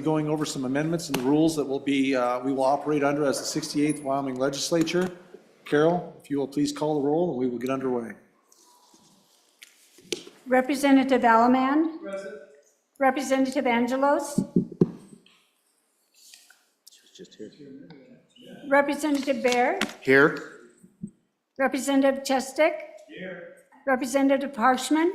Going over some amendments and the rules that will be we will operate under as the 68th Wyoming Legislature. Carol, if you will please call the roll and we will get underway. Representative Alaman. Present. Representative Angelos. Just here. Representative Bear. Here. Representative Chestick. Here. Representative Parchman. Here.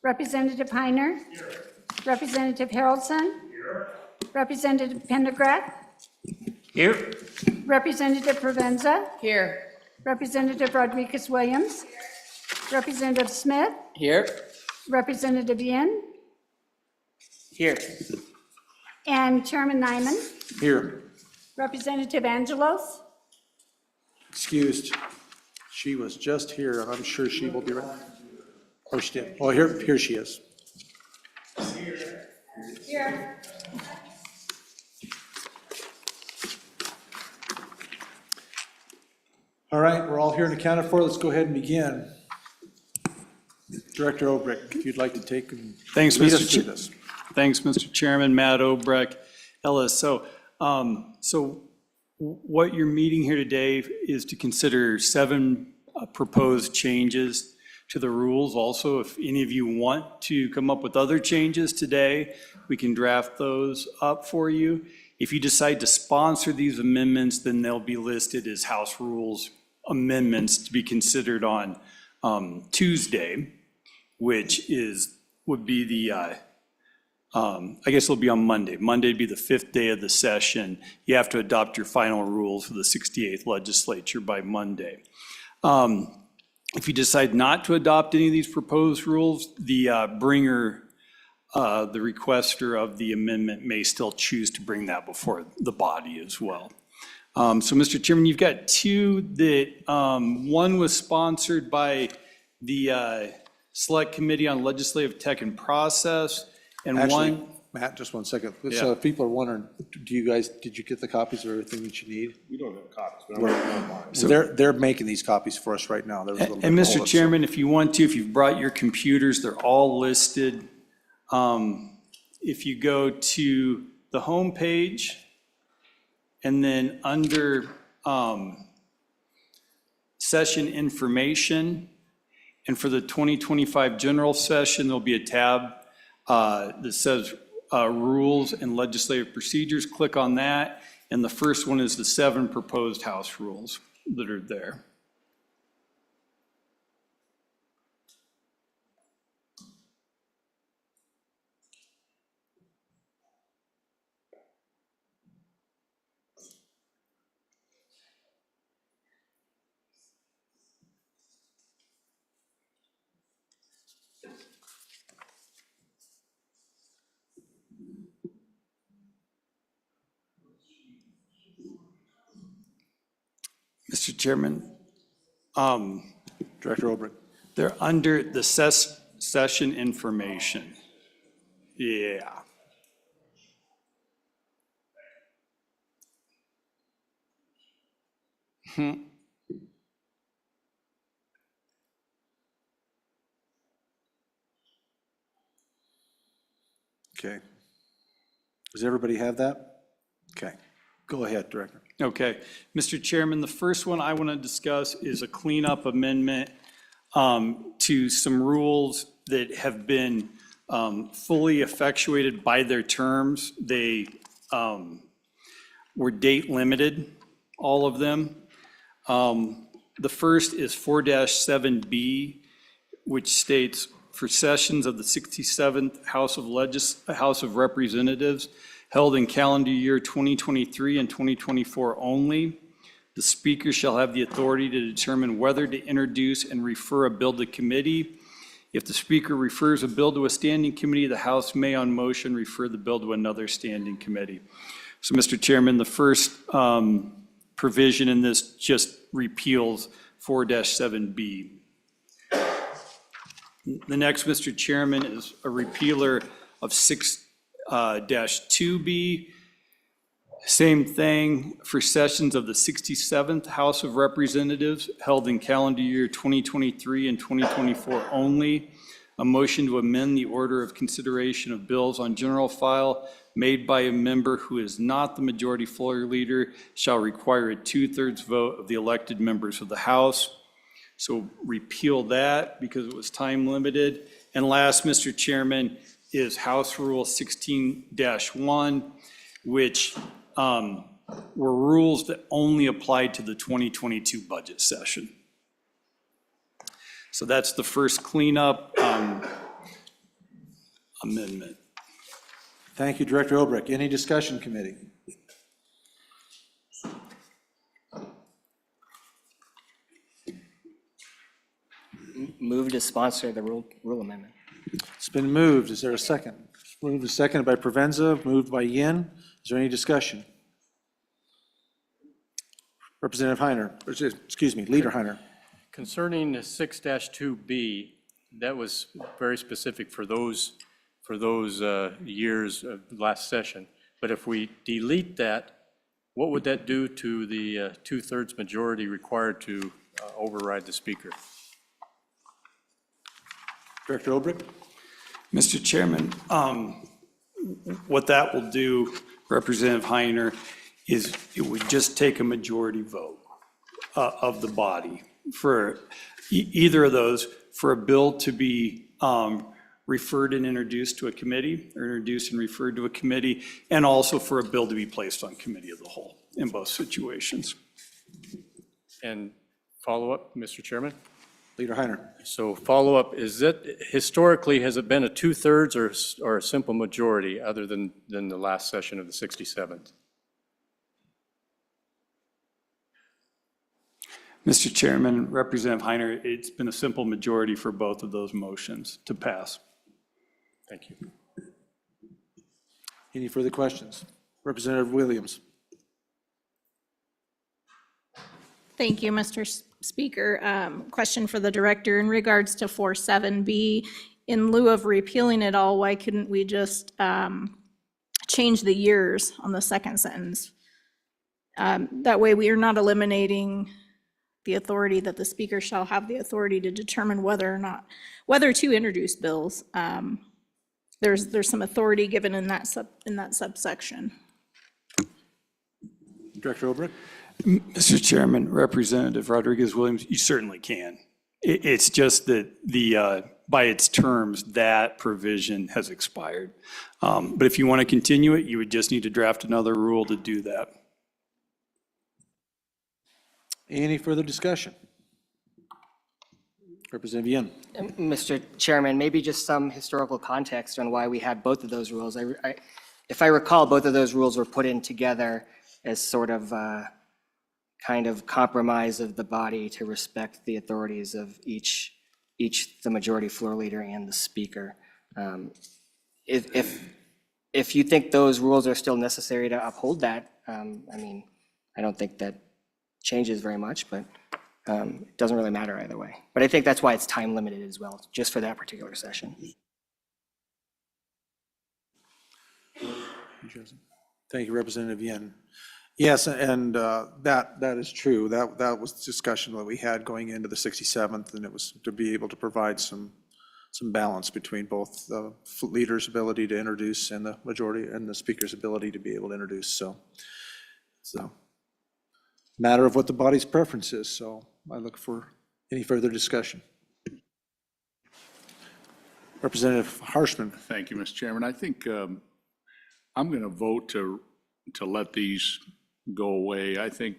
Representative Heiner. Here. Representative Harrelson. Here. Representative Pendergrass. Here. Representative Provenza. Here. Representative Rodriguez-Williams. Representative Smith. Here. Representative Yin. Here. And Chairman Nyman. Here. Representative Angelos. Excused. She was just here and I'm sure she will be right. Oh, she did. Oh, here she is. Here. All right, we're all here and accounted for. Let's go ahead and begin. Director Obrecht, if you'd like to take and Thanks, lead Mr. us through this. Thanks, Mr. Chairman. Matt Obrecht, Ellis. So what you're meeting here today is to consider 7 proposed changes to the rules. Also, if any of you want to come up with other changes today, we can draft those up for you. If you decide to sponsor these amendments, then they'll be listed as House Rules amendments to be considered on Tuesday, which would be the, I guess it'll be on Monday. Monday would be the 5th day of the session. You have to adopt your final rules for the 68th legislature by Monday. If you decide not to adopt any of these proposed rules, the bringer, the requester of the amendment may still choose to bring that before the body as well. So, Mr. Chairman, you've got 2 that, one was sponsored by the Select Committee on Legislative Tech and Process, and Actually, one. Matt, just one second. Yeah. So if people are wondering, did you get the copies of everything that you need? We don't have copies, but I'm working on mine. So they're making these copies for us right now. There was a little bit And of Mr. hold-up, so- Chairman, if you want to, if you've brought your computers, they're all listed. If you go to the home page and then under session information, and for the 2025 general session, there'll be a tab that says rules and legislative procedures. Click on that. And the first one is the 7 proposed House rules that are there. Mr. Chairman, Director Obrecht. they're under the session information. Yeah. Okay. Does everybody have that? Okay. Go ahead, Director. Okay. Mr. Chairman, the first one I want to discuss is a cleanup amendment to some rules that have been fully effectuated by their terms. They were date limited, all of them. The first is 4-7B, which states for sessions of the 67th House of Representatives held in calendar year 2023 and 2024 only, the Speaker shall have the authority to determine whether to introduce and refer a bill to committee. If the Speaker refers a bill to a standing committee, the House may on motion refer the bill to another standing committee. So, Mr. Chairman, the first provision in this just repeals 4-7B. The next, Mr. Chairman, is a repealer of 6-2B. Same thing for sessions of the 67th House of Representatives held in calendar year 2023 and 2024 only. A motion to amend the order of consideration of bills on general file made by a member who is not the majority floor leader shall require a 2/3 vote of the elected members of the House. So repeal that because it was time limited. And last, Mr. Chairman, is House Rule 16-1, which were rules that only applied to the 2022 budget session. So that's the first cleanup amendment. Thank you, Director Olbrich. Any discussion, committee? Move to sponsor the rule amendment. It's been moved. Is there a second? Moved and seconded by Provenza, moved by Yin. Is there any discussion? Representative Heiner, or excuse me, Leader Heiner. Concerning 6-2B, that was very specific for those years of last session. But if we delete that, what would that do to the 2/3 majority required to override the speaker? Director Olbrich? Mr. Chairman, what that will do, Representative Heiner, is it would just take a majority vote of the body for either of those, for a bill to be referred and introduced to a committee, or introduced and referred to a committee, and also for a bill to be placed on committee of the whole in both situations. And follow-up, Mr. Chairman? Leader Heiner. So follow-up, is it, historically, has it been a 2/3 or a simple majority other than the last session of the 67th? Mr. Chairman, Representative Heiner, it's been a simple majority for both of those motions to pass. Thank you. Any further questions? Representative Williams. Thank you, Mr. Speaker. Question for the director in regards to 47B. In lieu of repealing it all, why couldn't we just change the years on the second sentence? That way we are not eliminating the authority that the speaker shall have the authority to determine whether to introduce bills. There's some authority given in that subsection. Director Olbrich? Mr. Chairman, Representative Rodriguez-Williams, you certainly can. It's just that by its terms, that provision has expired. But if you want to continue it, you would just need to draft another rule to do that. Any further discussion? Representative Yin. Mr. Chairman, maybe just some historical context on why we had both of those rules. If I recall, both of those rules were put in together as sort of kind of compromise of the body to respect the authorities of each the majority floor leader and the speaker. If you think those rules are still necessary to uphold that, I mean, I don't think that changes very much, but it doesn't really matter either way. But I think that's why it's time limited as well, just for that particular session. Thank you, Representative Yin. Yes, and that is true. That was the discussion that we had going into the 67th, and it was to be able to provide some balance between both the leader's ability to introduce and the majority and the speaker's ability to be able to introduce. So it's a matter of what the body's preference is. So I look for any further discussion. Representative Harshman. Thank you, Mr. Chairman. I think I'm going to vote to let these go away. I think,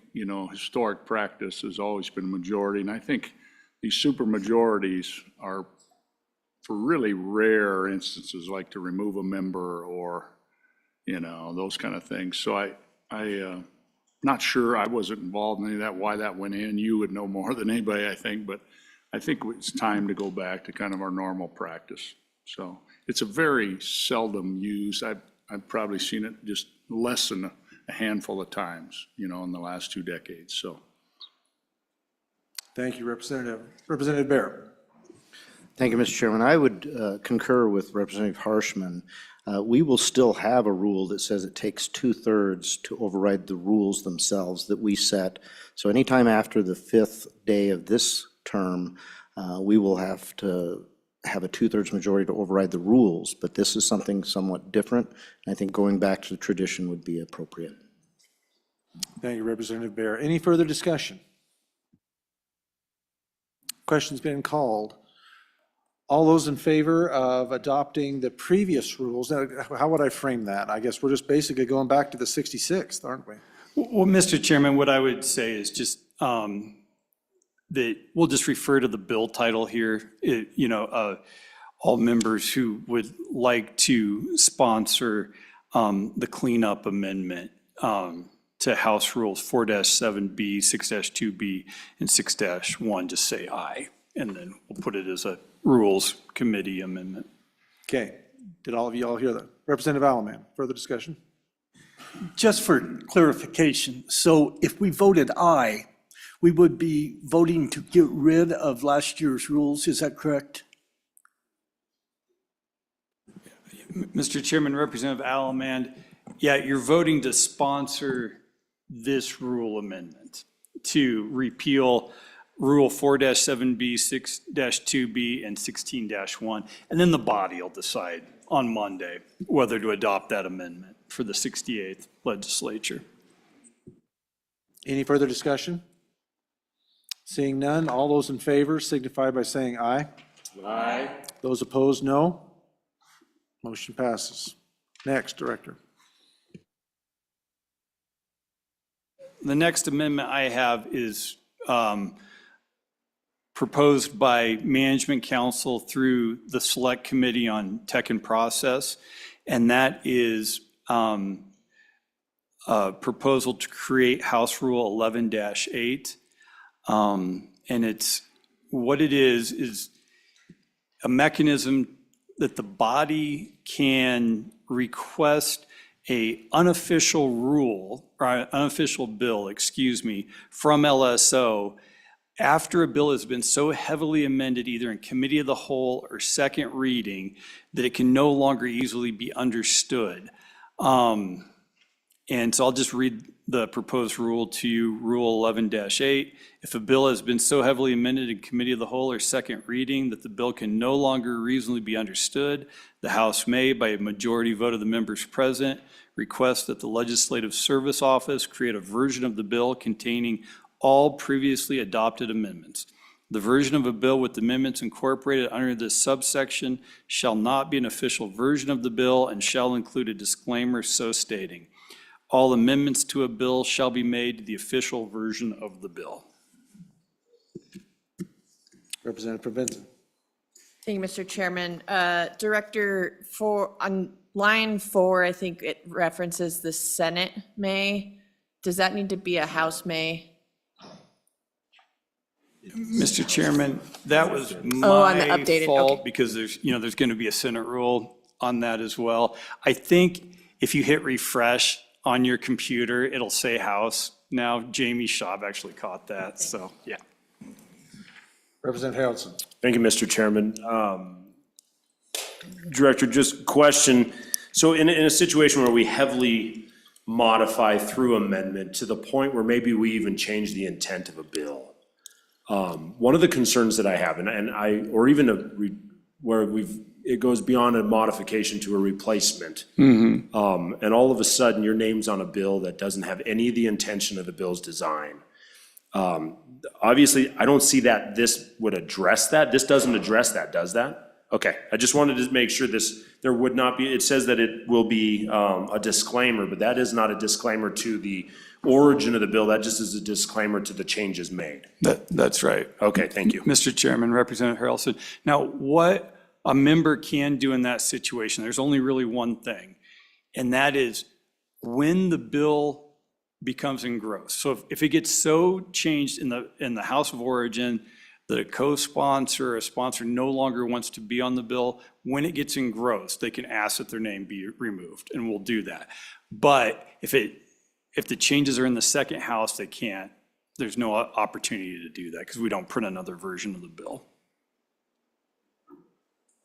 historic practice has always been majority, and I think these super majorities are for really rare instances, like to remove a member or, those kind of things. So I not sure, I wasn't involved in any of that, why that went in. You would know more than anybody, I think, but I think it's time to go back to kind of our normal practice. So it's a very seldom used. I've probably seen it just less than a handful of times, in the last 2 decades, so. Thank you, Representative. Representative Bear. Thank you, Mr. Chairman. I would concur with Representative Harshman. We will still have a rule that says it takes 2/3 to override the rules themselves that we set. So anytime after the 5th day of this term, we will have to have a 2/3 majority to override the rules, but this is something somewhat different. And I think going back to the tradition would be appropriate. Thank you, Representative Bear. Any further discussion? Question's been called. All those in favor of adopting the previous rules, now, how would I frame that? I guess we're just basically going back to the 66th, aren't we? Well, Mr. Chairman, what I would say is just that we'll just refer to the bill title here. All members who would like to sponsor the cleanup amendment to House Rules 4-7B, 6-2B, and 6-1, just say aye. And then we'll put it as a Rules Committee amendment. Okay, did all of you all hear that? Representative Alaman, further discussion? Just for clarification, so if we voted aye, we would be voting to get rid of last year's rules, is that correct? Mr. Chairman, Representative Alaman, yeah, you're voting to sponsor this rule amendment to repeal Rule 4-7B, 6-2B, and 16-1. And then the body will decide on Monday whether to adopt that amendment for the 68th legislature. Any further discussion? Seeing none, all those in favor signify by saying aye. Aye. Those opposed, no. Motion passes. Next, Director. The next amendment I have is proposed by Management Council through the Select Committee on Tech and Process, and that is a proposal to create House Rule 11-8. And it's, what it is a mechanism that the body can request a unofficial rule, or unofficial bill, from LSO after a bill has been so heavily amended either in committee of the whole or second reading that it can no longer easily be understood. And so I'll just read the proposed rule to you, Rule 11-8. If a bill has been so heavily amended in committee of the whole or second reading that the bill can no longer reasonably be understood, the House may, by a majority vote of the members present, request that the Legislative Service Office create a version of the bill containing all previously adopted amendments. The version of a bill with amendments incorporated under this subsection shall not be an official version of the bill and shall include a disclaimer so stating. All amendments to a bill shall be made to the official version of the bill. Representative Provenza. Thank you, Mr. Chairman. Director, on line 4, I think it references the Senate may. Does that need to be a House may? Mr. Chairman, that was on the my updated, fault okay. because there's going to be a Senate rule on that as well. I think if you hit refresh on your computer, it'll say House. Now, Jamie Schaub actually caught that, so, yeah. Representative Haraldson. Thank you, Mr. Chairman. Director, just question. So in a situation where we heavily modify through amendment to the point where maybe we even change the intent of a bill, one of the concerns that I have, it goes beyond a modification to a replacement. And all of a sudden, your name's on a bill that doesn't have any of the intention of the bill's design. Obviously, I don't see that this would address that. This doesn't address that, does that? Okay, I just wanted to make sure there would not be, it says that it will be a disclaimer, but that is not a disclaimer to the origin of the bill. That just is a disclaimer to the changes made. That's right. Okay, thank you. Mr. Chairman, Representative Harrelson. Now, what a member can do in that situation, there's only really one thing, and that is when the bill becomes engrossed. So if it gets so changed in the House of Origin that a co-sponsor or a sponsor no longer wants to be on the bill, when it gets engrossed, they can ask that their name be removed, and we'll do that. But if the changes are in the second house, they can't. There's no opportunity to do that because we don't print another version of the bill.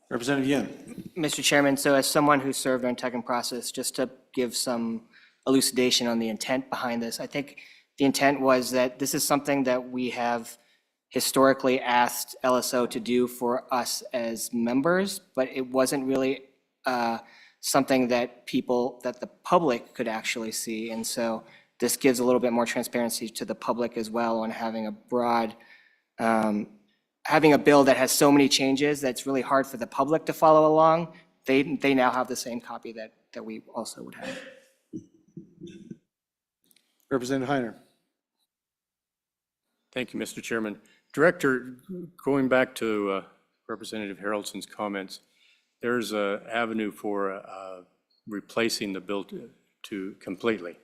Representative Yin. Mr. Chairman, so as someone who served on Tech and Process, just to give some elucidation on the intent behind this, I think the intent was that this is something that we have historically asked LSO to do for us as members, but it wasn't really something that the public could actually see. And so this gives a little bit more transparency to the public as well on having a broad, having a bill that has so many changes that's really hard for the public to follow along. They now have the same copy that we also would have. Representative Heiner. Thank you, Mr. Chairman. Director, going back to Representative Haraldson's comments, there's an avenue for replacing the bill to completely.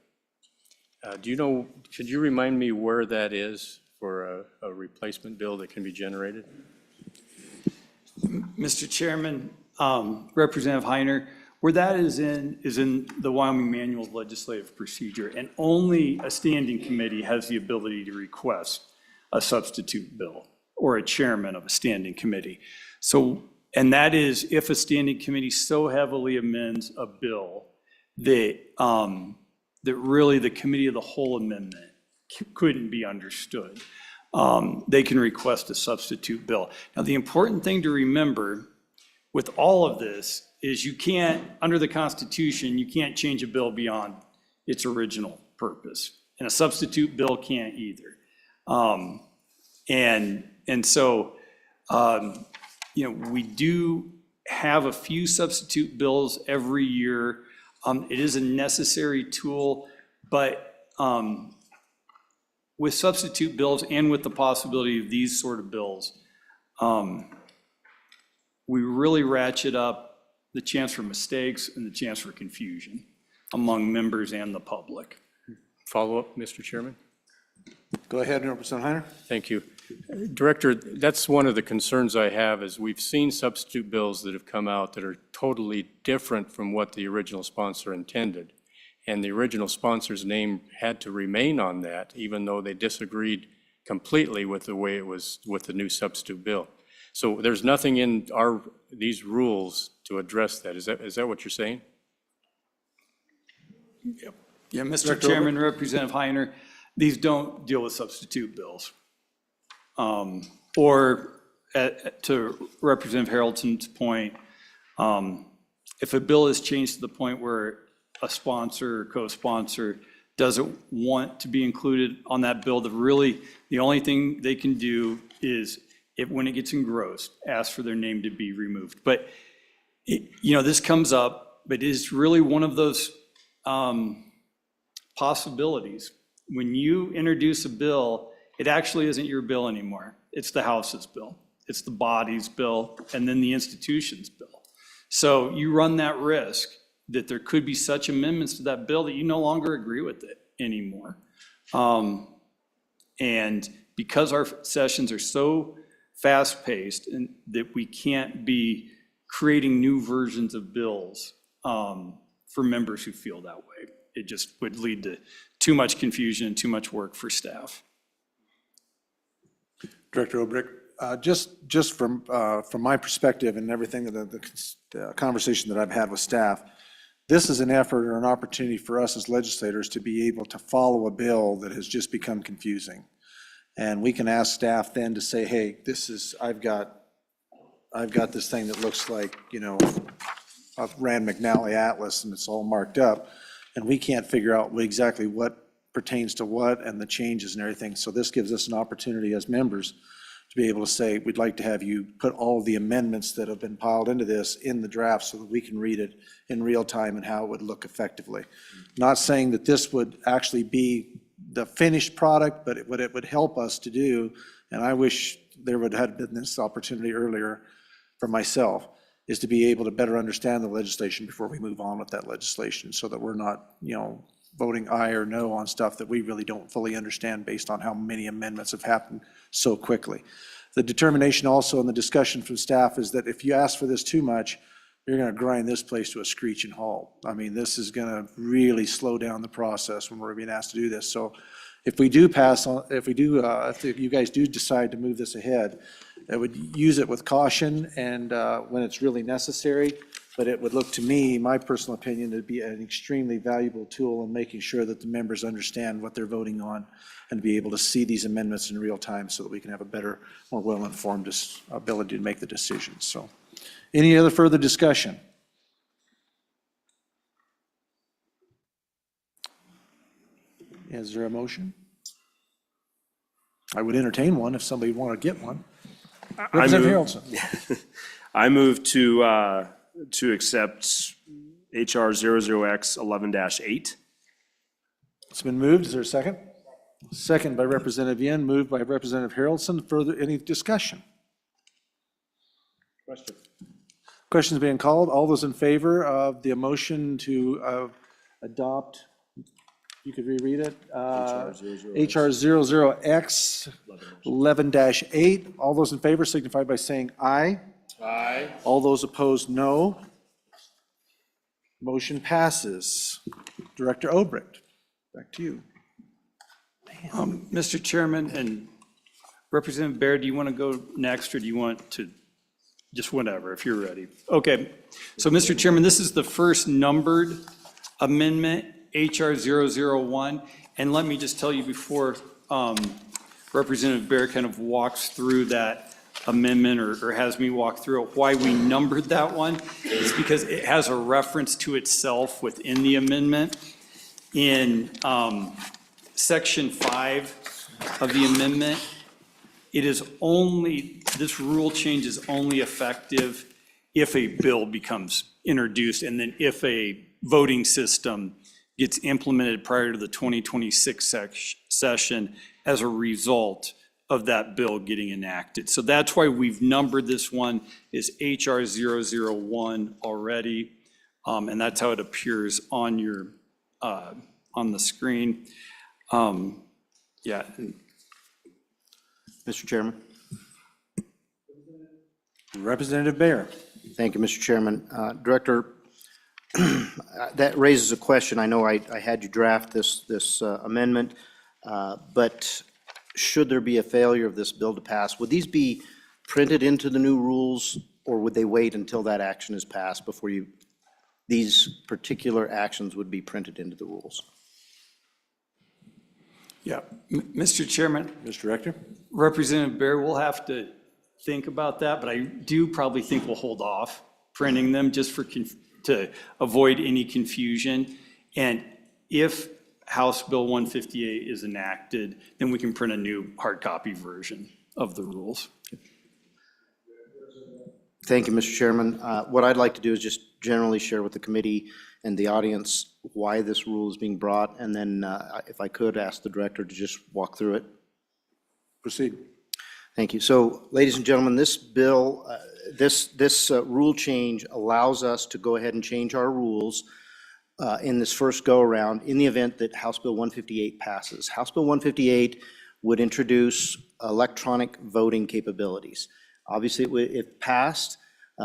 Do you know, could you remind me where that is for a replacement bill that can be generated? Mr. Chairman, Representative Heiner, where that is in the Wyoming Manual of Legislative Procedure, and only a standing committee has the ability to request a substitute bill or a chairman of a standing committee. So, and that is if a standing committee so heavily amends a bill that, that really the committee of the whole amendment couldn't be understood. They can request a substitute bill. Now, the important thing to remember with all of this is you can't, under the Constitution, you can't change a bill beyond its original purpose. And a substitute bill can't either. And so, you know, we do have a few substitute bills every year. It is a necessary tool, but with substitute bills and with the possibility of these sort of bills, we really ratchet up the chance for mistakes and the chance for confusion among members and the public. Follow-up, Mr. Chairman? Go ahead, Representative Heiner. Thank you. Director, that's one of the concerns I have is we've seen substitute bills that have come out that are totally different from what the original sponsor intended. And the original sponsor's name had to remain on that, even though they disagreed completely with the way it was with the new substitute bill. So there's nothing in these rules to address that. Is that what you're saying? Yeah, Mr. Chairman, Representative Heiner, these don't deal with substitute bills. Or to Representative Haraldson's point, if a bill is changed to the point where a sponsor or co-sponsor doesn't want to be included on that bill, the only thing they can do is, when it gets engrossed, ask for their name to be removed. But, you know, this comes up, but it's really one of those possibilities. When you introduce a bill, it actually isn't your bill anymore. It's the House's bill. It's the body's bill, and then the institution's bill. So you run that risk that there could be such amendments to that bill that you no longer agree with it anymore. And because our sessions are so fast-paced and that we can't be creating new versions of bills for members who feel that way, it just would lead to too much confusion and too much work for staff. Director Obrick, just from my perspective and everything, the conversation that I've had with staff, this is an effort or an opportunity for us as legislators to be able to follow a bill that has just become confusing. And we can ask staff then to say, hey, I've got this thing that looks like, you know, a Rand McNally Atlas and it's all marked up. And we can't figure out exactly what pertains to what and the changes and everything. So this gives us an opportunity as members to be able to say, we'd like to have you put all of the amendments that have been piled into this in the draft so that we can read it in real time and how it would look effectively. Not saying that this would actually be the finished product, but what it would help us to do, and I wish there would have been this opportunity earlier for myself, is to be able to better understand the legislation before we move on with that legislation so that we're not, you know, voting aye or no on stuff that we really don't fully understand based on how many amendments have happened so quickly. The determination also in the discussion from staff is that if you ask for this too much, you're going to grind this place to a screeching halt. I mean, this is going to really slow down the process when we're being asked to do this. So if we do pass on, if you guys do decide to move this ahead, I would use it with caution and when it's really necessary. But it would look to me, my personal opinion, to be an extremely valuable tool in making sure that the members understand what they're voting on and be able to see these amendments in real time so that we can have a better, more well-informed ability to make the decisions. So, any other further discussion? Is there a motion? I would entertain one if somebody wanted to get one. Representative Harrelson. I move to accept HR 00X 11-8. It's been moved. Is there a second? Second by Representative Yen, moved by Representative Harrelson. Further, any discussion? Question. Question's being called. All those in favor of the motion to adopt, you could reread it, HR 00X 11-8. All those in favor signify by saying aye. Aye. All those opposed, no. Motion passes. Director Obrecht, back to you. Mr. Chairman and Representative Baird, do you want to go next, or do you want to, just whatever, if you're ready? Okay, so Mr. Chairman, this is the first numbered amendment, HR 001, and let me just tell you before Representative Baird kind of walks through that amendment or has me walk through it, why we numbered that one is because it has a reference to itself within the amendment. In Section 5 of the amendment, it is only, this rule change is only effective if a bill becomes introduced and then if a voting system gets implemented prior to the 2026 session as a result of that bill getting enacted. So that's why we've numbered this one as HR 001 already, and that's how it appears on your, on the screen. Yeah. Mr. Chairman. Representative Baer. Thank you, Mr. Chairman. Director, that raises a question. I know I had you draft this amendment, but should there be a failure of this bill to pass, would these be printed into the new rules, or would they wait until that action is passed before these particular actions would be printed into the rules? Yeah, Mr. Chairman, Mr. Director. Representative Baer, we'll have to think about that, but I do probably think we'll hold off printing them just for, to avoid any confusion. And if House Bill 158 is enacted, then we can print a new hard copy version of the rules. Thank you, Mr. Chairman. What I'd like to do is just generally share with the committee and the audience why this rule is being brought, and then if I could ask the director to just walk through it. Proceed. Thank you. So, ladies and gentlemen, this bill, this rule change allows us to go ahead and change our rules in this first go-around in the event that House Bill 158 passes. House Bill 158 would introduce electronic voting capabilities. Obviously, if passed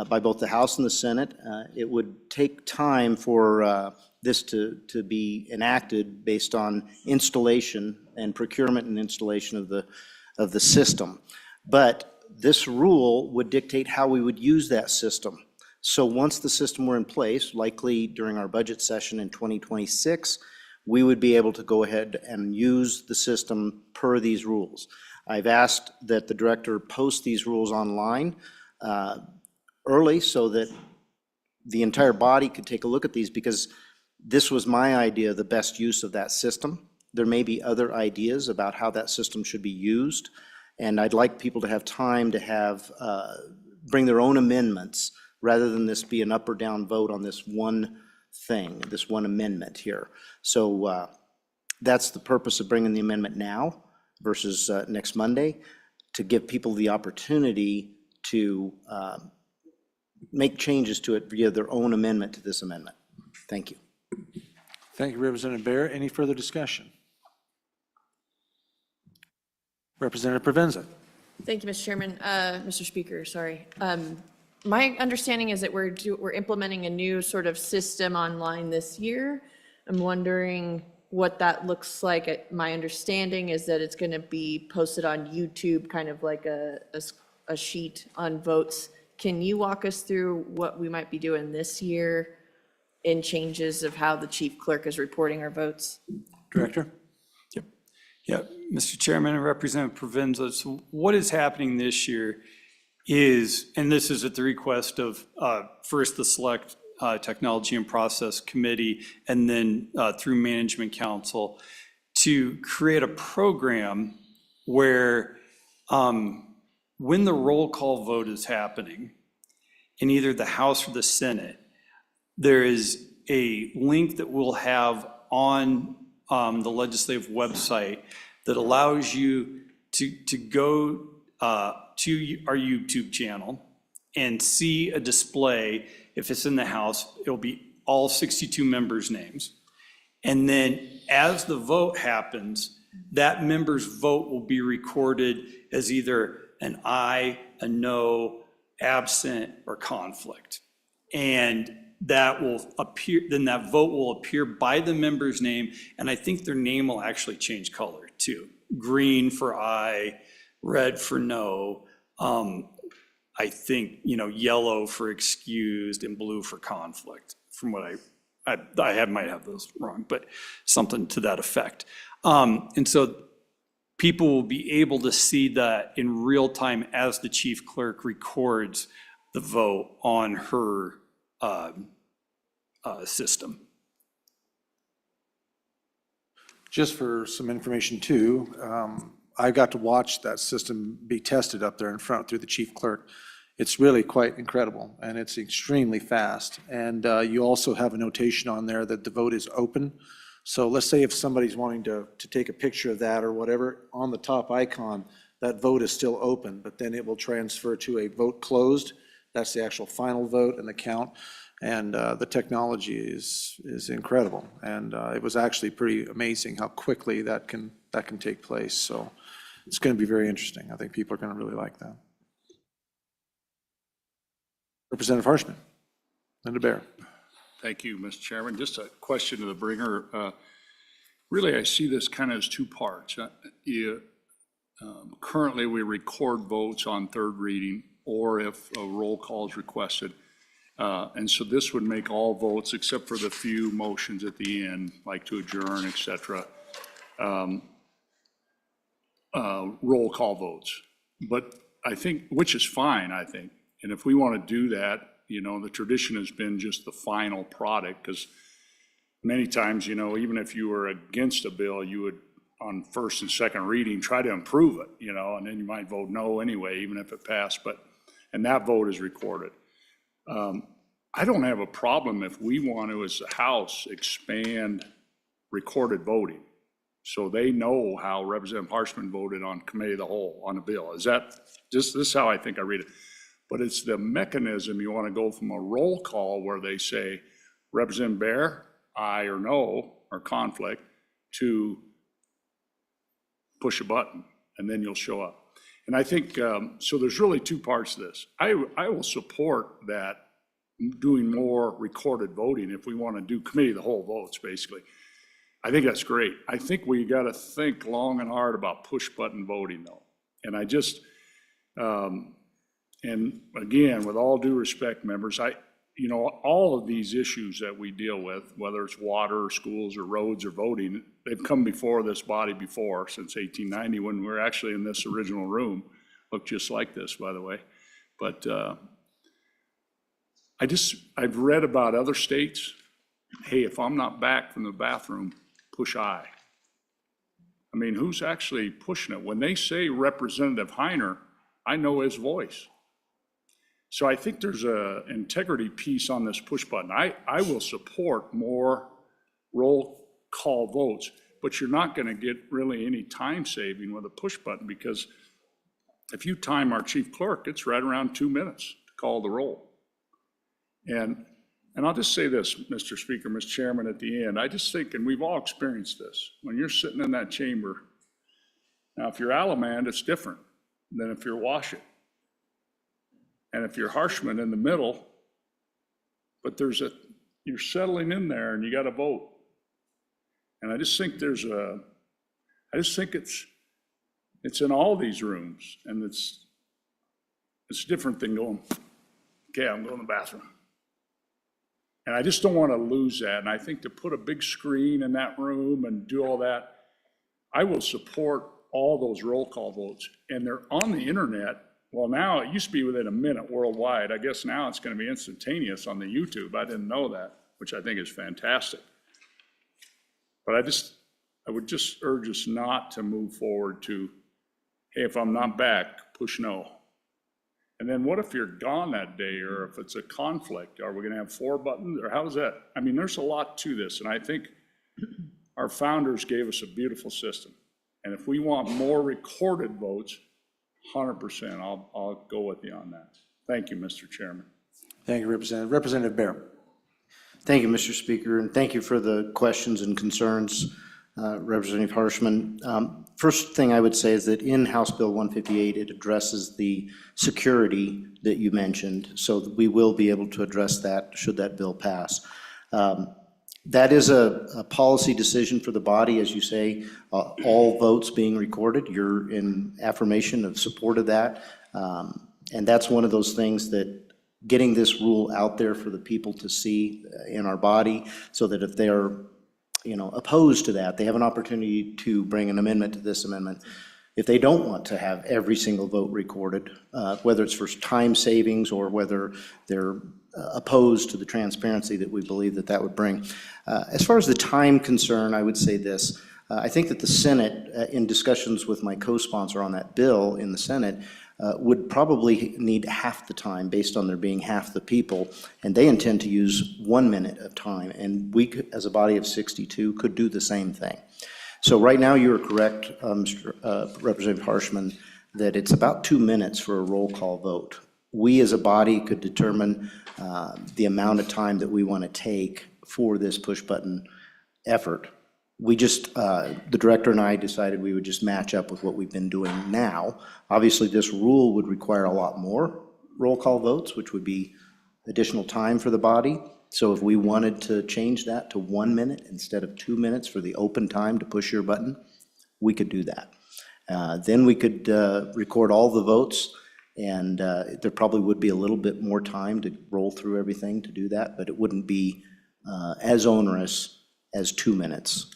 by both the House and the Senate, it would take time for this to be enacted based on installation and procurement and installation of the system. But this rule would dictate how we would use that system. So once the system were in place, likely during our budget session in 2026, we would be able to go ahead and use the system per these rules. I've asked that the director post these rules online early so that the entire body could take a look at these, because this was my idea, the best use of that system. There may be other ideas about how that system should be used, and I'd like people to have time to have bring their own amendments rather than this be an up or down vote on this one thing, this one amendment here. So that's the purpose of bringing the amendment now versus next Monday, to give people the opportunity to make changes to it via their own amendment to this amendment. Thank you. Thank you, Representative Baer. Any further discussion? Representative Provenza. Thank you, Mr. Chairman. Mr. Speaker, sorry. My understanding is that we're implementing a new sort of system online this year. I'm wondering what that looks like. My understanding is that it's going to be posted on YouTube, kind of like a sheet on votes Can you walk us through what we might be doing this year in changes of how the chief clerk is reporting our votes? Director? Yeah, Mr. Chairman and Representative Provenza, so what is happening this year is, and this is at the request of first the Select Technology and Process Committee, and then through Management Council, to create a program where when the roll call vote is happening in either the House or the Senate, there is a link that we'll have on the legislative website that allows you to go to our YouTube channel and see a display. If it's in the House, it'll be all 62 members' names. And then as the vote happens, that member's vote will be recorded as either an aye, a no, absent, or conflict. And that will appear, then that vote will appear by the member's name, and I think their name will actually change color too. Green for aye, red for no, I think, yellow for excused and blue for conflict, from what I might have those wrong, but something to that effect. And so people will be able to see that in real time as the chief clerk records the vote on her system. Just for some information too, I got to watch that system be tested up there in front through the chief clerk. It's really quite incredible, and it's extremely fast. And you also have a notation on there that the vote is open. So let's say if somebody's wanting to take a picture of that or whatever, on the top icon, that vote is still open, but then it will transfer to a vote closed. That's the actual final vote and the count. And the technology is incredible. And it was actually pretty amazing how quickly that can take place. So it's going to be very interesting. I think people are going to really like that. Representative Harshman. Linda Bear. Thank you, Mr. Chairman. Just a question to the bringer. Really, I see this kind of as two parts. Currently, we record votes on third reading or if a roll call is requested. And so this would make all votes, except for the few motions at the end, like to adjourn, et cetera, roll call votes. But I think, which is fine, I think. And if we want to do that, the tradition has been just the final product, because many times, even if you were against a bill, you would, on first and second reading, try to improve it, and then you might vote no anyway, even if it passed, and that vote is recorded. I don't have a problem if we want to, as the House, expand recorded voting, so they know how Representative Harshman voted on committee of the whole on a bill. Is that, this is how I think I read it. But it's the mechanism you want to go from a roll call where they say, Representative Bear, aye or no, or conflict, to push a button, and then you'll show up. And I think, so there's really two parts to this. I will support that, doing more recorded voting if we want to do committee of the whole votes, basically. I think that's great. I think we got to think long and hard about push button voting, though. And I just, and again, with all due respect, members, all of these issues that we deal with, whether it's water or schools or roads or voting, they've come before this body before, since 1890, when we were actually in this original room. Looked just like this, by the way. But I've read about other states. Hey, if I'm not back from the bathroom, push aye. I mean, who's actually pushing it? When they say Representative Heiner, I know his voice. So I think there's an integrity piece on this push button. I will support more roll call votes, but you're not going to get really any time saving with a push button, because if you time our chief clerk, it's right around 2 minutes to call the roll. And I'll just say this, Mr. Speaker, Mr. Chairman, at the end, I just think, and we've all experienced this, when you're sitting in that chamber, now if you're Alamand, it's different than if you're Washington. And if you're Harshman in the middle, but you're settling in there and you got to vote. And I just think it's in all these rooms, and it's different than going, okay, I'm going to the bathroom. And I just don't want to lose that. And I think to put a big screen in that room and do all that, I will support all those roll call votes. And they're on the internet. Well, now it used to be within a minute worldwide. I guess now it's going to be instantaneous on the YouTube. I didn't know that, which I think is fantastic. But I would just urge us not to move forward to, hey, if I'm not back, push no. And then what if you're gone that day, or if it's a conflict? Are we going to have 4 buttons, or how's that? I mean, there's a lot to this, and I think our founders gave us a beautiful system. And if we want more recorded votes, 100%, I'll go with you on that. Thank you, Mr. Chairman. Thank you, Representative. Representative Bear. Thank you, Mr. Speaker, and thank you for the questions and concerns, Representative Harshman. First thing I would say is that in House Bill 158, it addresses the security that you mentioned, so that we will be able to address that should that bill pass. That is a policy decision for the body, as you say, all votes being recorded. You're in affirmation of support of that. And that's one of those things that getting this rule out there for the people to see in our body, so that if they're opposed to that, they have an opportunity to bring an amendment to this amendment. If they don't want to have every single vote recorded, whether it's for time savings or whether they're opposed to the transparency that we believe that would bring. As far as the time concern, I would say this. I think that the Senate, in discussions with my co-sponsor on that bill in the Senate, would probably need half the time based on there being half the people, and they intend to use 1 minute of time, and we, as a body of 62, could do the same thing. So right now, you are correct, Representative Harshman, that it's about 2 minutes for a roll call vote. We as a body could determine the amount of time that we want to take for this push button effort. We just, the director and I decided we would just match up with what we've been doing now. Obviously, this rule would require a lot more roll call votes, which would be additional time for the body. So if we wanted to change that to 1 minute instead of 2 minutes for the open time to push your button, we could do that. Then we could record all the votes, and there probably would be a little bit more time to roll through everything to do that, but it wouldn't be as onerous as 2 minutes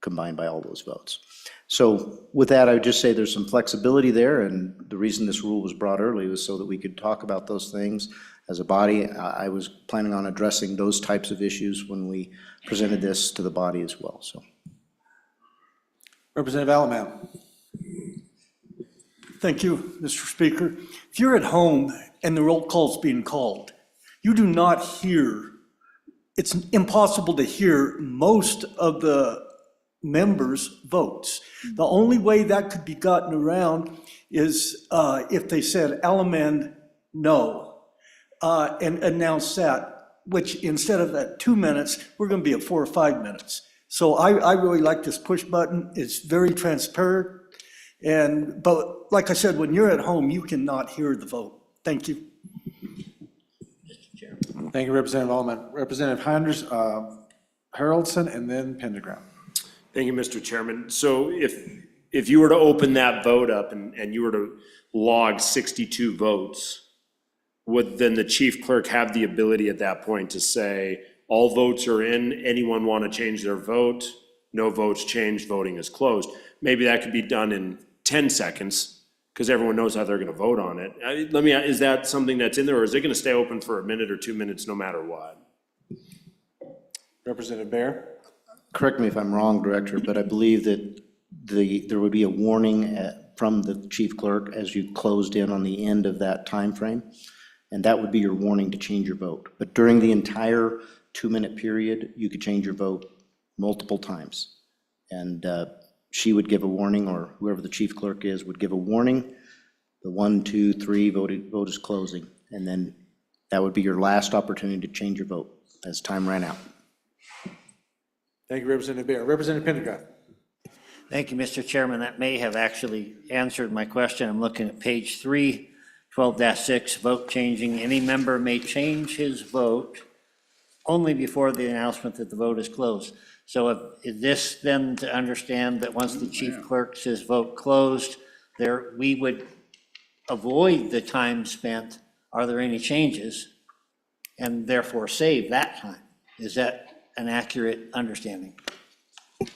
combined by all those votes. So with that, I would just say there's some flexibility there, and the reason this rule was brought early was so that we could talk about those things as a body. I was planning on addressing those types of issues when we presented this to the body as well. So, Representative Alaman. Thank you, Mr. Speaker. If you're at home and the roll call's being called, you do not hear, it's impossible to hear most of the members' votes. The only way that could be gotten around is if they said Alaman no, and announce that, which instead of at 2 minutes, we're going to be at 4 or 5 minutes. So I really like this push button. It's very transparent. But like I said, when you're at home, you cannot hear the vote. Thank you. Thank you, Representative Alaman. Representative Haraldson, and then Pendergraft. Thank you, Mr. Chairman. So if you were to open that vote up and you were to log 62 votes, would then the chief clerk have the ability at that point to say, all votes are in, anyone want to change their vote? No votes changed, voting is closed. Maybe that could be done in 10 seconds because everyone knows how they're going to vote on it. Is that something that's in there, or is it going to stay open for a minute or 2 minutes no matter what? Representative Bear. correct me if I'm wrong, Director, but I believe that there would be a warning from the chief clerk as you closed in on the end of that time frame, and that would be your warning to change your vote. But during the entire 2-minute period, you could change your vote multiple times. And she would give a warning, or whoever the chief clerk is would give a warning. The 1, 2, 3 vote is closing, and then that would be your last opportunity to change your vote as time ran out. Thank you, Representative Bear. Representative Pendergraft. Thank you, Mr. Chairman. That may have actually answered my question. I'm looking at page 3, 12-6, vote changing. Any member may change his vote only before the announcement that the vote is closed. So is this then to understand that once the chief clerk says vote closed, we would avoid the time spent, are there any changes, and therefore save that time. Is that an accurate understanding? Would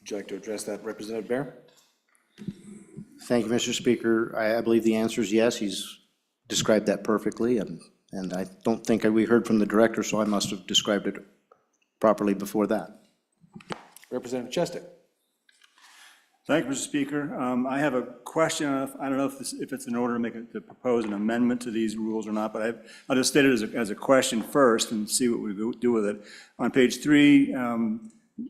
you like to address that, Representative Bear? Thank you, Mr. Speaker. I believe the answer is yes. He's described that perfectly, and I don't think we heard from the director, so I must have described it properly before that. Representative Chestick? Thank you, Mr. Speaker. I have a question. I don't know if it's in order to propose an amendment to these rules or not, but I'll just state it as a question first and see what we do with it. On page 3,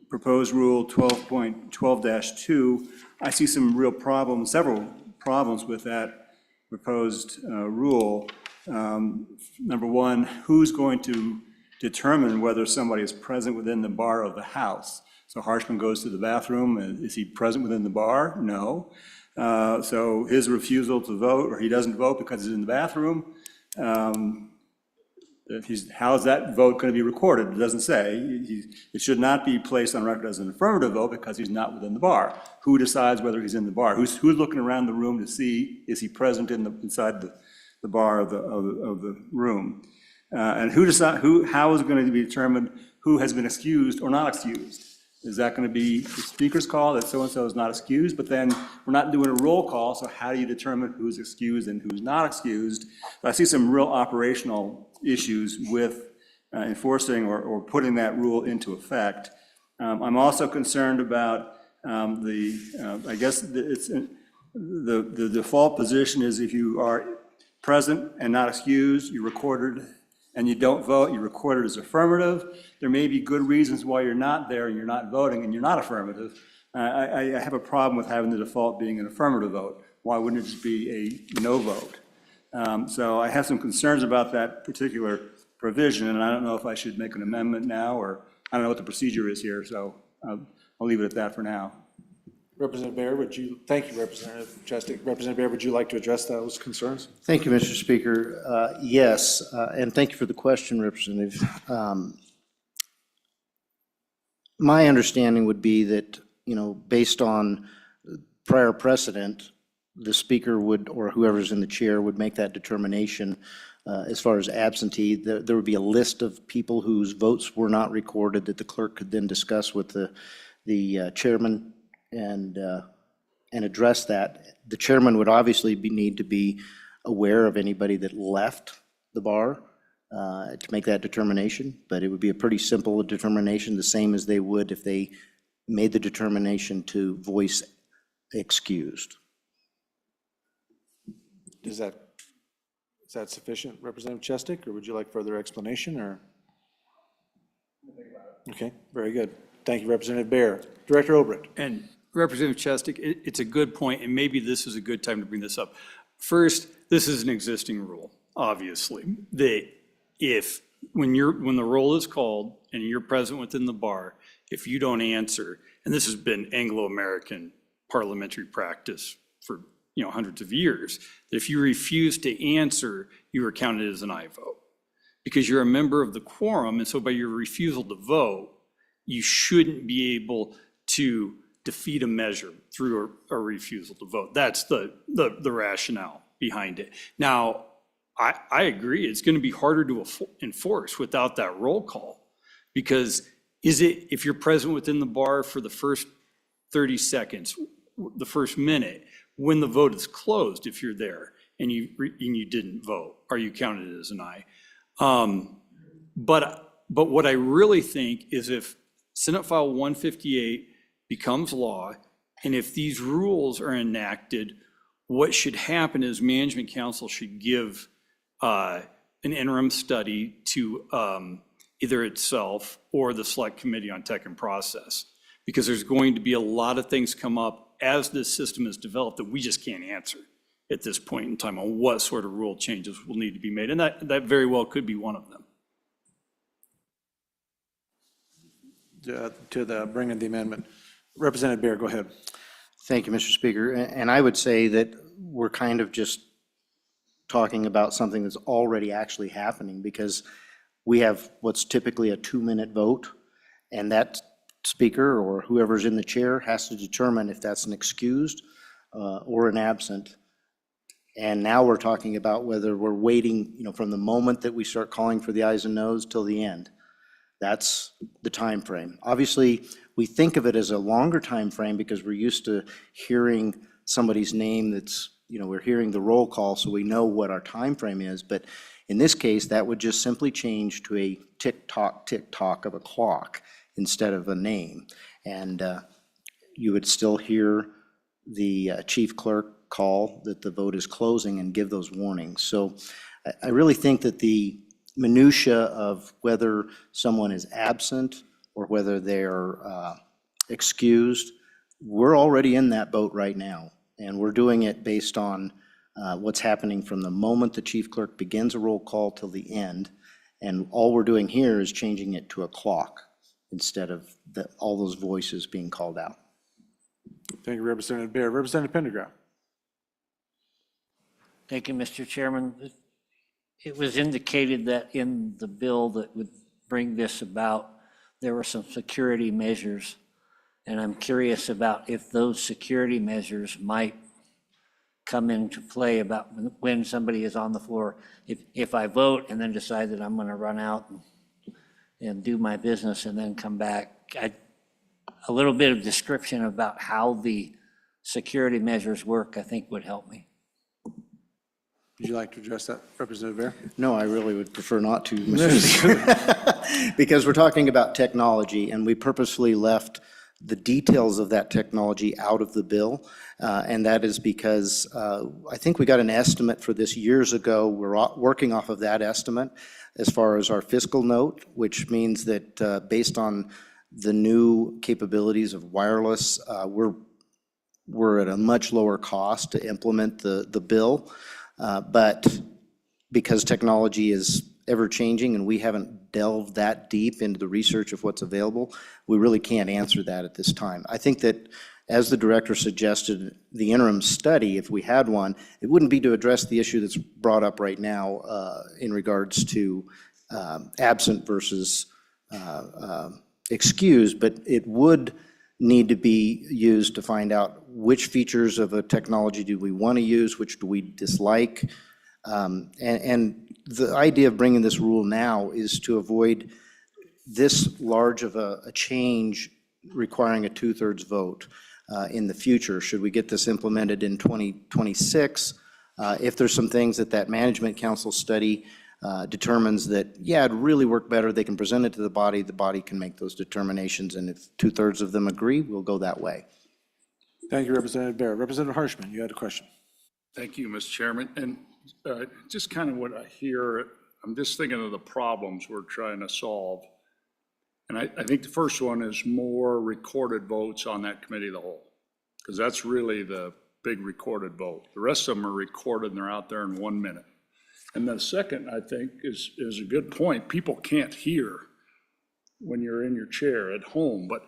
proposed rule 12.12-2, I see some real problems, several problems with that proposed rule. Number one, who's going to determine whether somebody is present within the bar of the house? So Harshman goes to the bathroom, is he present within the bar? No. So his refusal to vote, or he doesn't vote because he's in the bathroom, how is that vote going to be recorded? It doesn't say. It should not be placed on record as an affirmative vote because he's not within the bar. Who decides whether he's in the bar? Who's looking around the room to see, is he present inside the bar of the room? And how is it going to be determined who has been excused or not excused? Is that going to be the speaker's call that so-and-so is not excused, but then we're not doing a roll call, so how do you determine who's excused and who's not excused? I see some real operational issues with enforcing or putting that rule into effect. I'm also concerned about I guess the default position is if you are present and not excused, you're recorded, and you don't vote, you're recorded as affirmative. There may be good reasons why you're not there and you're not voting and you're not affirmative. I have a problem with having the default being an affirmative vote. Why wouldn't it just be a no vote? So I have some concerns about that particular provision, and I don't know if I should make an amendment now, or I don't know what the procedure is here, so I'll leave it at that for now. Representative Bear, thank you, Representative Chestick. Representative Bear, would you like to address those concerns? Thank you, Mr. Speaker. Yes, and thank you for the question, Representative. My understanding would be that, based on prior precedent, the speaker would, or whoever's in the chair, would make that determination as far as absentee. There would be a list of people whose votes were not recorded that the clerk could then discuss with the chairman and address that. The chairman would obviously need to be aware of anybody that left the bar to make that determination, but it would be a pretty simple determination, the same as they would if they made the determination to voice excused. Is that sufficient, Representative Chestick, or would you like further explanation, or? Okay, very good. Thank you, Representative Bear. Director Obrecht. And Representative Chestick, it's a good point, and maybe this is a good time to bring this up. First, this is an existing rule, obviously, that when the roll is called and you're present within the bar, if you don't answer, and this has been Anglo-American parliamentary practice for hundreds of years, that if you refuse to answer, you are counted as an aye vote. Because you're a member of the quorum, and so by your refusal to vote, you shouldn't be able to defeat a measure through a refusal to vote. That's the rationale behind it. Now, I agree, it's going to be harder to enforce without that roll call, because if you're present within the bar for the first 30 seconds, the first minute, when the vote is closed, if you're there and you didn't vote, are you counted as an aye? But what I really think is if Senate File 158 becomes law, and if these rules are enacted, what should happen is Management Council should give an interim study to either itself or the Select Committee on Tech and Process, because there's going to be a lot of things come up as this system is developed that we just can't answer at this point in time on what sort of rule changes will need to be made, and that very well could be one of them. To bring in the amendment. Representative Bear, go ahead. Thank you, Mr. Speaker. And I would say that we're kind of just talking about something that's already actually happening, because we have what's typically a 2-minute vote, and that speaker or whoever's in the chair has to determine if that's an excused or an absent. And now we're talking about whether we're waiting, from the moment that we start calling for the ayes and noes till the end. That's the time frame. Obviously, we think of it as a longer time frame because we're used to hearing somebody's name that's, we're hearing the roll call, so we know what our time frame is. But in this case, that would just simply change to a tick-tock of a clock instead of a name. And you would still hear the chief clerk call that the vote is closing and give those warnings. So I really think that the minutia of whether someone is absent or whether they're excused, we're already in that boat right now. And we're doing it based on what's happening from the moment the chief clerk begins a roll call till the end. And all we're doing here is changing it to a clock instead of all those voices being called out. Thank you, Representative Bear. Representative Pendergraft. Thank you, Mr. Chairman. It was indicated that in the bill that would bring this about, there were some security measures. And I'm curious about if those security measures might come into play about when somebody is on the floor. If I vote and then decide that I'm going to run out and do my business and then come back, a little bit of description about how the security measures work, I think would help me. Would you like to address that, Representative Bear? No, I really would prefer not to, Mr. Speaker, because we're talking about technology, and we purposefully left the details of that technology out of the bill, and that is because I think we got an estimate for this years ago. We're working off of that estimate as far as our fiscal note, which means that based on the new capabilities of wireless, we're at a much lower cost to implement the bill. But because technology is ever-changing and we haven't delved that deep into the research of what's available, we really can't answer that at this time. I think that, as the director suggested, the interim study, if we had one, it wouldn't be to address the issue that's brought up right now in regards to absent versus excused, but it would need to be used to find out which features of a technology do we want to use, which do we dislike. And the idea of bringing this rule now is to avoid this large of a change requiring a 2/3 vote in the future. Should we get this implemented in 2026, if there's some things that management council study determines that, yeah, it'd really work better, they can present it to the body can make those determinations, and if 2/3 of them agree, we'll go that way. Thank you, Representative Bear. Representative Harshman, you had a question. Thank you, Mr. Chairman. And just kind of what I hear, I'm just thinking of the problems we're trying to solve. And I think the first one is more recorded votes on that committee of the whole, because that's really the big recorded vote. The rest of them are recorded and they're out there in 1 minute. And the second, I think, is a good point. People can't hear when you're in your chair at home, but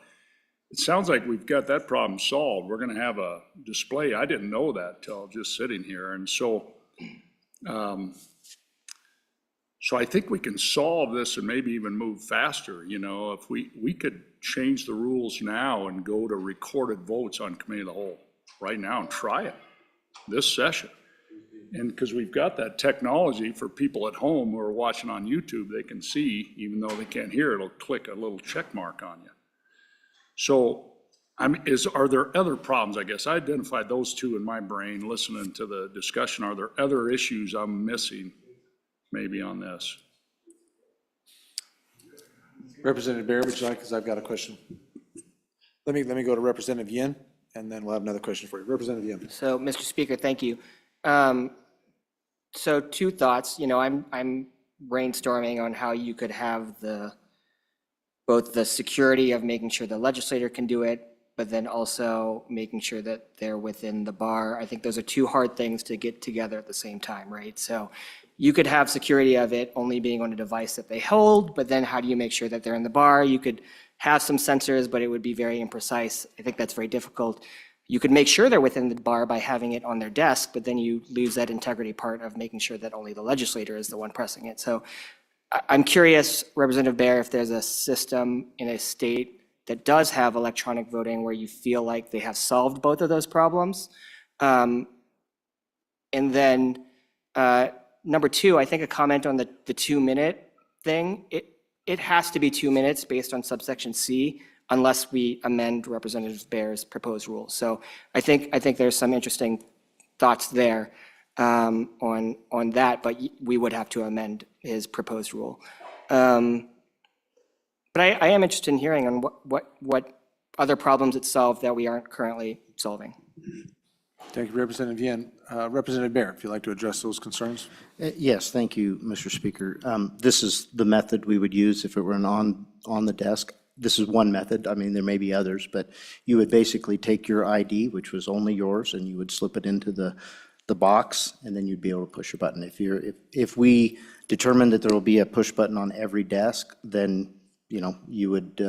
it sounds like we've got that problem solved. We're going to have a display. I didn't know that till just sitting here. And so I think we can solve this and maybe even move faster. If we could change the rules now and go to recorded votes on committee of the whole right now and try it this session. And because we've got that technology for people at home who are watching on YouTube, they can see, even though they can't hear, it'll click a little check mark on you. So are there other problems? I guess I identified those two in my brain listening to the discussion. Are there other issues I'm missing maybe on this? Representative Bear, would you like, because I've got a question. Let me go to Representative Yin, and then we'll have another question for you. Representative Yin. So, Mr. Speaker, thank you. So 2 thoughts. I'm brainstorming on how you could have both the security of making sure the legislator can do it, but then also making sure that they're within the bar. I think those are 2 hard things to get together at the same time, right? So you could have security of it only being on a device that they hold, but then how do you make sure that they're in the bar? You could have some sensors, but it would be very imprecise. I think that's very difficult. You could make sure they're within the bar by having it on their desk, but then you lose that integrity part of making sure that only the legislator is the one pressing it. So I'm curious, Representative Bear, if there's a system in a state that does have electronic voting where you feel like they have solved both of those problems. And then number two, I think a comment on the 2-minute thing, it has to be 2 minutes based on subsection C unless we amend Representative Baer's proposed rule. So I think there's some interesting thoughts there on that, but we would have to amend his proposed rule. But I am interested in hearing on what other problems it solved that we aren't currently solving. Thank you, Representative Yen. Representative Baer, if you'd like to address those concerns. Yes, thank you, Mr. Speaker. This is the method we would use if it were on the desk. This is one method. I mean, there may be others, but you would basically take your ID, which was only yours, and you would slip it into the box, and then you'd be able to push a button. If we determine that there will be a push button on every desk, then, you know, you would,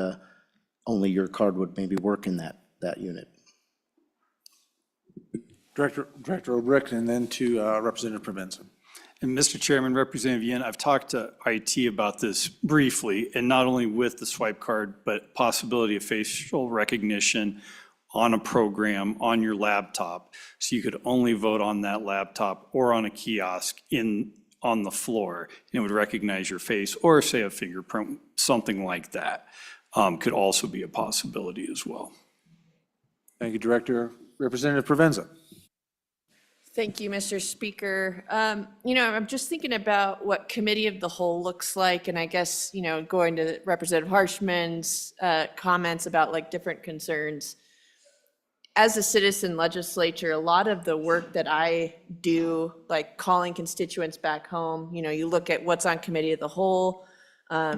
only your card would maybe work in that unit. Director Obrick, and then to Representative Provenza. And Mr. Chairman, Representative Yen, I've talked to IT about this briefly, and not only with the swipe card, but possibility of facial recognition on a program on your laptop. So you could only vote on that laptop or on a kiosk on the floor, and it would recognize your face, or say a fingerprint, something like that, could also be a possibility as well. Thank you, Director. Representative Provenza. Thank you, Mr. Speaker. You know, I'm just thinking about what committee of the whole looks like, and I guess, you know, going to Representative Harshman's comments about like different concerns. As a citizen legislature, a lot of the work that I do, like calling constituents back home, you know, you look at what's on committee of the whole,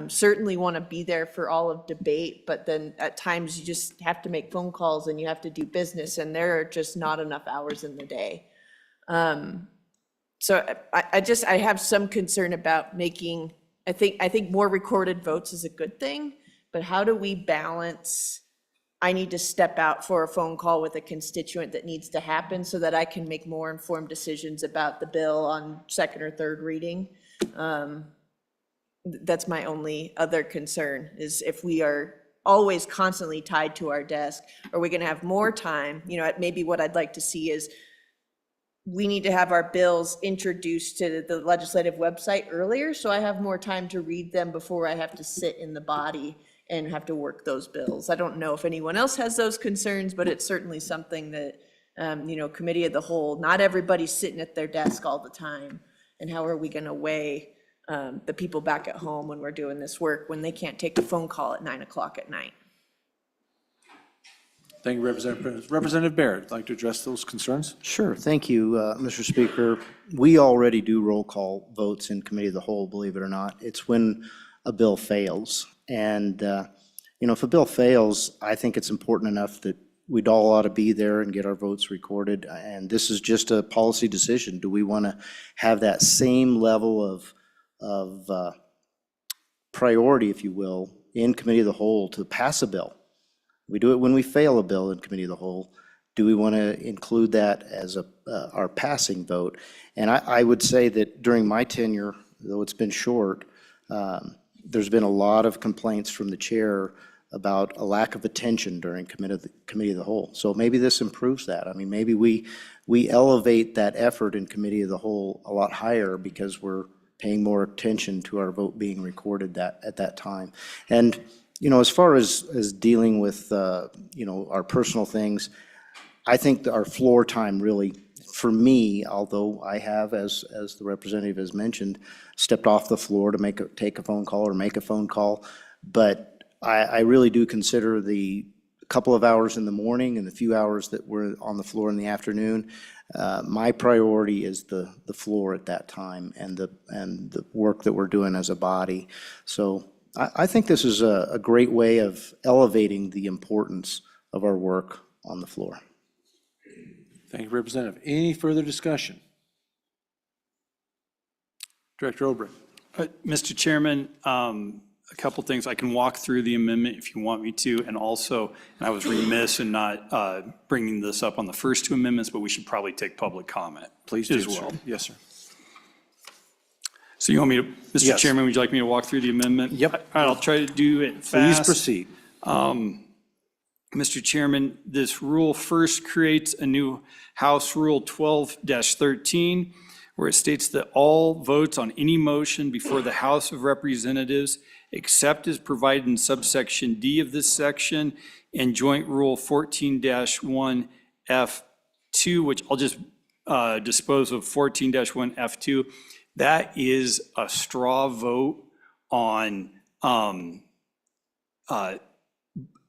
certainly want to be there for all of debate, but then at times you just have to make phone calls and you have to do business, and there are just not enough hours in the day. So I have some concern about making, I think more recorded votes is a good thing, but how do we balance, I need to step out for a phone call with a constituent that needs to happen so that I can make more informed decisions about the bill on second or third reading. That's my only other concern, is if we are always constantly tied to our desk, are we gonna have more time? You know, maybe what I'd like to see is we need to have our bills introduced to the legislative website earlier, so I have more time to read them before I have to sit in the body and have to work those bills. I don't know if anyone else has those concerns, but it's certainly something that, you know, committee of the whole, not everybody's sitting at their desk all the time. And how are we gonna weigh the people back at home when we're doing this work, when they can't take a phone call at 9 o'clock at night? Thank you, Representative. Representative Baer, would like to address those concerns? Sure, thank you, Mr. Speaker. We already do roll call votes in committee of the whole, believe it or not. It's when a bill fails. And, you know, if a bill fails, I think it's important enough that we'd all ought to be there and get our votes recorded. And this is just a policy decision. Do we want to have that same level of priority, if you will, in committee of the whole to pass a bill? We do it when we fail a bill in committee of the whole. Do we want to include that as our passing vote? And I would say that during my tenure, though it's been short, there's been a lot of complaints from the chair about a lack of attention during committee of the whole. So maybe this improves that. I mean, maybe we elevate that effort in committee of the whole a lot higher because we're paying more attention to our vote being recorded at that time. And, you know, as far as dealing with, you know, our personal things, I think that our floor time really, for me, although I have, as the representative has mentioned, stepped off the floor to take a phone call or make a phone call, but I really do consider the couple of hours in the morning and the few hours that we're on the floor in the afternoon, my priority is the floor at that time and the work that we're doing as a body. So I think this is a great way of elevating the importance of our work on the floor. Thank you, Representative. Any further discussion? Director Obrick. Mr. Chairman, a couple things. I can walk through the amendment if you want me to, and also, and I was remiss in not bringing this up on the first two amendments, but we should probably take public comment. Please do, as well. sir. Yes, sir. So you want me to, Mr. Yes. Chairman, would you like me to walk through the amendment? Yep. All right, I'll try to do it Please fast. proceed. Mr. Chairman, this rule first creates a new House Rule 12-13, where it states that all votes on any motion before the House of Representatives, except as provided in subsection D of this section, and Joint Rule 14-1F2, which I'll just dispose of 14-1F2, that is a straw vote on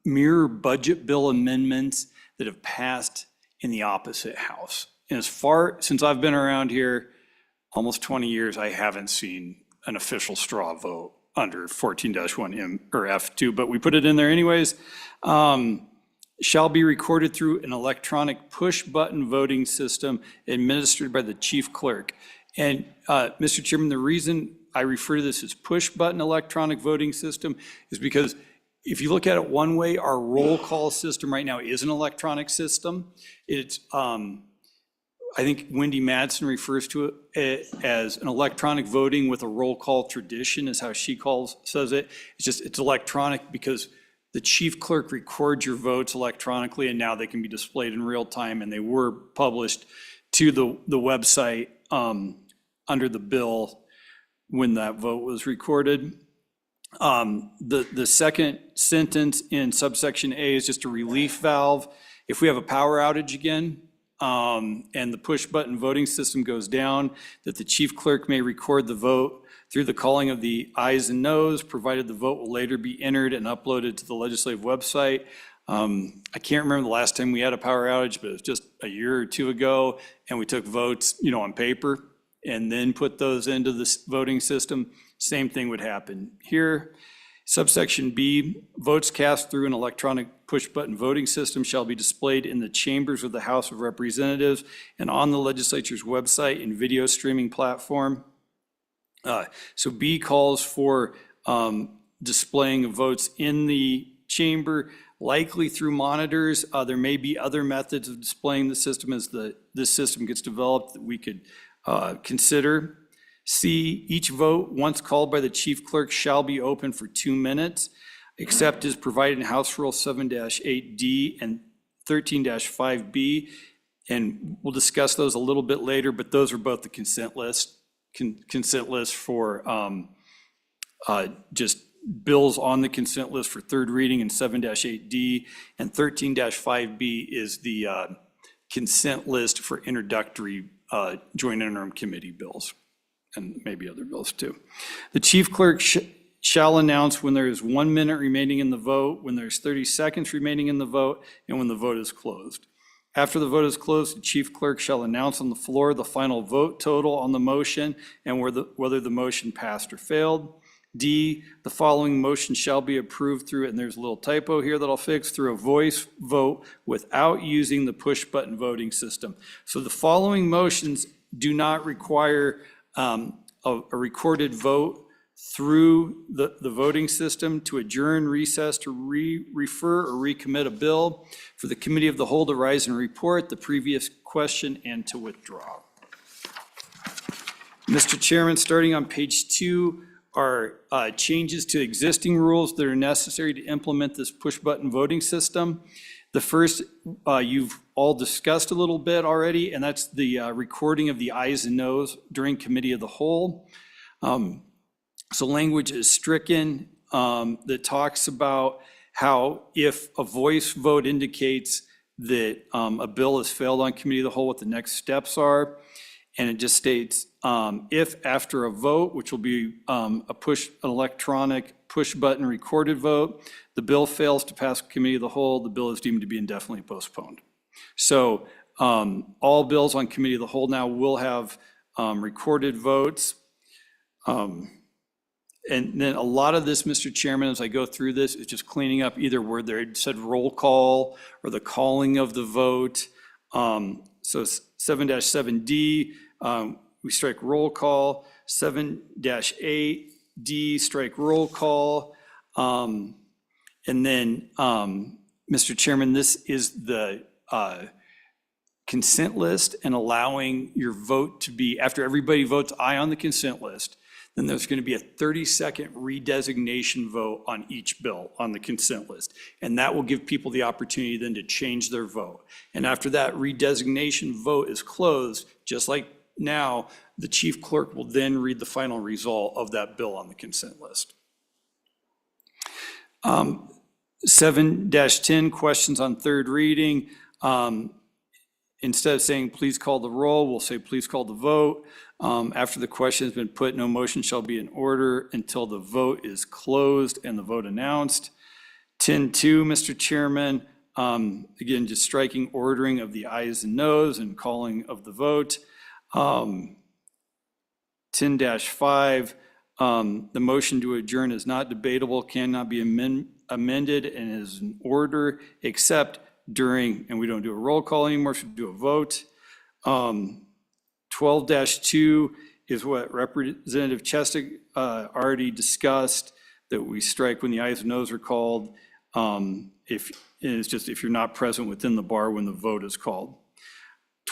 mere budget bill amendments that have passed in the opposite house. And since I've been around here, almost 20 years, I haven't seen an official straw vote under 14-1M or F2, but we put it in there anyways. Shall be recorded through an electronic push-button voting system administered by the chief clerk. And Mr. Chairman, the reason I refer to this as push-button electronic voting system is because if you look at it one way, our roll call system right now is an electronic system. It's, I think Wendy Madsen refers to it as an electronic voting with a roll call tradition is how she says it. It's electronic because the chief clerk records your votes electronically and now they can be displayed in real time, and they were published to the website under the bill when that vote was recorded. The second sentence in subsection A is just a relief valve. If we have a power outage again, and the push button voting system goes down, that the chief clerk may record the vote through the calling of the ayes and noes, provided the vote will later be entered and uploaded to the legislative website. I can't remember the last time we had a power outage, but it was just a year or two ago, and we took votes, on paper and then put those into the voting system. Same thing would happen here. Subsection B, votes cast through an electronic push-button voting system shall be displayed in the chambers of the House of Representatives and on the legislature's website and video streaming platform. So B calls for displaying of votes in the chamber, likely through monitors. There may be other methods of displaying the system as this system gets developed that we could consider. C, each vote, once called by the chief clerk, shall be open for 2 minutes, except as provided in House Rule 7-8D and 13-5B. And we'll discuss those a little bit later, but those are both the consent list for just bills on the consent list for third reading in 7-8D, and 13-5B is the consent list for introductory joint interim committee bills, and maybe other bills too. The chief clerk shall announce when there is 1 minute remaining in the vote, when there's 30 seconds remaining in the vote, and when the vote is closed. After the vote is closed, the chief clerk shall announce on the floor the final vote total on the motion and whether the motion passed or failed. D, the following motion shall be approved through, and there's a little typo here that I'll fix, through a voice vote without using the push button voting system. So the following motions do not require a recorded vote through the voting system: to adjourn, recess, to refer or recommit a bill, for the committee of the whole to rise and report the previous question, and to withdraw. Mr. Chairman, starting on page 2 are changes to existing rules that are necessary to implement this push-button voting system. The first you've all discussed a little bit already, and that's the recording of the ayes and noes during committee of the whole. So language is stricken that talks about how if a voice vote indicates that a bill has failed on committee of the whole, what the next steps are. And it just states, if after a vote, which will be an electronic push button recorded vote, the bill fails to pass committee of the whole, the bill is deemed to be indefinitely postponed. So all bills on committee of the whole now will have recorded votes. And then a lot of this, Mr. Chairman, as I go through this, is just cleaning up either where they said roll call or the calling of the vote. So 7-7D, we strike roll call. 7-8D, strike roll call. And then, Mr. Chairman, this is the consent list, and allowing your vote to be, after everybody votes aye on the consent list, then there's going to be a 30-second redesignation vote on each bill on the consent list. And that will give people the opportunity then to change their vote. And after that redesignation vote is closed, just like now, the chief clerk will then read the final result of that bill on the consent list. 7-10, questions on third reading. Instead of saying, please call the roll, we'll say, please call the vote. After the question has been put, no motion shall be in order until the vote is closed and the vote announced. 10-2, Mr. Chairman, again, just striking ordering of the ayes and noes and calling of the vote. 10-5, the motion to adjourn is not debatable, cannot be amended, and is in order except during, and we don't do a roll call anymore, so we do a vote. 12-2 is what Representative Chestic already discussed, that we strike when the ayes and noes are called. It's just if you're not present within the bar when the vote is called.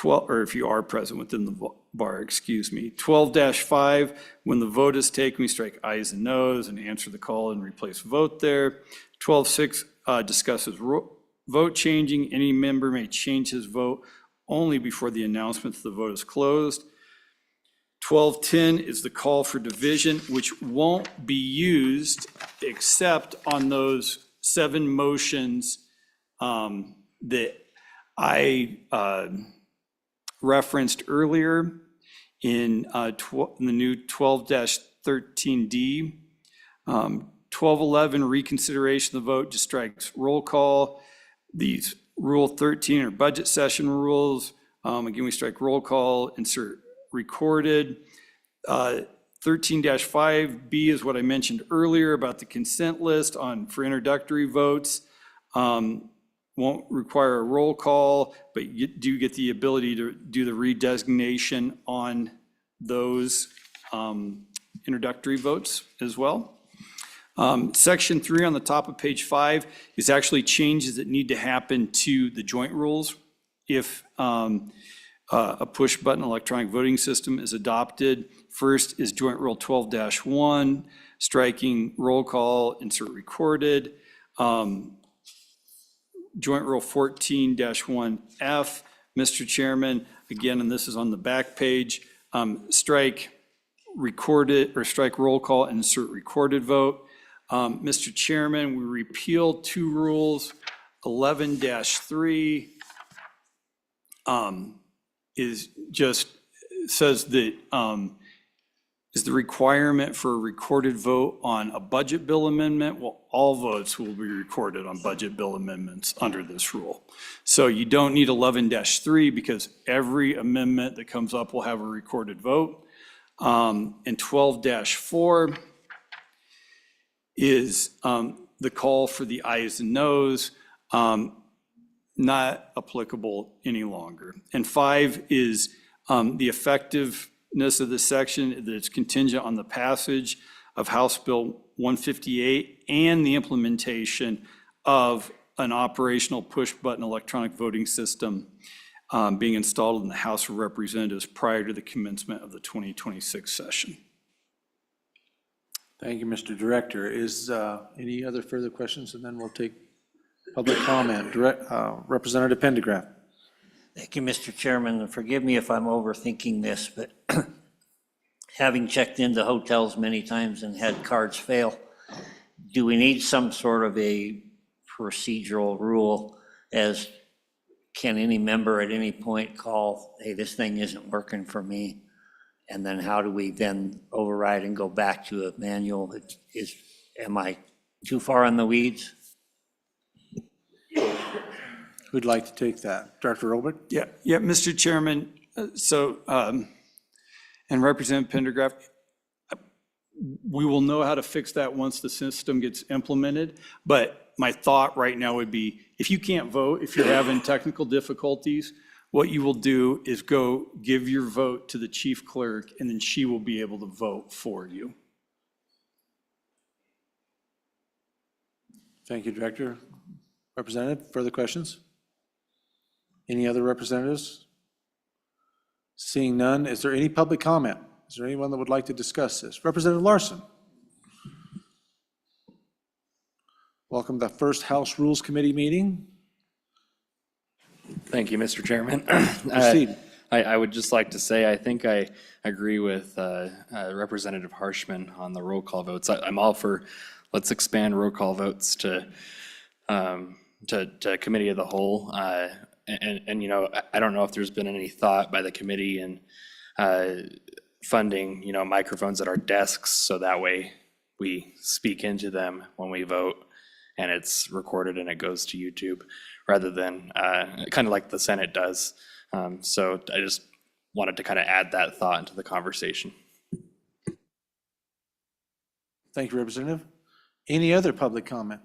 Or if you are present within the bar, excuse me. 12-5, when the vote is taken, we strike ayes and noes and answer the call and replace vote there. 12-6 discusses vote changing. Any member may change his vote only before the announcement that the vote is closed. 12-10 is the call for division, which won't be used except on those 7 motions that I referenced earlier in the new 12-13D. 12-11, reconsideration of the vote, just strikes roll call. These Rule 13 are budget session rules. Again, we strike roll call, insert recorded. 13-5B is what I mentioned earlier about the consent list for introductory votes. Won't require a roll call, but you do get the ability to do the redesignation on those introductory votes as well. Section 3 on the top of page 5 is actually changes that need to happen to the joint rules if a push button electronic voting system is adopted. First is Joint Rule 12-1, striking roll call, insert recorded. Joint Rule 14-1F, Mr. Chairman, again, and this is on the back page, strike recorded or strike roll call and insert recorded vote. Mr. Chairman, we repealed 2 rules. 11-3 is just says that is the requirement for a recorded vote on a budget bill amendment. Well, all votes will be recorded on budget bill amendments under this rule. So you don't need 11-3 because every amendment that comes up will have a recorded vote. And 12-4 is the call for the ayes and noes, not applicable any longer. And 5 is the effectiveness of this section, that it's contingent on the passage of House Bill 158 and the implementation of an operational push-button electronic voting system being installed in the House of Representatives prior to the commencement of the 2026 session. Thank you, Mr. Director. Is any other further questions? And then we'll take public comment. Representative Pendergraft. Thank you, Mr. Chairman, and forgive me if I'm overthinking this, but having checked into hotels many times and had cards fail, do we need some sort of a procedural rule as can any member at any point call, hey, this thing isn't working for me? And then how do we then override and go back to a manual? Am I too far in the weeds? Who'd like to take that? Director Robert? Yeah, Mr. Chairman. And Representative Pendergraft, we will know how to fix that once the system gets implemented. But my thought right now would be, if you can't vote, if you're having technical difficulties, what you will do is go give your vote to the chief clerk, and then she will be able to vote for you. Thank you, Director. Representative, further questions? Any other representatives? Seeing none, is there any public comment? Is there anyone that would like to discuss this? Representative Larson. Welcome to the first House Rules Committee meeting. Thank you, Mr. Chairman. Proceed. I would just like to say, I think I agree with Representative Harshman on the roll call votes. I'm all for, let's expand roll call votes to committee of the whole. And you know, I don't know if there's been any thought by the committee in funding, you know, microphones at our desks, so that way we speak into them when we vote and it's recorded and it goes to YouTube, rather than kind of like the Senate does. So I just wanted to kind of add that thought into the conversation. Thank you, Representative. Any other public comment?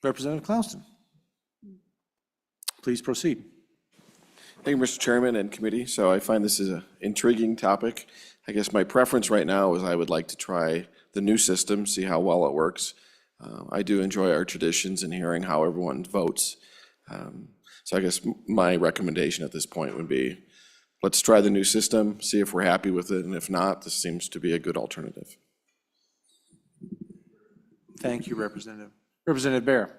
Representative Clouston. Please proceed. Thank you, Mr. Chairman and committee. So I find this is an intriguing topic. I guess my preference right now is I would like to try the new system, see how well it works. I do enjoy our traditions and hearing how everyone votes. So I guess my recommendation at this point would be, let's try the new system, see if we're happy with it, and if not, this seems to be a good alternative. Thank you, Representative. Representative Bear.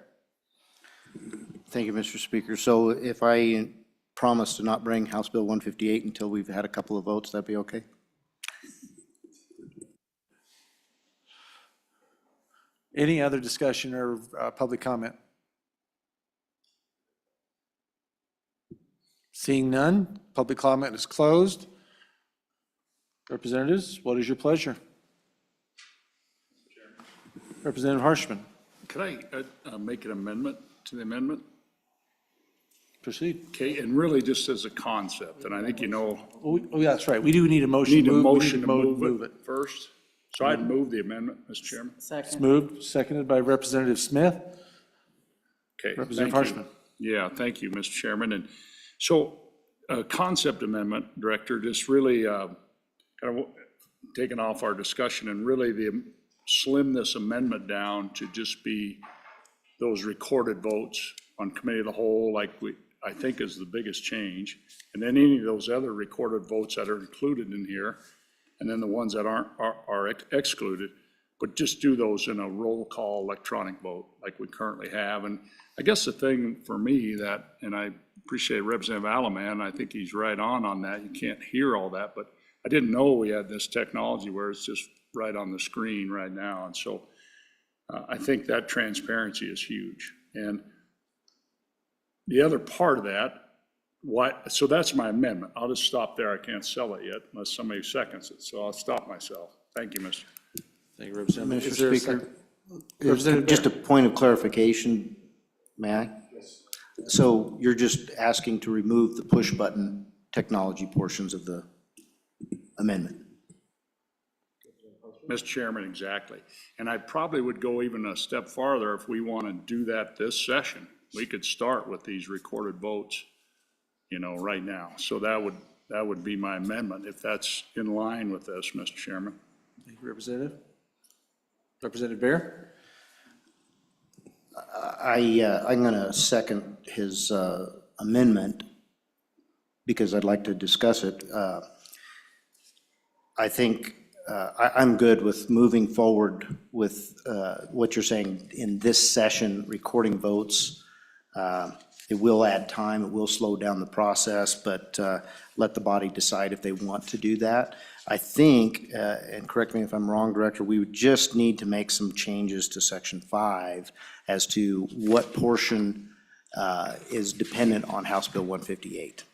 Thank you, Mr. Speaker. So if I promise to not bring House Bill 158 until we've had a couple of votes, that'd be okay? Any other discussion or public comment? Seeing none, public comment is closed. Representatives, what is your pleasure? Representative Harshman. Could I make an amendment to the amendment? Proceed. Okay, and really just as a concept, and I think you know. Oh, yeah, that's right. We do need a motion. Need a we motion need to move move it first. So I'd move the amendment, Mr. Chairman. It's moved, seconded by Representative Smith. Okay. Representative thank Harshman. you. Yeah, thank you, Mr. Chairman. And so a concept amendment, Director, just really kind of taking off our discussion and really slim this amendment down to just be those recorded votes on committee of the whole, like I think is the biggest change. And then any of those other recorded votes that are included in here, and then the ones that aren't are excluded, but just do those in a roll call electronic vote like we currently have. And I guess the thing for me that, and I appreciate Representative Alaman, I think he's right on that. You can't hear all that, but I didn't know we had this technology where it's just right on the screen right now. And so I think that transparency is huge. And the other part of that, so that's my amendment. I'll just stop there. I can't sell it yet unless somebody seconds it. So I'll stop myself. Thank you, Mr. Thank you, Representative. Is Mr. there a Speaker, second? Representative just a point of clarification, may I? Yes. So you're just asking to remove the push button technology portions of the amendment? Mr. Chairman, exactly. And I probably would go even a step farther if we want to do that this session. We could start with these recorded votes, you know, right now. So that would be my amendment if that's in line with this, Mr. Chairman. Thank you, Representative. Representative Bear? I'm going to second his amendment because I'd like to discuss it. I think I'm good with moving forward with what you're saying in this session, recording votes. It will add time, it will slow down the process, but let the body decide if they want to do that. I think, and correct me if I'm wrong, Director, we would just need to make some changes to Section 5 as to what portion is dependent on House Bill 158.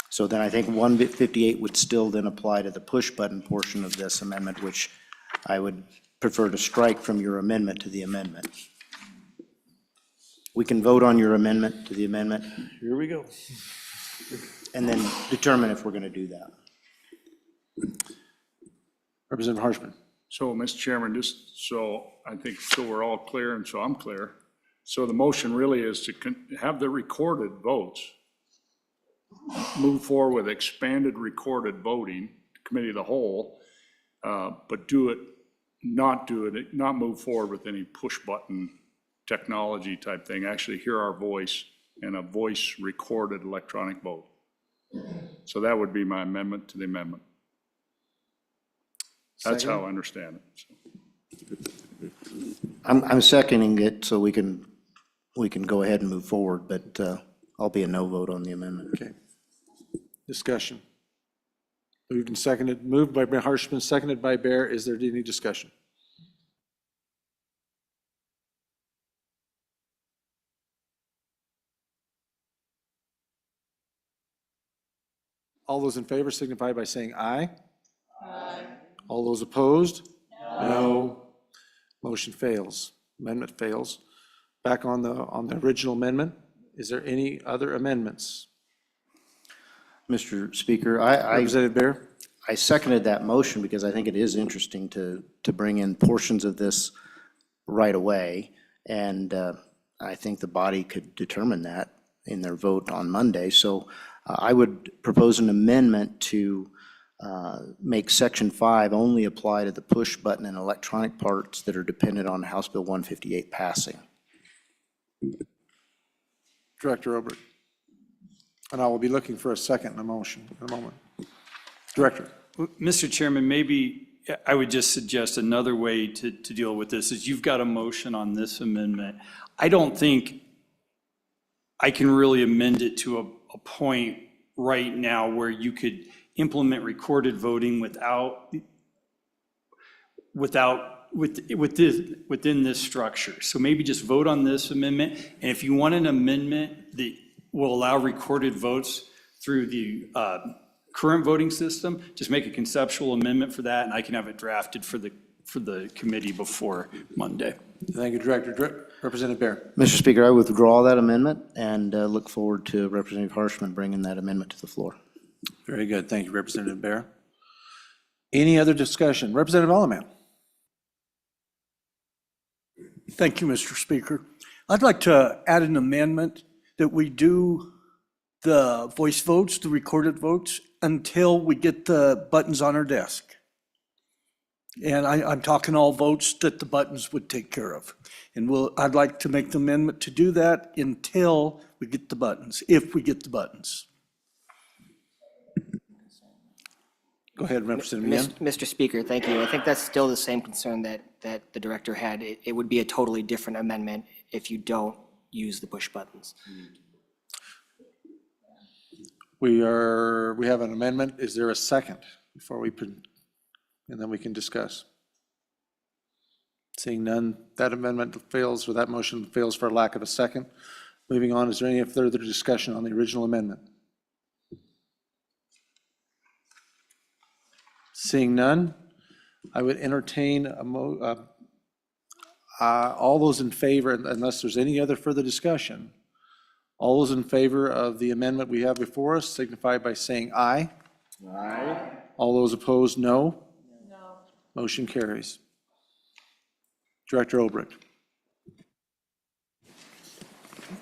So then I think 158 would still then apply to the push button portion of this amendment, which I would prefer to strike from your amendment to the amendment. We can vote on your amendment to the amendment. Here we go. And then determine if we're going to do that. Representative Harshman. So, Mr. Chairman, just so I think so we're all clear and so I'm clear. So the motion really is to have the recorded votes move forward with expanded recorded voting, committee of the whole, but not move forward with any push button technology type thing, actually hear our voice in a voice recorded electronic vote. So that would be my amendment to the amendment. That's how I understand it. So. I'm seconding it so we can go ahead and move forward, but I'll be a no vote on the amendment. Okay. Discussion. Moved and seconded, moved by Harshman, seconded by Bear. Is there any discussion? All those in favor signify by saying aye. Aye. All those opposed? No. Motion fails. Amendment fails. Back on the original amendment. Is there any other amendments? Mr. Speaker, Representative Bear? I seconded that motion because I think it is interesting to bring in portions of this right away. And I think the body could determine that in their vote on Monday. So I would propose an amendment to make Section 5 only apply to the push button and electronic parts that are dependent on House Bill 158 passing. Director Obert. And I will be looking for a second in a motion in a moment. Director. Mr. Chairman, maybe I would just suggest another way to deal with this is you've got a motion on this amendment. I don't think I can really amend it to a point right now where you could implement recorded voting within this structure. So maybe just vote on this amendment. And if you want an amendment that will allow recorded votes through the current voting system, just make a conceptual amendment for that, and I can have it drafted for the committee before Monday. Thank you, Director. Representative Bear. Mr. Speaker, I withdraw that amendment and look forward to Representative Harshman bringing that amendment to the floor. Very good. Thank you, Representative Bear. Any other discussion? Representative Alleman. Thank you, Mr. Speaker. I'd like to add an amendment that we do the voice votes, the recorded votes, until we get the buttons on our desk. And I'm talking all votes that the buttons would take care of. And I'd like to make the amendment to do that until we get the buttons, if we get the buttons. Go ahead, Representative Yen. Mr. Speaker, thank you. I think that's still the same concern that the director had. It would be a totally different amendment if you don't use the push buttons. We have an amendment. Is there a second before we put, and then we can discuss? Seeing none, that amendment fails, or that motion fails for lack of a second. Moving on, is there any further discussion on the original amendment? Seeing none, I would entertain all those in favor, unless there's any other further discussion. All those in favor of the amendment we have before us signify by saying aye. Aye. All those opposed, no. No. Motion carries. Director Obrecht.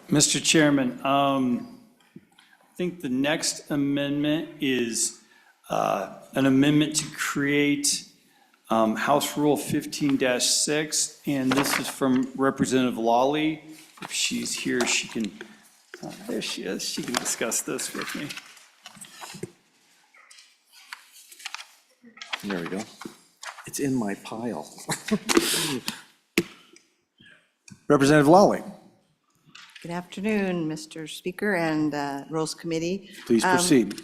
Mr. Chairman, I think the next amendment is an amendment to create House Rule 15-6, and this is from Representative Lawley. If she's here, she can, there she is, she can discuss this with me. There we go. It's in my pile. Representative Lawley. Good afternoon, Mr. Speaker and Rules Committee. Please proceed.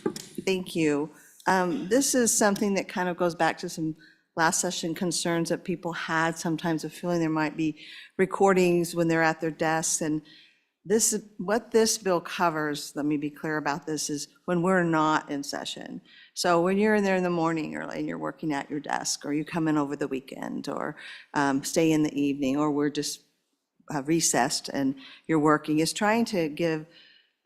Thank you. This is something that kind of goes back to some last session concerns that people had, sometimes a feeling there might be recordings when they're at their desks. And this is what this bill covers, let me be clear about this, is when we're not in session. So when you're in there in the morning early and you're working at your desk, or you come in over the weekend, or stay in the evening, or we're just recessed and you're working, is trying to give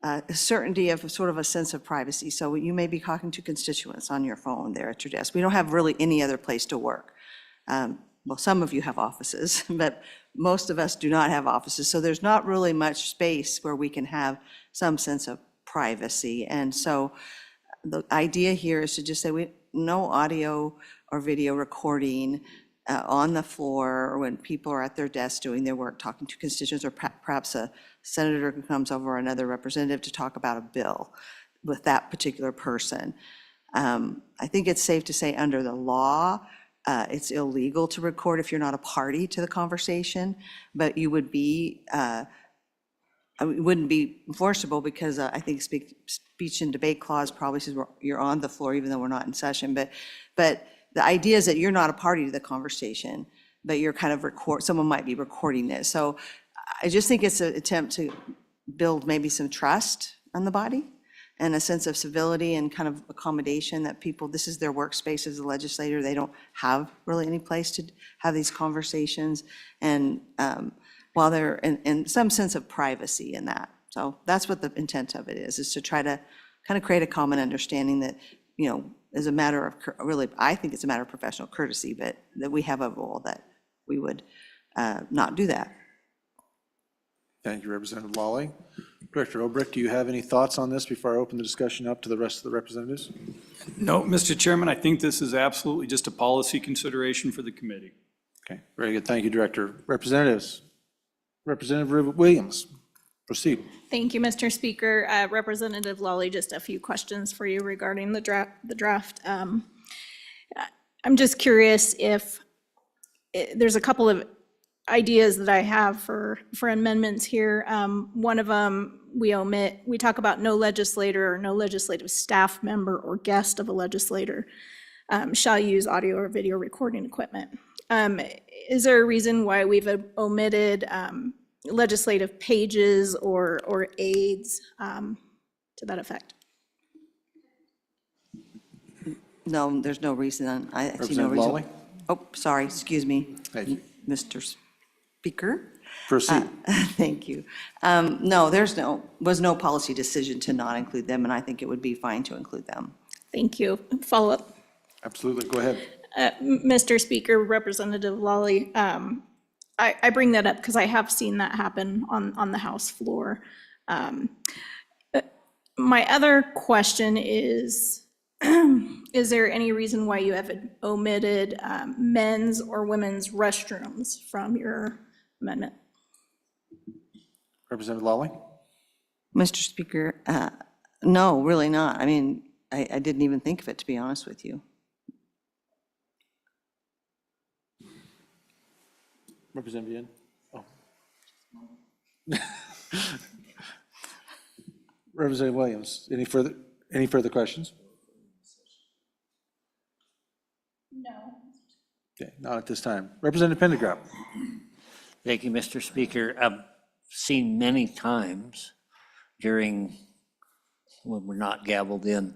a certainty of sort of a sense of privacy. So you may be talking to constituents on your phone there at your desk. We don't have really any other place to work. Well, some of you have offices, but most of us do not have offices. So there's not really much space where we can have some sense of privacy. And so the idea here is to just say no audio or video recording on the floor, or when people are at their desk doing their work, talking to constituents, or perhaps a senator who comes over, or another representative to talk about a bill. with that particular person. I think it's safe to say under the law, it's illegal to record if you're not a party to the conversation, but you would be, it wouldn't be enforceable because I think speech and debate clause probably says you're on the floor even though we're not in session. But the idea is that you're not a party to the conversation, but you're kind of someone might be recording this. So I just think it's an attempt to build maybe some trust on the body and a sense of civility and kind of accommodation that people, this is their workspace as a legislator. They don't have really any place to have these conversations. And while they're in some sense of privacy in that. So that's what the intent of it is to try to kind of create a common understanding that, you know, as a matter of, really, I think it's a matter of professional courtesy, but that we have a rule that we would not do that. Thank you, Representative Lawley. Director Obrick, do you have any thoughts on this before I open the discussion up to the rest of the representatives? No, Mr. Chairman, I think this is absolutely just a policy consideration for the committee. Okay, very good. Thank you, Director. Representatives. Representative Williams, proceed. Thank you, Mr. Speaker. Representative Lawley, just a few questions for you regarding the draft. I'm just curious if there's a couple of ideas that I have for amendments here. One of them, we talk about no legislator or no legislative staff member or guest of a legislator shall use audio or video recording equipment. Is there a reason why we've omitted legislative pages or aids to that effect? No, there's no reason. I see no Representative reason. Lawley? Oh, sorry, excuse me. Thank you. Mr. Speaker. Proceed. Thank you. No, was no policy decision to not include them, and I think it would be fine to include them. Thank you. Follow up. Absolutely, go ahead. Mr. Speaker, Representative Lawley, I bring that up because I have seen that happen on the House floor. My other question is there any reason why you have omitted men's or women's restrooms from your amendment? Representative Lawley? Mr. Speaker, no, really not. I mean, I didn't even think of it, to be honest with you. Representative Yen? Oh. Representative Williams, any further questions? No. Okay, not at this time. Representative Pendergraft? Thank you, Mr. Speaker. I've seen many times when we're not gavelled in,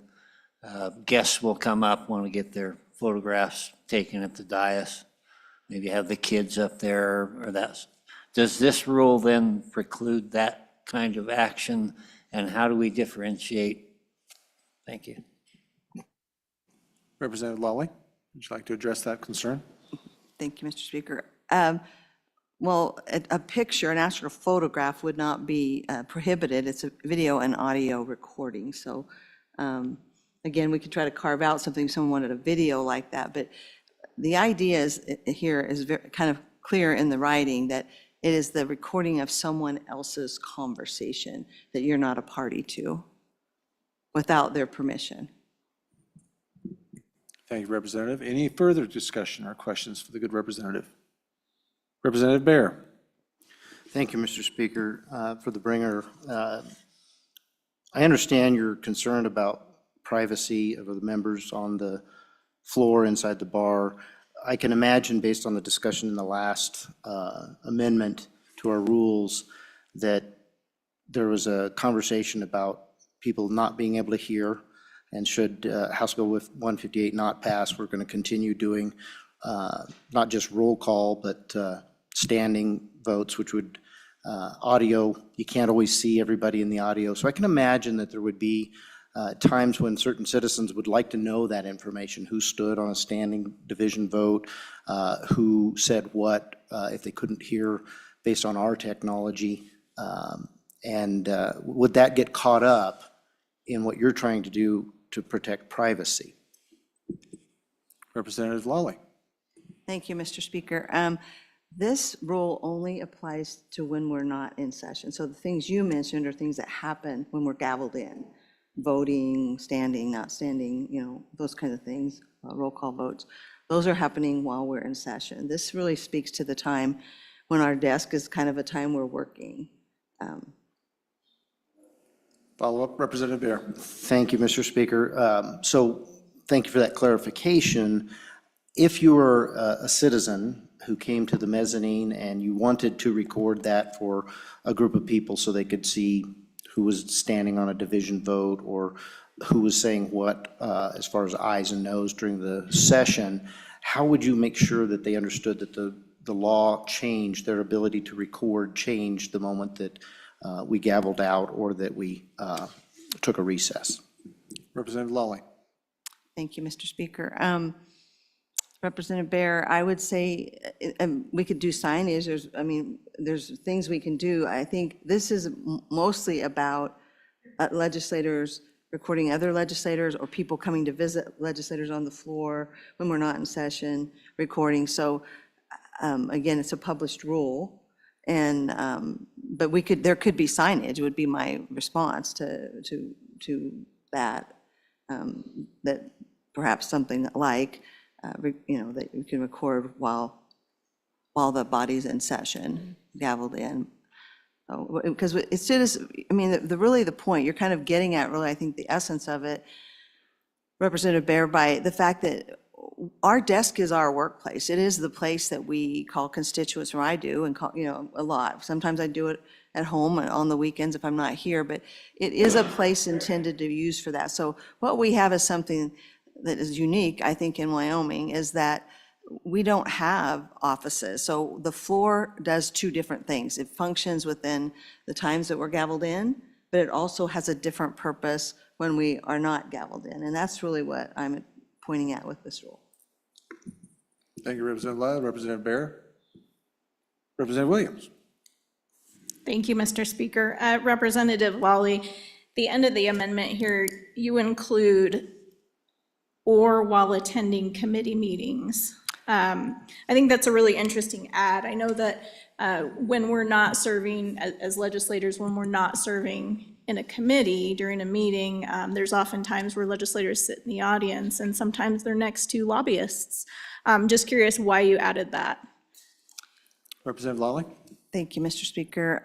guests will come up, want to get their photographs taken at the dais, maybe have the kids up there or that. Does this rule then preclude that kind of action? And how do we differentiate? Thank you. Representative Lawley, would you like to address that concern? Thank you, Mr. Speaker. Well, a picture, an actual photograph would not be prohibited. It's a video and audio recording. So again, we could try to carve out something if someone wanted a video like that. But the idea is very kind of clear in the writing that it is the recording of someone else's conversation that you're not a party to without their permission. Thank you, Representative. Any further discussion or questions for the good representative? Representative Baer. Thank you, Mr. Speaker. For the bringer, I understand your concern about privacy of the members on the floor inside the bar. I can imagine, based on the discussion in the last amendment to our rules, that there was a conversation about people not being able to hear, and should House Bill 158 not pass, we're going to continue doing not just roll call, but standing votes, which would audio. You can't always see everybody in the audio. So I can imagine that there would be times when certain citizens would like to know that information, who stood on a standing division vote, who said what, if they couldn't hear based on our technology. And would that get caught up in what you're trying to do to protect privacy? Representative Lawley. Thank you, Mr. Speaker. This rule only applies to when we're not in session. So the things you mentioned are things that happen when we're gavelled in. voting, standing, not standing, those kinds of things, roll call votes. Those are happening while we're in session. This really speaks to the time when our desk is kind of a time we're working. Follow-up, Representative Bear. Thank you, Mr. Speaker. So thank you for that clarification. If you were a citizen who came to the mezzanine and you wanted to record that for a group of people so they could see who was standing on a division vote or who was saying what as far as ayes and noes during the session, how would you make sure that they understood that the law changed, their ability to record changed the moment that we gavelled out or that we took a recess? Representative Lawley. Thank you, Mr. Speaker. Representative Bear, I would say we could do signage. There's things we can do. I think this is mostly about legislators recording other legislators or people coming to visit legislators on the floor when we're not in session, recording. So again, it's a published rule. And, but there could be signage would be my response to that, that perhaps something like, that you can record while the body's in session, gavelled in. Because it still is, really the point, you're kind of getting at really, I think the essence of it, Representative Bear, by the fact that our desk is our workplace. It is the place that we call constituents, or I do, and call, a lot. Sometimes I do it at home and on the weekends if I'm not here, but it is a place intended to use for that. So what we have is something that is unique, I think, in Wyoming, is that we don't have offices. So the floor does two different things. It functions within the times that we're gavelled in, but it also has a different purpose when we are not gavelled in. And that's really what I'm pointing at with this rule. Thank you, Representative Lyle. Representative Bear. Representative Williams. Thank you, Mr. Speaker. Representative Lawley, the end of the amendment here, you include or while attending committee meetings. I think that's a really interesting add. I know that when we're not serving, as legislators, when we're not serving in a committee during a meeting, there's often times where legislators sit in the audience and sometimes they're next to lobbyists. Just curious why you added that. Representative Lawley. Thank you, Mr. Speaker.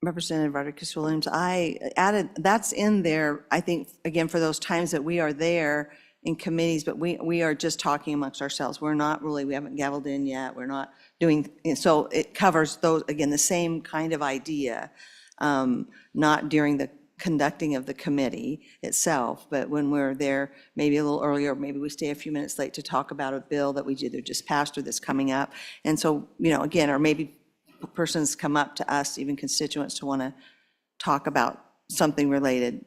Representative Rodriguez-Williams, I added, that's in there, I think, again, for those times that we are there in committees, but we are just talking amongst ourselves. We're not really, we haven't gavelled in yet. We're not doing, so it covers those, again, the same kind of idea, not during the conducting of the committee itself, but when we're there maybe a little earlier, maybe we stay a few minutes late to talk about a bill that we either just passed or that's coming up. And so, again, or maybe persons come up to us, even constituents, to want to talk about something related.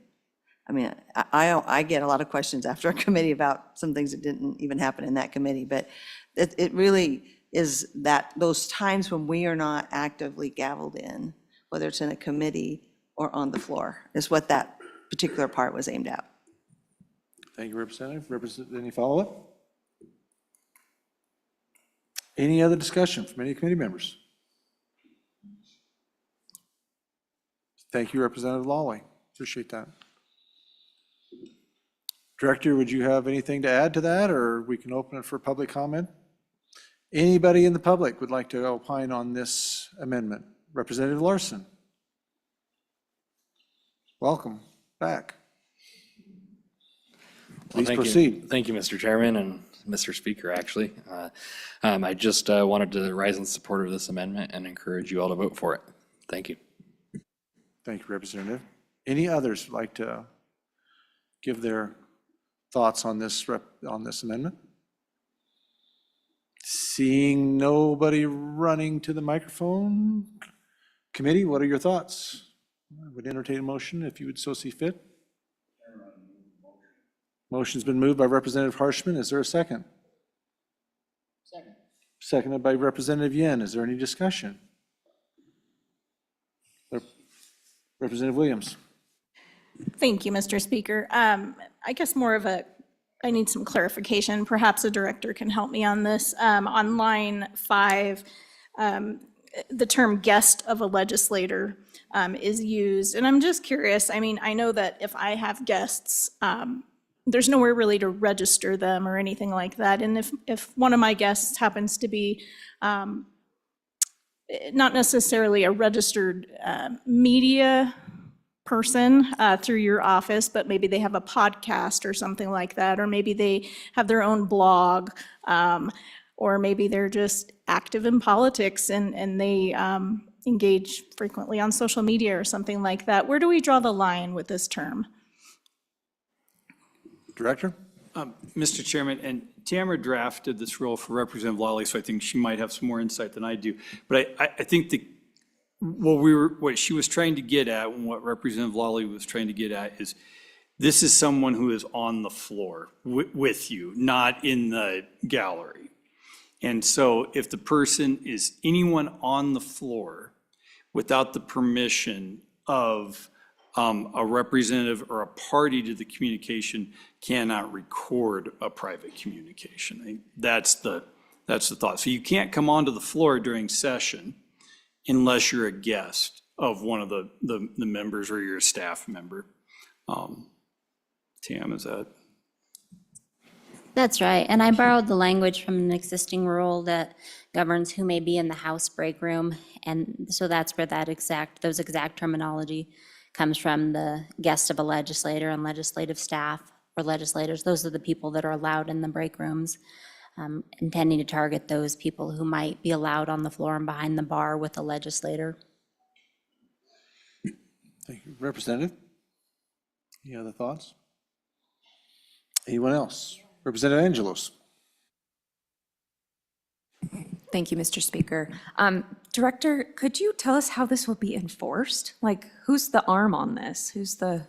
I get a lot of questions after a committee about some things that didn't even happen in that committee, but it really is that those times when we are not actively gavelled in, whether it's in a committee or on the floor, is what that particular part was aimed at. Thank you, Representative. Any follow-up? Any other discussion from any committee members? Thank you, Representative Lawley. Appreciate that. Director, would you have anything to add to that, or we can open it for public comment? Anybody in the public would like to opine on this amendment? Representative Larson. Welcome back. Please proceed. Thank you, Mr. Chairman and Mr. Speaker, actually. I just wanted to rise in support of this amendment and encourage you all to vote for it. Thank you. Thank you, Representative. Any others would like to give their thoughts on this amendment? Seeing nobody running to the microphone, committee, what are your thoughts? I would entertain a motion if you would so see fit. Motion's been moved by Representative Harshman. Is there a second? Second. Seconded by Representative Yen. Is there any discussion? Representative Williams. Thank you, Mr. Speaker. I guess more of I need some clarification. Perhaps a director can help me on this. On line 5, the term guest of a legislator is used. And I'm just curious, I mean, I know that if I have guests, there's nowhere really to register them or anything like that. And if one of my guests happens to be not necessarily a registered media person through your office, but maybe they have a podcast or something like that, or maybe they have their own blog, or maybe they're just active in politics and they engage frequently on social media or something like that. Where do we draw the line with this term? Director? Mr. Chairman, and Tamara drafted this rule for Representative Lawley, so I think she might have some more insight than I do. But I think what she was trying to get at, and what Representative Lawley was trying to get at, is this is someone who is on the floor with you, not in the gallery. And so if the person is anyone on the floor without the permission of a representative or a party to the communication, cannot record a private communication. I think that's the thought. So you can't come onto the floor during session unless you're a guest of one of the members or you're a staff member. Tam, is that? That's right. And I borrowed the language from an existing rule that governs who may be in the House break room. And so that's where those exact terminology comes from, the guest of a legislator and legislative staff or legislators. Those are the people that are allowed in the break rooms, intending to target those people who might be allowed on the floor and behind the bar with a legislator. Thank you. Representative? Any other thoughts? Anyone else? Representative Angelos? Thank you, Mr. Speaker. Director, could you tell us how this will be enforced? Like, who's the arm on this? Who's the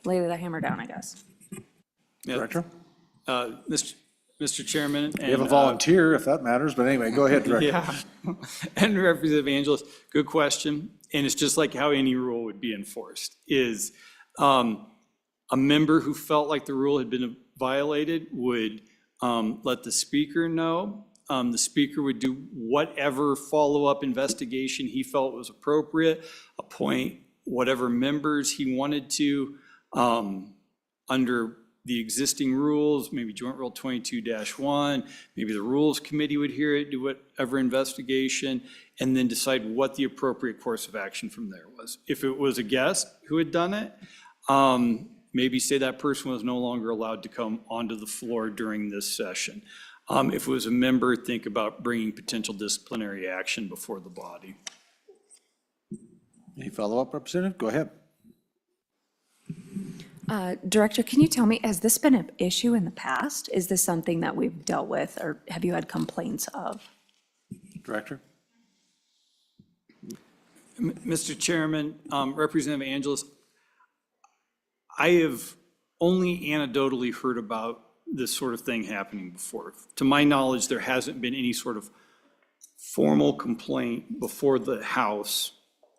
lay the hammer down, I guess? Director? Mr. Chairman. You have a volunteer, if that matters, but anyway, go ahead, Director. Yeah, and Representative Angelos, good question. And it's just like how any rule would be enforced, is a member who felt like the rule had been violated would let the speaker know. The speaker would do whatever follow-up investigation he felt was appropriate, appoint whatever members he wanted to under the existing rules, maybe Joint Rule 22-1, maybe the Rules Committee would hear it, do whatever investigation, and then decide what the appropriate course of action from there was. If it was a guest who had done it, maybe say that person was no longer allowed to come onto the floor during this session. If it was a member, think about bringing potential disciplinary action before the body. Any follow-up, Representative? Go ahead. Director, can you tell me, has this been an issue in the past? Is this something that we've dealt with, or have you had complaints of? Director? Mr. Chairman, Representative Angelos, I have only anecdotally heard about this sort of thing happening before. To my knowledge, there hasn't been any sort of formal complaint before the House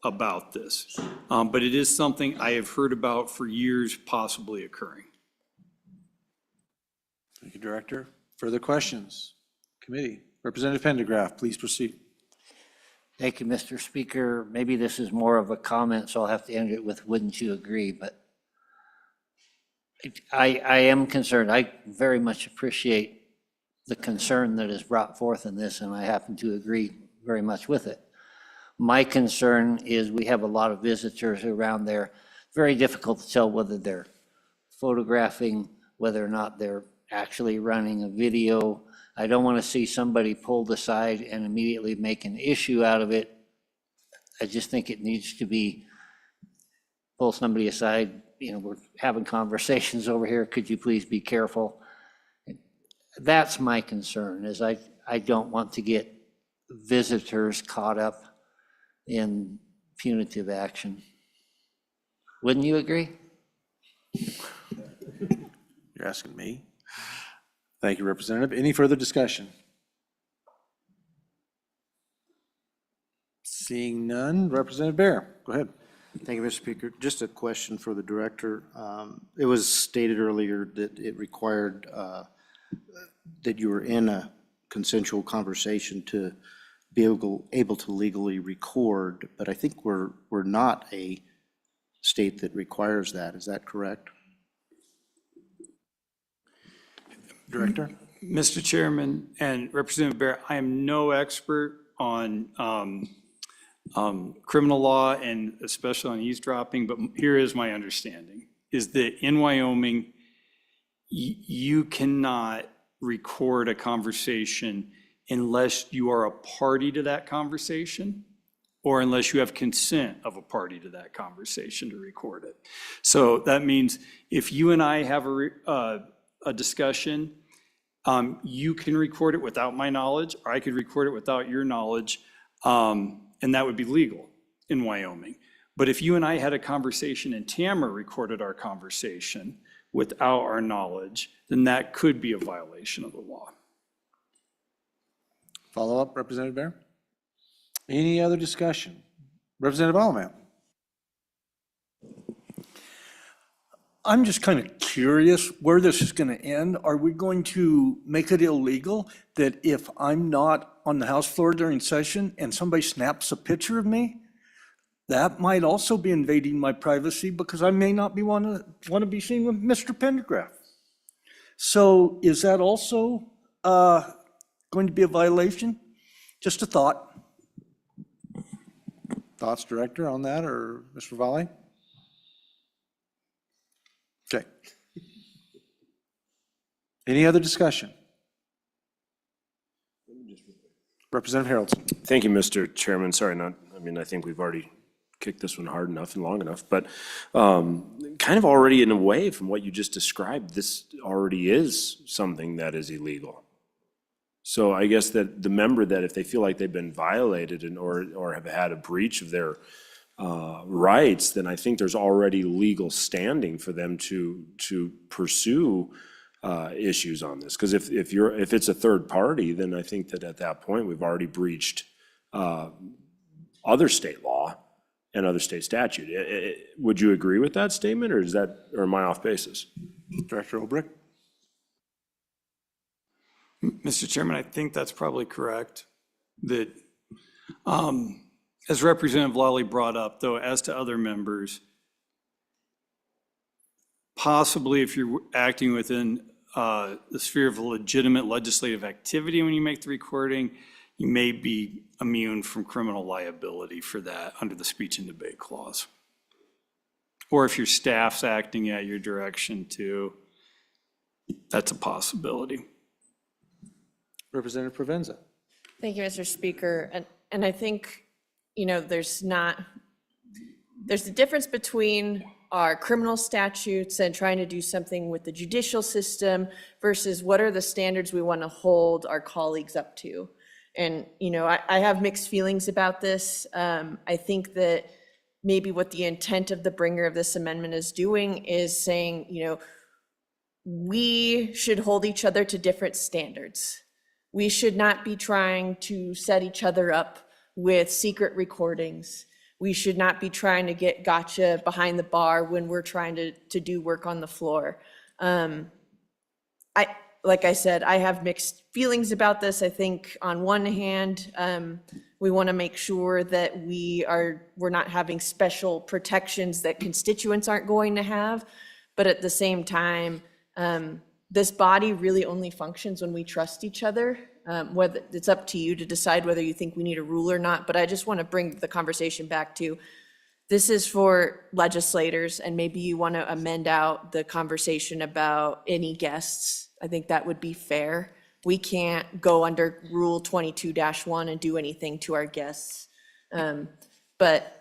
about this. But it is something I have heard about for years possibly occurring. Thank you, Director. Further questions? Committee. Representative Pendergraft, please proceed. Thank you, Mr. Speaker. Maybe this is more of a comment, so I'll have to end it with, wouldn't you agree? But I am concerned. I very much appreciate the concern that is brought forth in this, and I happen to agree very much with it. My concern is we have a lot of visitors around there. Very difficult to tell whether they're photographing, whether or not they're actually running a video. I don't want to see somebody pulled aside and immediately make an issue out of it. I just think it needs to be, pull somebody aside, you know, we're having conversations over here, could you please be careful? That's my concern, is I don't want to get visitors caught up in punitive action. Wouldn't you agree? You're asking me. Thank you, Representative. Any further discussion? Seeing none, Representative Bear, go ahead. Thank you, Mr. Speaker. Just a question for the director. It was stated earlier that it required that you were in a consensual conversation to be able to legally record, but I think we're not a state that requires that. Is that correct? Director? Mr. Chairman and Representative Bear, I am no expert on criminal law and especially on eavesdropping, but here is my understanding, is that in Wyoming, you cannot record a conversation unless you are a party to that conversation or unless you have consent of a party to that conversation to record it. So that means if you and I have a discussion, you can record it without my knowledge, or I could record it without your knowledge, and that would be legal in Wyoming. But if you and I had a conversation and Tamara recorded our conversation without our knowledge, then that could be a violation of the law. Follow up, Representative Bear? Any other discussion? Representative Allam. I'm just kind of curious where this is going to end. Are we going to make it illegal that if I'm not on the House floor during session and somebody snaps a picture of me, that might also be invading my privacy because I may not want to be seen with Mr. Pendergraft? So is that also going to be a violation? Just a thought. Thoughts, Director, on that, or Mr. Valle? Okay. Any other discussion? Representative Haroldson. Thank you, Mr. Chairman. Sorry, I think we've already kicked this one hard enough and long enough, but kind of already in a way from what you just described, this already is something that is illegal. So I guess that the member that if they feel like they've been violated or have had a breach of their rights, then I think there's already legal standing for them to pursue issues on this. Because if it's a third party, then I think that at that point we've already breached other state law and other state statute. Would you agree with that statement, or am I off basis? Director Olbrich? Mr. Chairman, I think that's probably correct. That, as Representative Lawley brought up, though, as to other members, possibly if you're acting within the sphere of legitimate legislative activity when you make the recording, you may be immune from criminal liability for that under the speech and debate clause. Or if your staff's acting at your direction too, that's a possibility. Representative Provenza. Thank you, Mr. Speaker. And I think, there's a difference between our criminal statutes and trying to do something with the judicial system versus what are the standards we want to hold our colleagues up to. And, I have mixed feelings about this. I think that maybe what the intent of the bringer of this amendment is doing is saying, we should hold each other to different standards. We should not be trying to set each other up with secret recordings. We should not be trying to get gotcha behind the bar when we're trying to do work on the floor. Like I said, I have mixed feelings about this. I think on one hand, we want to make sure that we're not having special protections that constituents aren't going to have. But at the same time, this body really only functions when we trust each other. Whether it's up to you to decide whether you think we need a rule or not, but I just want to bring the conversation back to, this is for legislators, and maybe you want to amend out the conversation about any guests. I think that would be fair. We can't go under Rule 22-1 and do anything to our guests. But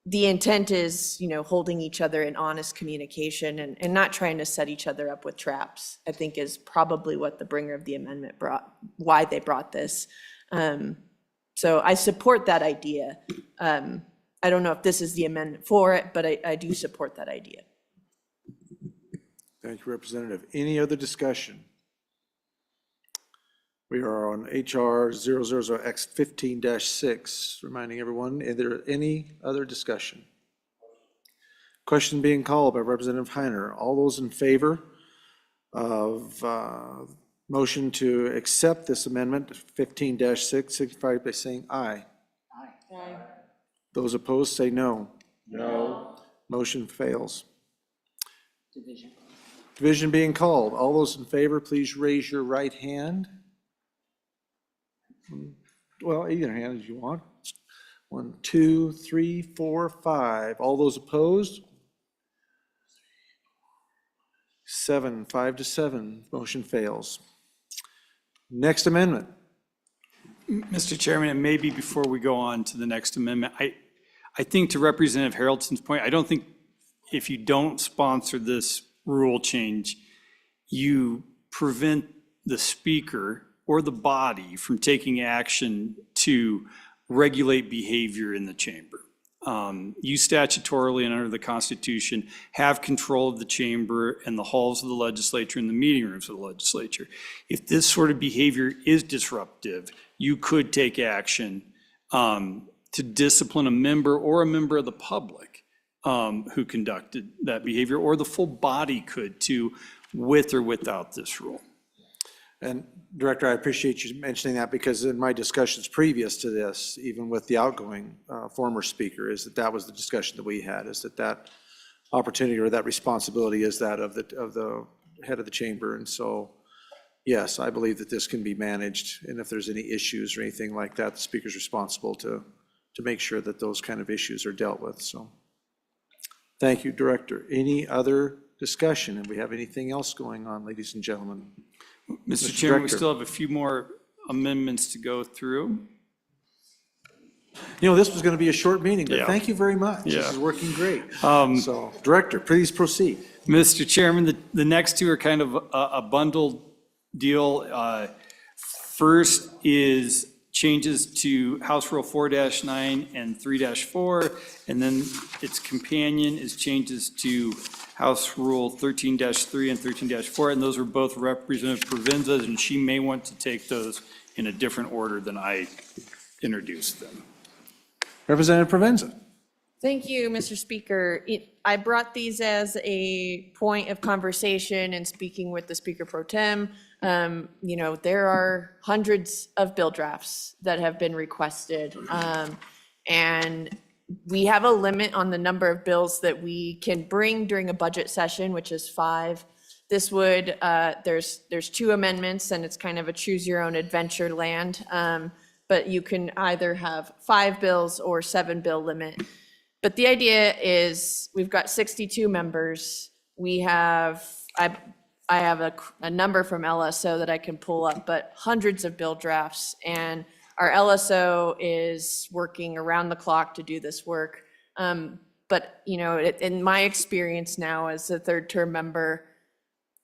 the intent is, holding each other in honest communication and not trying to set each other up with traps, I think is probably what the bringer of the amendment why they brought this. So I support that idea. I don't know if this is the amendment for it, but I do support that idea. Thank you, Representative. Any other discussion? We are on HR 000X15-6, reminding everyone, is there any other discussion? Question being called by Representative Heiner. All those in favor of Motion to accept this amendment, 15-6, signify by saying aye. Aye. Those opposed, say no. No. Motion fails. Division being called. All those in favor, please raise your right hand. Well, either hand as you want. 1, 2, 3, 4, 5. All those opposed? 7, 5 to 7. Motion fails. Next amendment. Mr. Chairman, and maybe before we go on to the next amendment, I think to Representative Haraldson's point, I don't think if you don't sponsor this rule change, you prevent the speaker or the body from taking action to regulate behavior in the chamber. You statutorily and under the Constitution have control of the chamber and the halls of the legislature and the meeting rooms of the legislature. If this sort of behavior is disruptive, you could take action to discipline a member or a member of the public who conducted that behavior, or the full body could too, with or without this rule. And Director, I appreciate you mentioning that, because in my discussions previous to this, even with the outgoing former speaker, is that was the discussion that we had, is that opportunity or that responsibility is that of the head of the chamber. And so, yes, I believe that this can be managed. And if there's any issues or anything like that, the speaker's responsible to make sure that those kind of issues are dealt with. So thank you, Director. Any other discussion? And we have anything else going on, ladies and gentlemen? Mr. Chairman, we still have a few more amendments to go through. You know, this was going to be a short meeting, but Yeah. thank you very much. Yeah. This is working great. So, Director, please proceed. Mr. Chairman, the next two are kind of a bundled deal. First is changes to House Rule 4-9 and 3-4, and then its companion is changes to House Rule 13-3 and 13-4, and those are both Representative Provenza's, and she may want to take those in a different order than I introduced them. Representative Provenza. Thank you, Mr. Speaker. I brought these as a point of conversation and speaking with the Speaker Pro Tem. You know, there are hundreds of bill drafts that have been requested. And we have a limit on the number of bills that we can bring during a budget session, which is 5. This would, there's 2 amendments, and it's kind of a choose your own adventure land. But you can either have 5 bills or 7 bill limit. But the idea is we've got 62 members. We have, I have a number from LSO that I can pull up, but hundreds of bill drafts. And our LSO is working around the clock to do this work. But, you know, in my experience now as a third term member,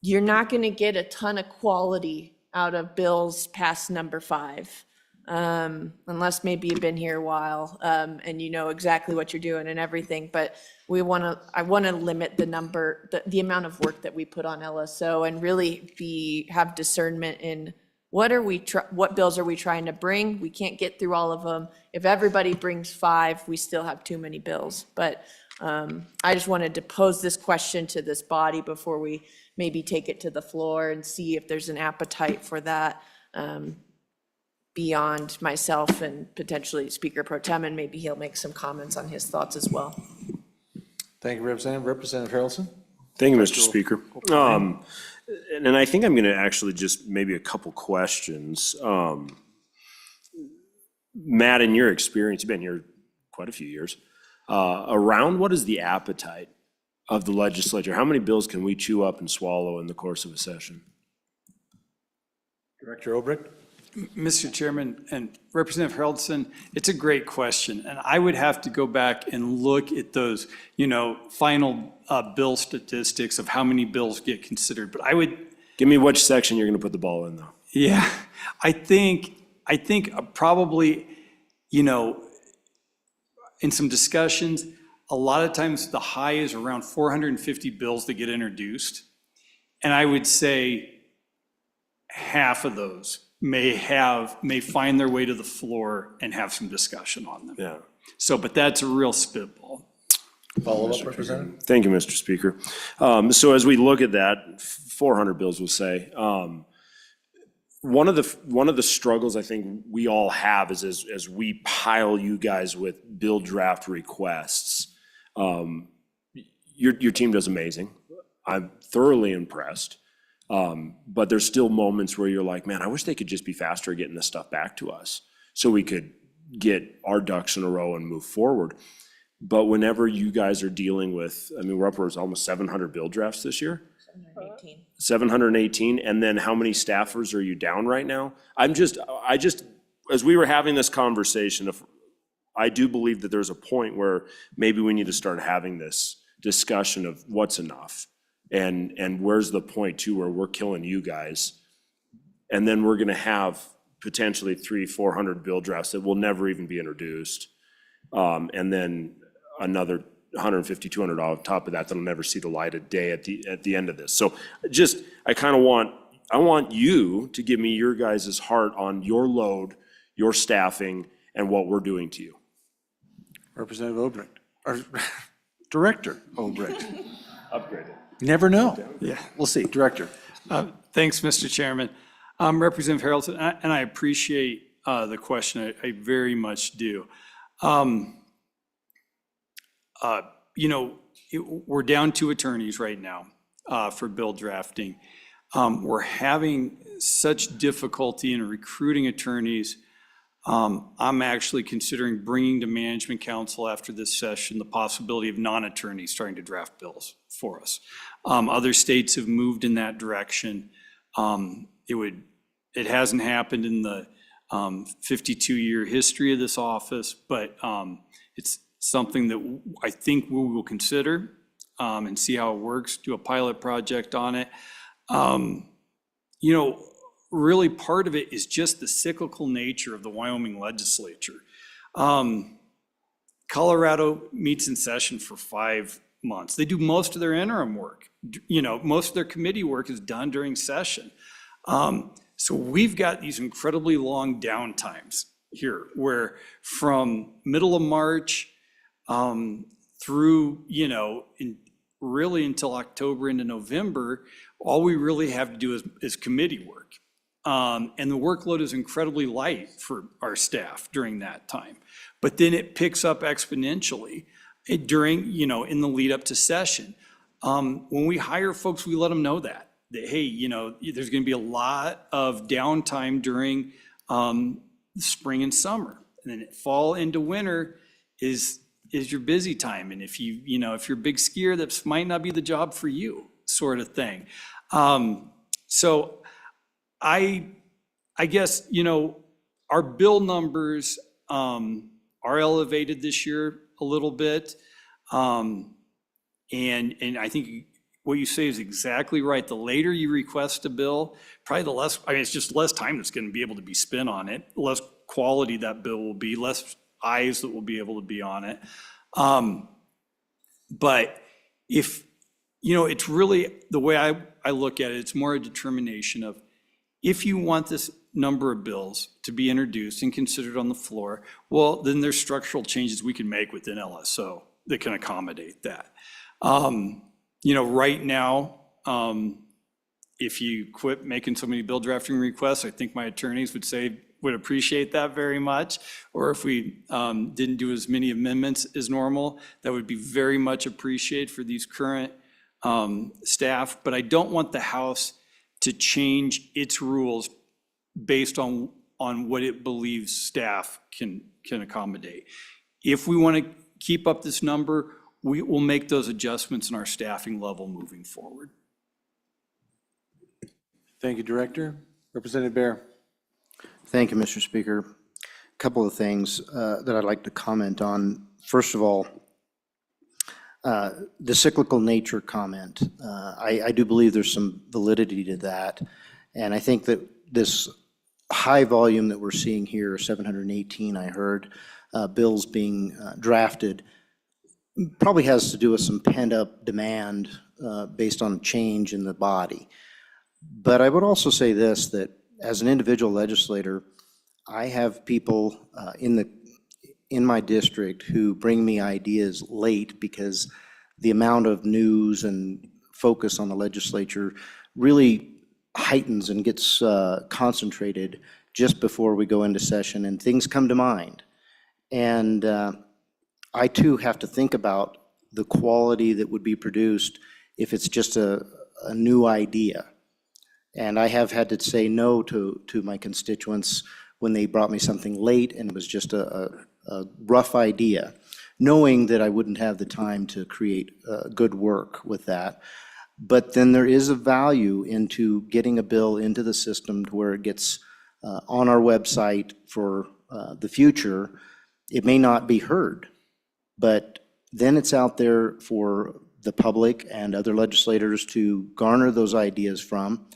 you're not going to get a ton of quality out of bills past number 5. Unless maybe you've been here a while, and you know exactly what you're doing and everything, but I want to limit the number, the amount of work that we put on LSO, and really have discernment in what bills are we trying to bring? We can't get through all of them. If everybody brings 5, we still have too many bills. But I just wanted to pose this question to this body before we maybe take it to the floor and see if there's an appetite for that. Beyond myself and potentially Speaker Pro Tem, and maybe he'll make some comments on his thoughts as well. Thank you, Representative. Representative Harrelson. Thank you, Mr. Speaker. And I think I'm going to actually just maybe a couple questions. Matt, in your experience, you've been here quite a few years, around what is the appetite of the legislature? How many bills can we chew up and swallow in the course of a session? Director Obrecht. Mr. Chairman and Representative Haraldson, it's a great question, and I would have to go back and look at those, you know, final bill statistics of how many bills get considered. But I would give me which section you're going to put the ball in, though. Yeah, I think probably, you know, in some discussions, a lot of times the high is around 450 bills that get introduced, and I would say half of those may find their way to the floor and have some discussion on them. Yeah. So, but that's a real spitball. Follow-up, Representative. Thank you, Mr. Speaker. So as we look at that, 400 bills, we'll say, one of the struggles I think we all have is as we pile you guys with bill draft requests, your team does amazing. I'm thoroughly impressed. But there's still moments where you're like, man, I wish they could just be faster at getting this stuff back to us so we could get our ducks in a row and move forward. But whenever you guys are dealing with, I mean, we're upwards almost 700 bill drafts this year. 718, and then how many staffers are you down right now? I just, as we were having this conversation, I do believe that there's a point where maybe we need to start having this discussion of what's enough, and where's the point too where we're killing you guys, and then we're gonna have potentially 300-400 bill drafts that will never even be introduced, and then another $150, $200 on top of that that'll never see the light of day at the end of this. So I kind of want you to give me your guys' heart on your load, your staffing, and what we're doing to you. Representative Obrecht, or Director Obrecht. Upgraded. Never know. Yeah, we'll see. Director. Thanks, Mr. Chairman. Representative Harrelson, and I appreciate the question. I very much do. We're down 2 attorneys right now for bill drafting. We're having such difficulty in recruiting attorneys. I'm actually considering bringing to Management Council after this session the possibility of non-attorneys trying to draft bills for us. Other states have moved in that direction. It hasn't happened in the 52-year history of this office, but it's something that I think we will consider and see how it works, do a pilot project on it. Really part of it is just the cyclical nature of the Wyoming legislature. Colorado meets in session for 5 months. They do most of their interim work. Most of their committee work is done during session. So we've got these incredibly long downtimes here where from middle of March through, really until October into November, all we really have to do is committee work. And the workload is incredibly light for our staff during that time. But then it picks up exponentially during, in the lead up to session. When we hire folks, we let them know that hey, there's going to be a lot of downtime during the spring and summer. And then fall into winter is your busy time. And if if you're a big skier, that might not be the job for you, sort of thing. So I guess, our bill numbers are elevated this year a little bit. And I think what you say is exactly right. The later you request a bill, probably the less, it's just less time that's going to be able to be spent on it, less quality that bill will be, less eyes that will be able to be on it. But if, it's really, the way I look at it, it's more a determination of, if you want this number of bills to be introduced and considered on the floor, well, then there's structural changes we can make within LSO that can accommodate that. Right now, if you quit making so many bill drafting requests, I think my attorneys would appreciate that very much. Or if we didn't do as many amendments as normal, that would be very much appreciated for these current staff. But I don't want the House to change its rules based on what it believes staff can accommodate. If we want to keep up this number, we will make those adjustments in our staffing level moving forward. Thank you, Director. Representative Bear. Thank you, Mr. Speaker. A couple of things that I'd like to comment on. First of all, the cyclical nature comment. I do believe there's some validity to that. And I think that this high volume that we're seeing here, 718, I heard, bills being drafted, probably has to do with some pent-up demand based on change in the body. But I would also say this, that as an individual legislator, I have people in my district who bring me ideas late because the amount of news and focus on the legislature really heightens and gets concentrated just before we go into session, and things come to mind. And I too have to think about the quality that would be produced if it's just a new idea. And I have had to say no to my constituents when they brought me something late and it was just a rough idea, knowing that I wouldn't have the time to create good work with that. But then there is a value into getting a bill into the system to where it gets on our website for the future. It may not be heard, but then it's out there for the public and other legislators to garner those ideas from,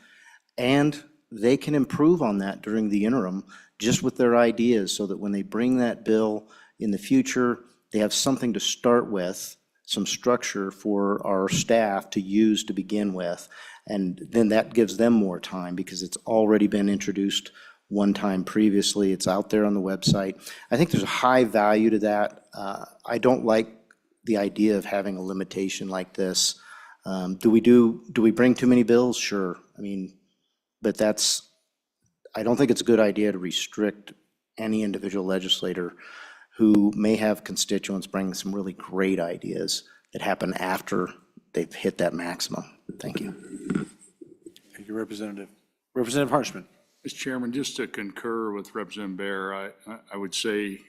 and they can improve on that during the interim just with their ideas, so that when they bring that bill in the future, they have something to start with, some structure for our staff to use to begin with. And then that gives them more time because it's already been introduced one time previously. It's out there on the website. I think there's a high value to that. I don't like the idea of having a limitation like this. Do we bring too many bills? Sure. I mean, but I don't think it's a good idea to restrict any individual legislator who may have constituents bring some really great ideas that happen after they've hit that maximum. Thank you. Thank you, Representative. Representative Harshman. Mr. Chairman, just to concur with Representative Bear, I would say,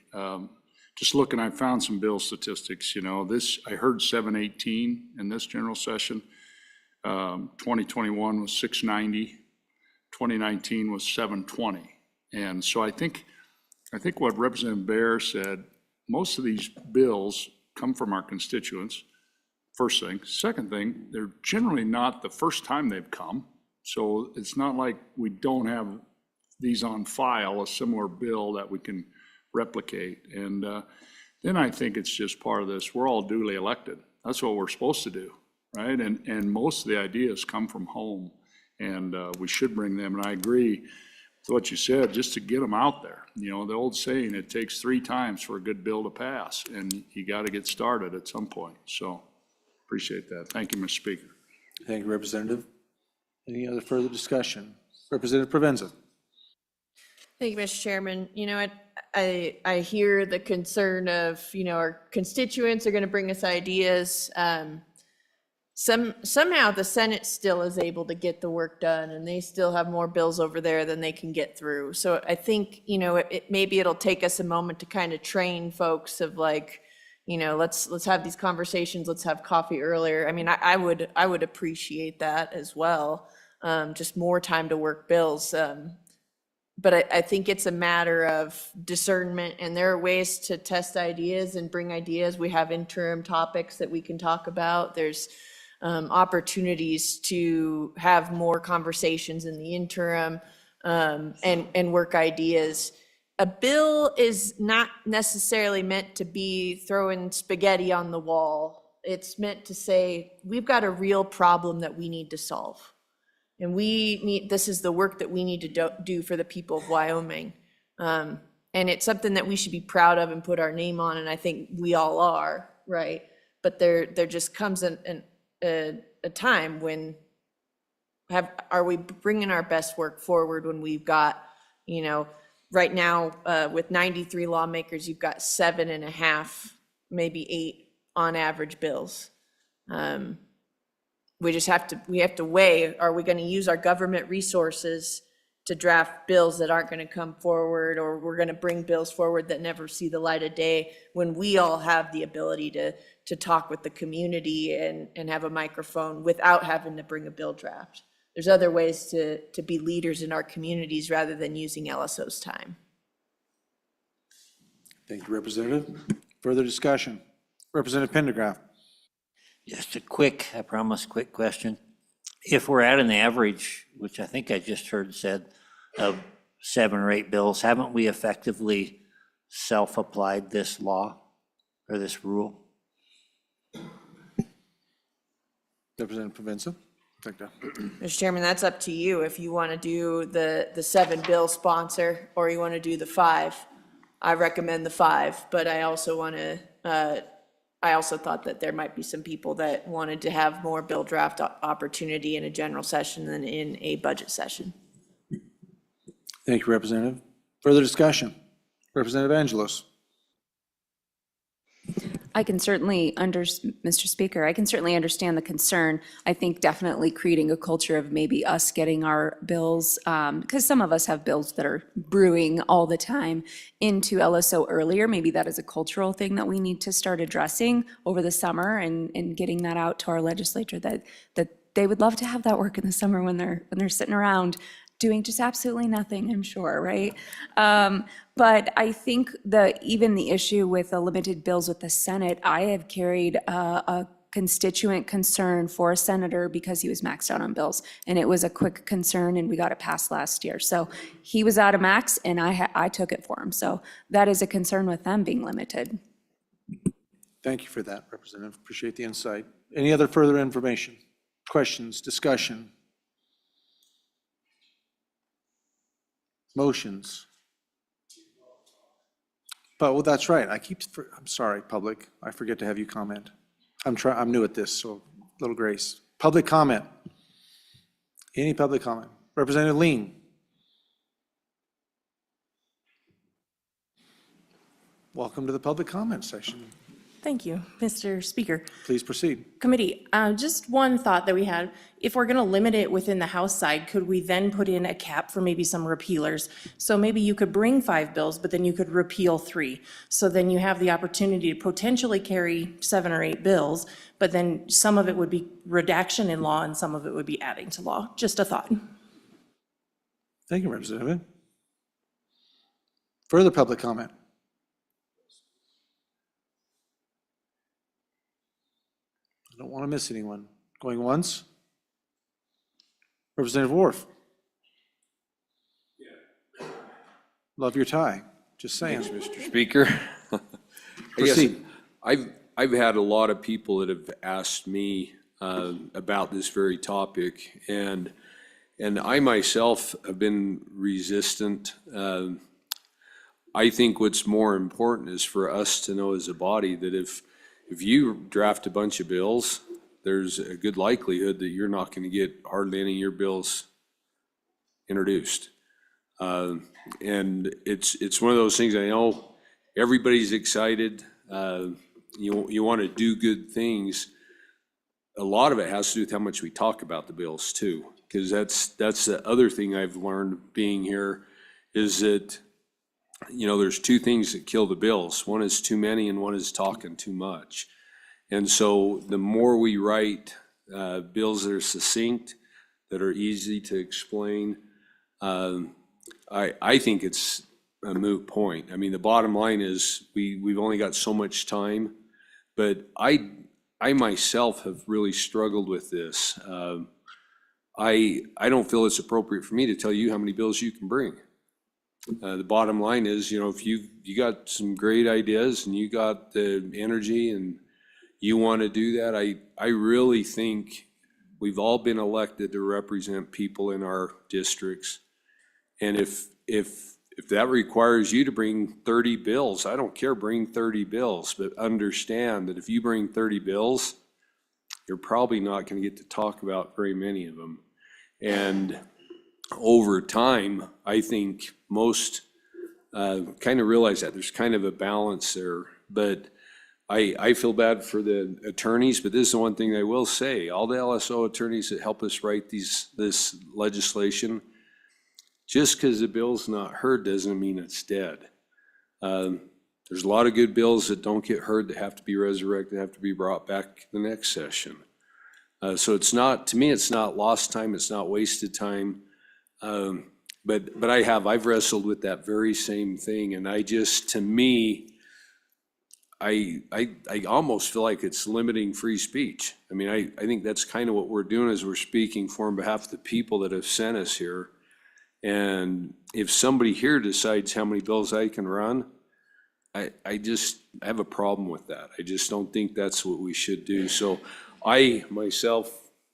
just looking, I found some bill statistics, I heard 718 in this general session. 2021 was 690. 2019 was 720. And so I think what Representative Bear said, most of these bills come from our constituents, first thing. Second thing, they're generally not the first time they've come. So it's not like we don't have these on file, a similar bill that we can replicate. And then I think it's just part of this. We're all duly elected. That's what we're supposed to do, right? And most of the ideas come from home, and we should bring them. And I agree with what you said, just to get them out there. The old saying, it takes 3 times for a good bill to pass, and you got to get started at some point. So appreciate that. Thank you, Mr. Speaker. Thank you, Representative. Any other further discussion? Representative Provenza. Thank you, Mr. Chairman. I hear the concern of, our constituents are going to bring us ideas. Somehow the Senate still is able to get the work done, and they still have more bills over there than they can get through. So I think, maybe it'll take us a moment to kind of train folks of like, let's have these conversations, let's have coffee earlier. I mean, I would appreciate that as well. Just more time to work bills. But I think it's a matter of discernment, and there are ways to test ideas and bring ideas. We have interim topics that we can talk about. There's opportunities to have more conversations in the interim and work ideas. A bill is not necessarily meant to be throwing spaghetti on the wall. It's meant to say, we've got a real problem that we need to solve. And this is the work that we need to do for the people of Wyoming. And it's something that we should be proud of and put our name on, and I think we all are, right? But there just comes a time when are we bringing our best work forward when we've got, right now with 93 lawmakers, you've got 7.5, maybe 8 on average bills. We have to weigh, are we going to use our government resources to draft bills that aren't going to come forward, or we're going to bring bills forward that never see the light of day when we all have the ability to talk with the community and have a microphone without having to bring a bill draft. There's other ways to be leaders in our communities rather than using LSO's time. Thank you, Representative. Further discussion? Representative Pendergraft. Just a quick, I promise, quick question. If we're at an average, which I think I just heard said, of 7 or 8 bills, haven't we effectively self-applied this law or this rule? Representative Provenza. Mr. Chairman, that's up to you. If you want to do the 7 bill sponsor, or you want to do the 5, I recommend the 5, but I also want to I also thought that there might be some people that wanted to have more bill draft opportunity in a general session than in a budget session. Thank you, Representative. Further discussion? Representative Angelos. I can certainly Mr. Speaker, I can certainly understand the concern. I think definitely creating a culture of maybe us getting our bills, because some of us have bills that are brewing all the time, into LSO earlier. Maybe that is a cultural thing that we need to start addressing over the summer and getting that out to our legislature, that they would love to have that work in the summer when they're sitting around doing just absolutely nothing, I'm sure, right? But I think even the issue with the limited bills with the Senate, I have carried a constituent concern for a senator because he was maxed out on bills. And it was a quick concern and we got it passed last year. So he was out of max and I took it for him. So that is a concern with them being limited. Thank you for that, Representative. Appreciate the insight. Any other further information, questions, discussion? Motions? But, well, that's right. I'm sorry, public. I forget to have you comment. I'm new at this, so little grace. Public comment. Any public comment? Representative Lean. Welcome to the public comment section. Thank you, Mr. Speaker. Please proceed. Committee, just one thought that we had. If we're going to limit it within the House side, could we then put in a cap for maybe some repealers? So maybe you could bring 5 bills, but then you could repeal 3. So then you have the opportunity to potentially carry 7 or 8 bills, but then some of it would be redaction in law and some of it would be adding to law. Just a thought. Thank you, Representative. Further public comment? I don't want to miss anyone. Going once? Representative Wharf. Love your tie. Just saying. Thanks, Mr. Speaker. I guess Proceed. I've had a lot of people that have asked me about this very topic, and I myself have been resistant. I think what's more important is for us to know as a body that if you draft a bunch of bills, there's a good likelihood that you're not going to get hardly any of your bills introduced. And it's one of those things. I know everybody's excited. You want to do good things. A lot of it has to do with how much we talk about the bills too, because that's the other thing I've learned being here is that, there's 2 things that kill the bills. One is too many and one is talking too much. And so the more we write bills that are succinct, that are easy to explain, I think it's a moot point. I mean, the bottom line is we've only got so much time, but I myself have really struggled with this. I don't feel it's appropriate for me to tell you how many bills you can bring. The bottom line is, if you got some great ideas and you got the energy and you want to do that, I really think we've all been elected to represent people in our districts. And if that requires you to bring 30 bills, I don't care, bring 30 bills, but understand that if you bring 30 bills, you're probably not going to get to talk about very many of them. And over time, I think most kind of realize that there's kind of a balance there. But I feel bad for the attorneys, but this is the one thing I will say. All the LSO attorneys that help us write this legislation, just because the bill's not heard doesn't mean it's dead. There's a lot of good bills that don't get heard, that have to be resurrected, have to be brought back the next session. So it's not, to me, it's not lost time, it's not wasted time. But I've wrestled with that very same thing, and to me, I almost feel like it's limiting free speech. I mean, I think that's kind of what we're doing, is we're speaking for on behalf of the people that have sent us here. And if somebody here decides how many bills I can run, I have a problem with that. I just don't think that's what we should do. So I myself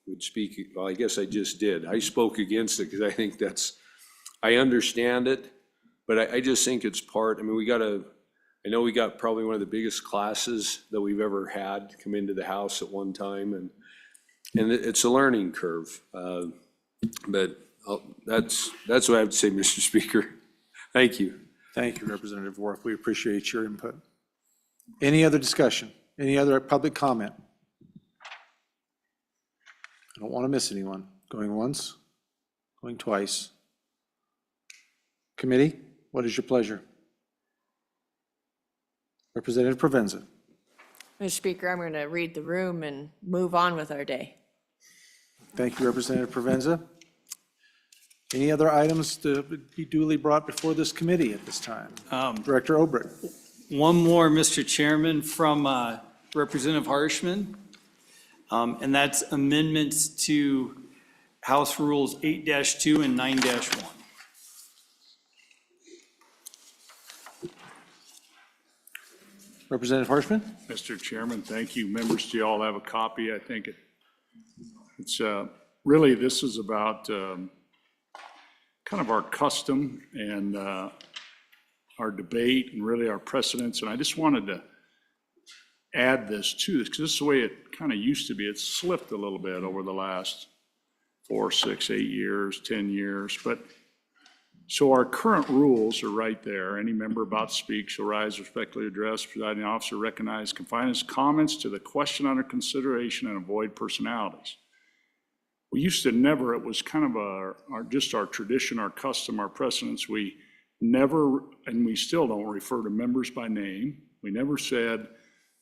would speak, well, I guess I just did. I spoke against it because I think I understand it, but I just think it's we got to I know we got probably one of the biggest classes that we've ever had come into the House at one time, and it's a learning curve. But that's what I have to say, Mr. Speaker. Thank you. Thank you, Representative Worf. We appreciate your input. Any other discussion? Any other public comment? I don't want to miss anyone. Going once, going twice. Committee, what is your pleasure? Representative Provenza. Mr. Speaker, I'm going to read the room and move on with our day. Thank you, Representative Provenza. Any other items to be duly brought before this committee at this time? Director Obrick. One more, Mr. Chairman, from Representative Harshman, and that's amendments to House Rules 8-2 and 9-1. Representative Harshman. Mr. Chairman, thank you. Members, do you all have a copy? I think it's really, this is about kind of our custom and our debate and really our precedents. And I just wanted to add this to this, because this is the way it kind of used to be. It's slipped a little bit over the last 4, 6, 8 years, 10 years. But so our current rules are right there. Any member about to speak shall rise, respectfully address, presiding officer, recognize, confine his comments to the question under consideration and avoid personalities. We used to never, it was kind of just our tradition, our custom, our precedents. We never, and we still don't refer to members by name. We never said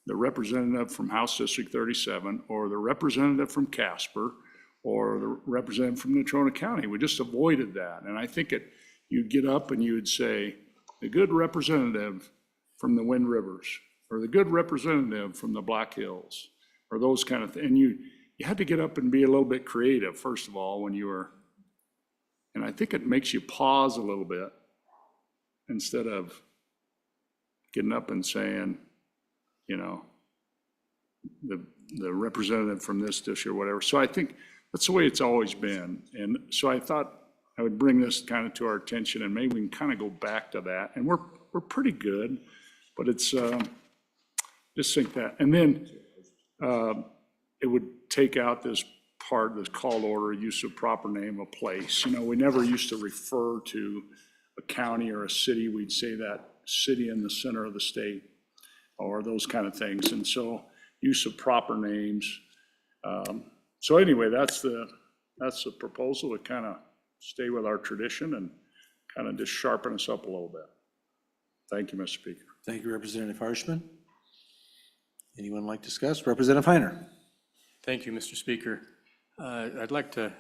the representative from House District 37 or the representative from Casper or the representative from Natrona County. We just avoided that. And I think you'd get up and you would say, the good representative from the Wind Rivers, or the good representative from the Black Hills, or those kind of things. And you had to get up and be a little bit creative, first of all, when you were, and I think it makes you pause a little bit instead of getting up and saying, you know, the representative from this district or whatever. So I think that's the way it's always been. And so I thought I would bring this kind of to our attention, and maybe we can kind of go back to that. And we're pretty good, but it's just think that. And then it would take out this part, this call order, use of proper name of place. You know, we never used to refer to a county or a city. We'd say that city in the center of the state or those kind of things. And so use of proper names. So anyway, that's the proposal, to kind of stay with our tradition and kind of just sharpen us up a little bit. Thank you, Mr. Speaker. Thank you, Representative Harshman. Anyone like to discuss? Representative Heiner. Thank you, Mr. Speaker. I'd like to,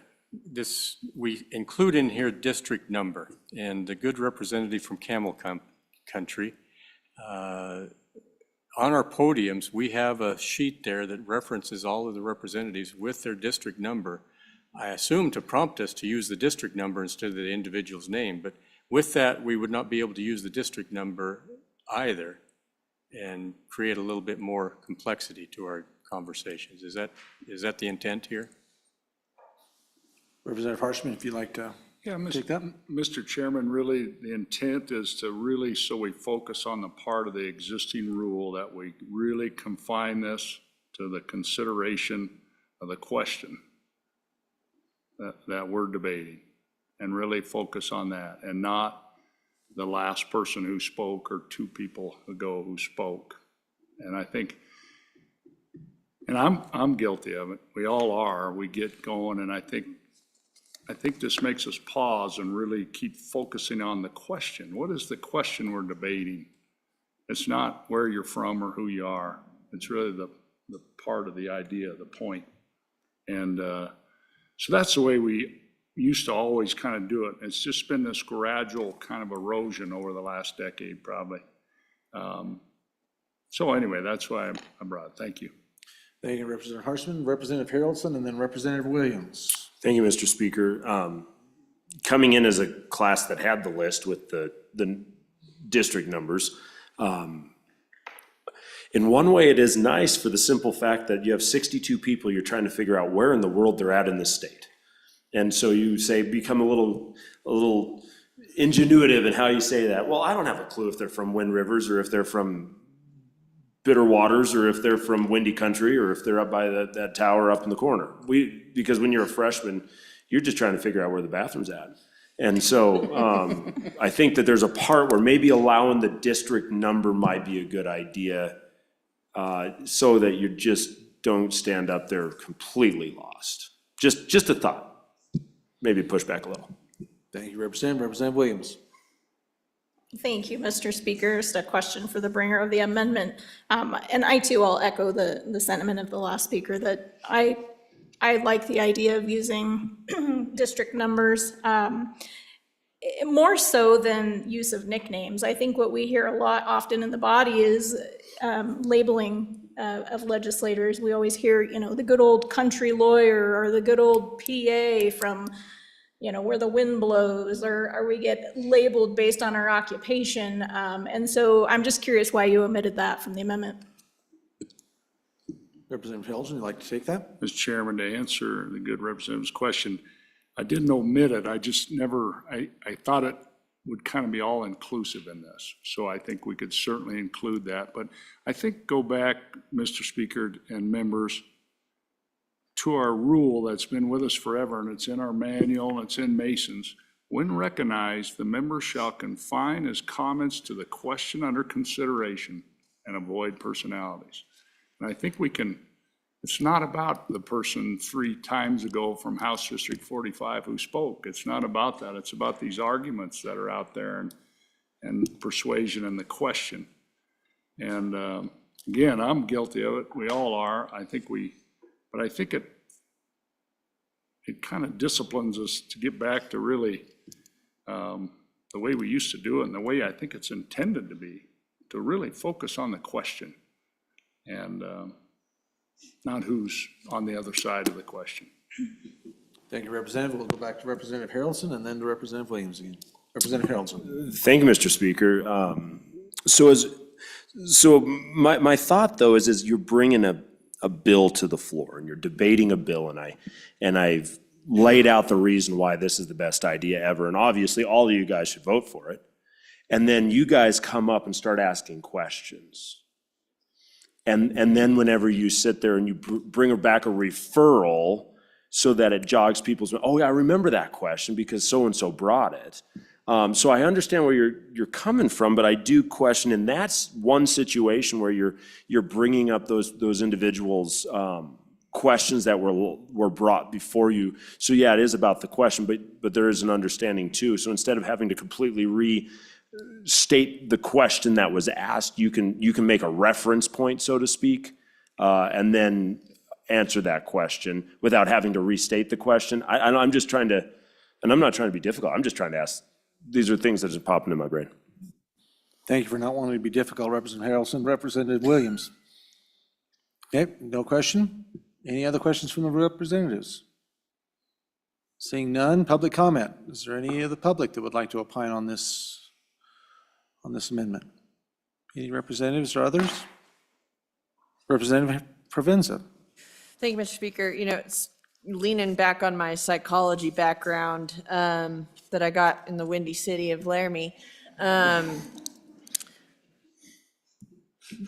we include in here district number, and the good representative from Camel Country. On our podiums, we have a sheet there that references all of the representatives with their district number. I assume to prompt us to use the district number instead of the individual's name, but with that, we would not be able to use the district number either and create a little bit more complexity to our conversations. Is that the intent here? Representative Harshman, if you'd like to take that. Mr. Chairman, really the intent is to really, so we focus on the part of the existing rule, that we really confine this to the consideration of the question that we're debating, and really focus on that, and not the last person who spoke or 2 people ago who spoke. And I think, and I'm guilty of it. We all are. We get going, and I think this makes us pause and really keep focusing on the question. What is the question we're debating? It's not where you're from or who you are. It's really the part of the idea, the point. And so that's the way we used to always kind of do it. It's just been this gradual kind of erosion over the last decade, probably. So anyway, that's why I brought it. Thank you. Thank you, Representative Harshman. Representative Harrelson, and then Representative Williams. Thank you, Mr. Speaker. Coming in as a class that had the list with the district numbers, in one way it is nice for the simple fact that you have 62 people you're trying to figure out where in the world they're at in this state. And so you say become a little ingenuitive in how you say that. Well, I don't have a clue if they're from Wind Rivers or if they're from Bitter Waters or if they're from Windy Country or if they're up by that tower up in the corner. Because when you're a freshman, you're just trying to figure out where the bathroom's at. And so I think that there's a part where maybe allowing the district number might be a good idea so that you just don't stand up there completely lost. Just a thought. Maybe push back a little. Thank you, Representative. Representative Williams. Thank you, Mr. Speaker. Just a question for the bringer of the amendment. And I too, will echo the sentiment of the last speaker that I like the idea of using district numbers more so than use of nicknames. I think what we hear a lot often in the body is labeling of legislators. We always hear, the good old country lawyer or the good old PA from, where the wind blows, or we get labeled based on our occupation. And so I'm just curious why you omitted that from the amendment. Representative Hilton, you'd like to take that? Mr. Chairman, to answer the good representative's question, I didn't omit it. I just never, I thought it would kind of be all inclusive in this. So I think we could certainly include that. But I think go back, Mr. Speaker and members, to our rule that's been with us forever, and it's in our manual, and it's in Mason's. When recognized, the member shall confine his comments to the question under consideration and avoid personalities. And I think we can, it's not about the person 3 times ago from House District 45 who spoke. It's not about that. It's about these arguments that are out there and persuasion and the question. And again, I'm guilty of it. We all are. But I think it kind of disciplines us to get back to really the way we used to do it and the way I think it's intended to be, to really focus on the question and not who's on the other side of the question. Thank you, Representative. We'll go back to Representative Harrelson and then to Representative Williams again. Representative Harrelson. Thank you, Mr. Speaker. So my thought though is you're bringing a bill to the floor and you're debating a bill, and I've laid out the reason why this is the best idea ever, and obviously all of you guys should vote for it. And then you guys come up and start asking questions. And then whenever you sit there and you bring back a referral so that it jogs people's, oh yeah, I remember that question because so-and-so brought it. So I understand where you're coming from, but I do question, and that's one situation where you're bringing up those individuals' questions that were brought before you. So yeah, it is about the question, but there is an understanding too. So instead of having to completely restate the question that was asked, you can make a reference point, so to speak, and then answer that question without having to restate the question. I'm just trying to, and I'm not trying to be difficult. I'm just trying to ask. These are things that just popped into my brain. Thank you for not wanting to be difficult, Representative Harrelson. Representative Williams. Okay, no question? Any other questions from the representatives? Seeing none, public comment. Is there any of the public that would like to opine on this amendment? Any representatives or others? Representative Provenza. Thank you, Mr. Speaker. It's leaning back on my psychology background that I got in the Windy City of Laramie.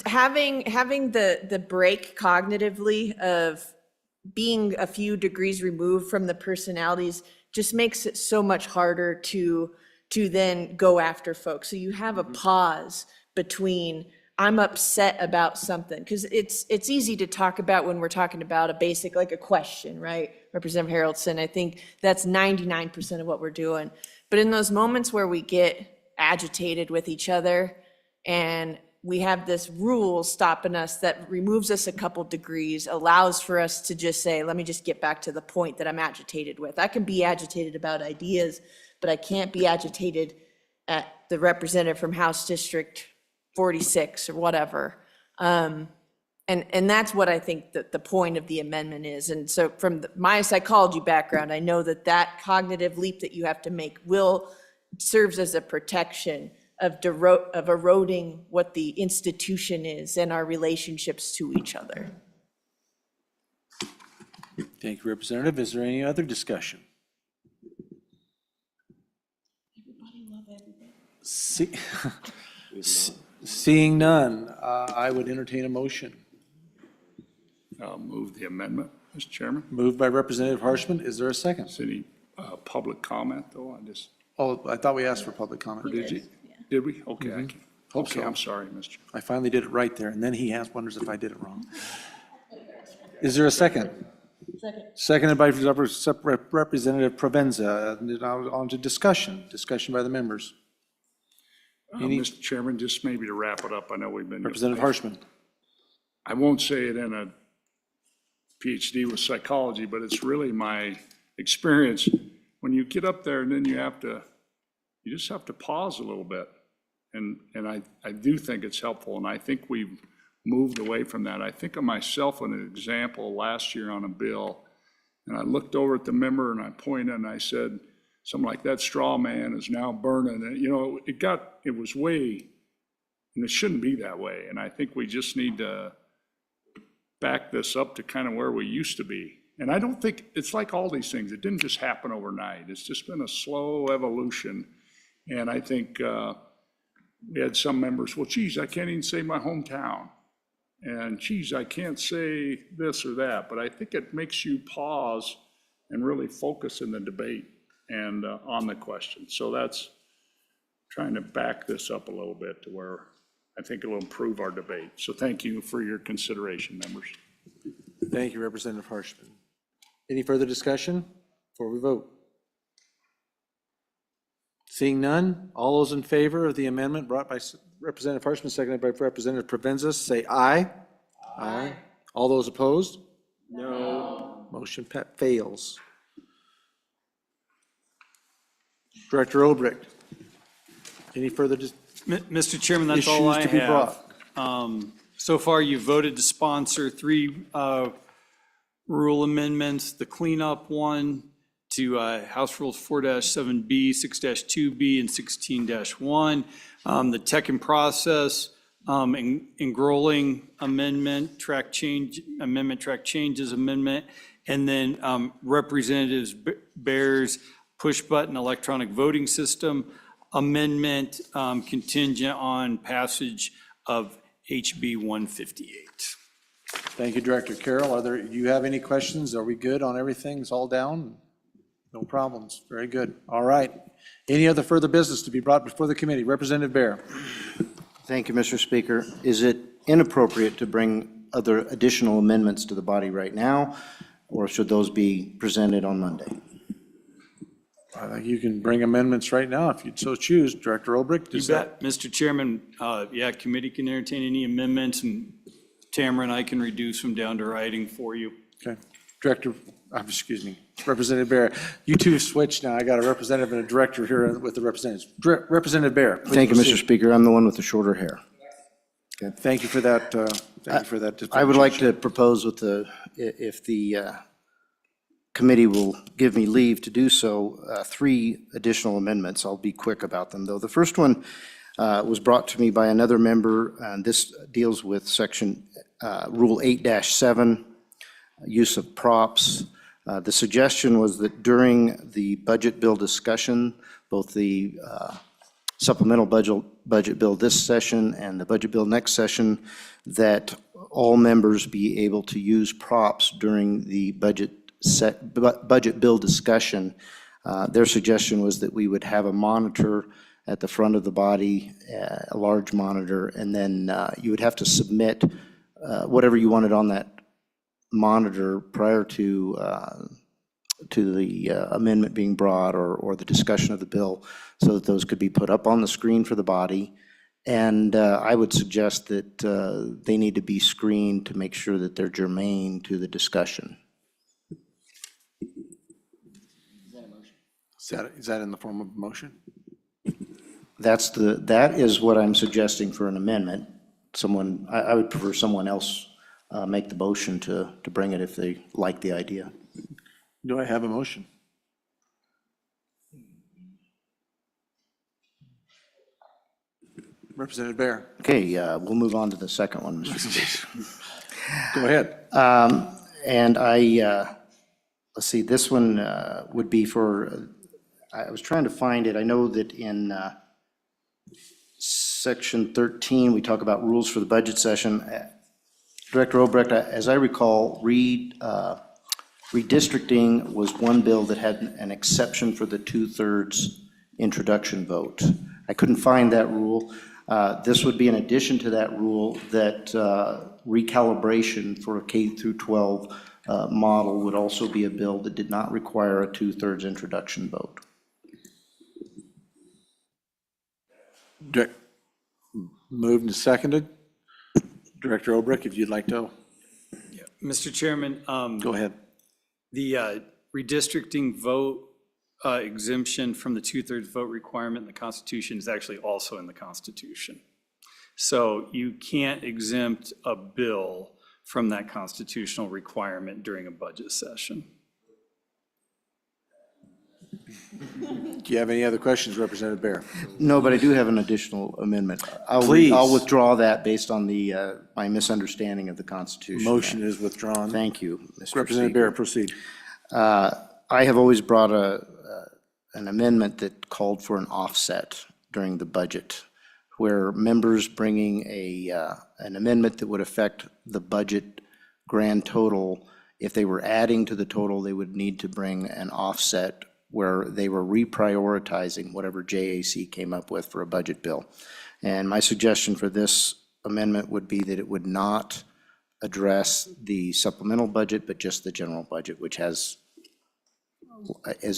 Having the break cognitively of being a few degrees removed from the personalities just makes it so much harder to then go after folks. So you have a pause between I'm upset about something, because it's easy to talk about when we're talking about a basic, like a question, right? Representative Harrelson, I think that's 99% of what we're doing. But in those moments where we get agitated with each other and we have this rule stopping us that removes us a couple degrees, allows for us to just say, let me just get back to the point that I'm agitated with. I can be agitated about ideas, but I can't be agitated at the representative from House District 46 or whatever. And that's what I think that the point of the amendment is. And so from my psychology background, I know that cognitive leap that you have to make serves as a protection of eroding what the institution is and our relationships to each other. Thank you, Representative. Is there any other discussion? Seeing none, I would entertain a motion. I'll move the amendment, Mr. Chairman. Moved by Representative Harshman. Is there a second? Is any public comment, though? Oh, I thought we asked for public comment. Or did you? Did we? Okay, Hope okay, so. I'm sorry, Mr. I finally did it right there, and then he wonders if I did it wrong. Is there a second? Seconded by Representative Provenza. Now on to discussion by the members. Mr. Chairman, just maybe to wrap it up, I know we've been. Representative Harshman. I won't say it in a PhD with psychology, but it's really my experience. When you get up there and then you just have to pause a little bit. And I do think it's helpful, and I think we've moved away from that. I think of myself an example last year on a bill, and I looked over at the member and I pointed and I said, something like, that straw man is now burning. And, you know, it was way, and it shouldn't be that way. And I think we just need to back this up to kind of where we used to be. And I don't think, it's like all these things, it didn't just happen overnight. It's just been a slow evolution. And I think we had some members, well, geez, I can't even say my hometown. And geez, I can't say this or that. But I think it makes you pause and really focus in the debate and on the question. So that's trying to back this up a little bit to where I think it'll improve our debate. So thank you for your consideration, members. Thank you, Representative Harshman. Any further discussion before we vote? Seeing none, all those in favor of the amendment brought by Representative Harshman, seconded by Representative Provenza, say aye. Aye. All those opposed? No. Motion fails. Director Obrecht, any further Mr. Chairman, that's all I issues to be have. brought? So far, you voted to sponsor 3 rule amendments, the cleanup one to House Rules 4-7B, 6-2B, and 16-1, the tech and process, enrolling amendment, track changes amendment, and then Representatives Bear's push-button electronic voting system amendment contingent on passage of HB 158. Thank you, Director Carroll. Do you have any questions? Are we good on everything? It's all down? No problems. Very good. All right. Any other further business to be brought before the committee? Representative Bear. Thank you, Mr. Speaker. Is it inappropriate to bring other additional amendments to the body right now, or should those be presented on Monday? I think you can bring amendments right now if you'd so choose. Director Obrecht? You bet. Mr. Chairman, yeah, committee can entertain any amendments, and Tamara and I can reduce them down to writing for you. Okay. Excuse me, Representative Bear. You two switched now. I got a representative and a director here with the representatives. Representative Bear. Thank you, Mr. Speaker. I'm the one with the shorter hair. Okay. Thank you for that. I would like to propose if the committee will give me leave to do so, 3 additional amendments. I'll be quick about them, though. The first one was brought to me by another member, and this deals with section Rule 8-7, use of props. The suggestion was that during the budget bill discussion, both the supplemental budget bill this session and the budget bill next session, that all members be able to use props during the budget bill discussion. Their suggestion was that we would have a monitor at the front of the body, a large monitor, and then you would have to submit whatever you wanted on that monitor prior to the amendment being brought or the discussion of the bill, so that those could be put up on the screen for the body. And I would suggest that they need to be screened to make sure that they're germane to the discussion. Is that in the form of a motion? That is what I'm suggesting for an amendment. I would prefer someone else make the motion to bring it if they like the idea. Do I have a motion? Representative Bear. Okay, we'll move on to the second one, Mr. Speaker. Go ahead. And let's see, this one would be for, I was trying to find it. I know that in Section 13, we talk about rules for the budget session. Director Obrecht, as I recall, redistricting was one bill that had an exception for the 2/3 introduction vote. I couldn't find that rule. This would be in addition to that rule that recalibration for a K through 12 model would also be a bill that did not require a 2/3 introduction vote. Moved and seconded. Director Obrecht, if you'd like to. Mr. Chairman, Go ahead. the redistricting vote exemption from the 2/3 vote requirement in the Constitution is actually also in the Constitution. So you can't exempt a bill from that constitutional requirement during a budget session. Do you have any other questions, Representative Bear? No, but I do have an additional amendment. Please. I'll withdraw that based on my misunderstanding of the Constitution. Motion is withdrawn. Thank you, Mr. Representative Speaker. Bear, proceed. I have always brought an amendment that called for an offset during the budget, where members bringing an amendment that would affect the budget grand total, if they were adding to the total, they would need to bring an offset where they were reprioritizing whatever JAC came up with for a budget bill. And my suggestion for this amendment would be that it would not address the supplemental budget, but just the general budget, which is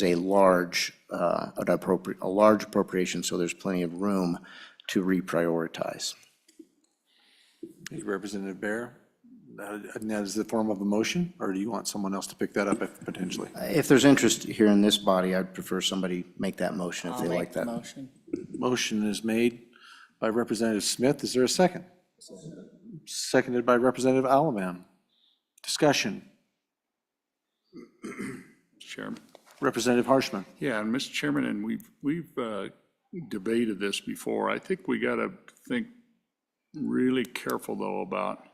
a large appropriation, so there's plenty of room to reprioritize. Thank you, Representative Bear. And that is the form of a motion, or do you want someone else to pick that up potentially? If there's interest here in this body, I'd prefer somebody make that motion if they like that. Motion is made by Representative Smith. Is there a second? Seconded by Representative Alaman. Discussion. Chairman. Representative Harshman. Yeah, and Mr. Chairman, and we've debated this before. I think we got to think really careful, though, about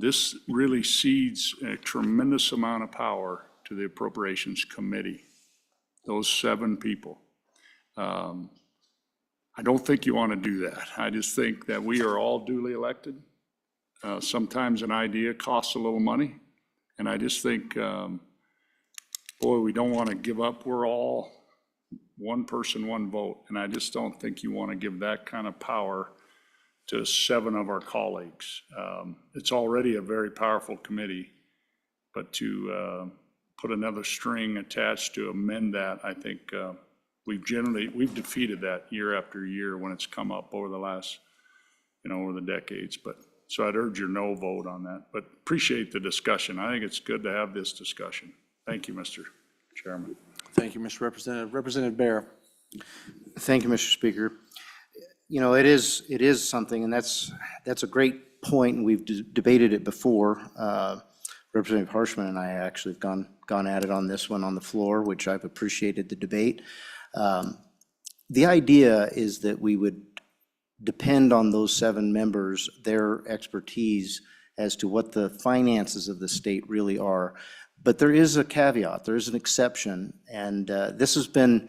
this really cedes a tremendous amount of power to the Appropriations Committee, those 7 people. I don't think you want to do that. I just think that we are all duly elected. Sometimes an idea costs a little money, and I just think, boy, we don't want to give up. We're all one person, one vote, and I just don't think you want to give that kind of power to 7 of our colleagues. It's already a very powerful committee, but to put another string attached to amend that, I think we've defeated that year after year when it's come up over the last, over the decades. But so I'd urge your no vote on that, but appreciate the discussion. I think it's good to have this discussion. Thank you, Mr. Chairman. Thank you, Mr. Representative. Representative Bear. Thank you, Mr. Speaker. It is something, and that's a great point, and we've debated it before. Representative Harshman and I actually have gone at it on this one on the floor, which I've appreciated the debate. The idea is that we would depend on those 7 members, their expertise as to what the finances of the state really are. But there is a caveat, there is an exception, and this has been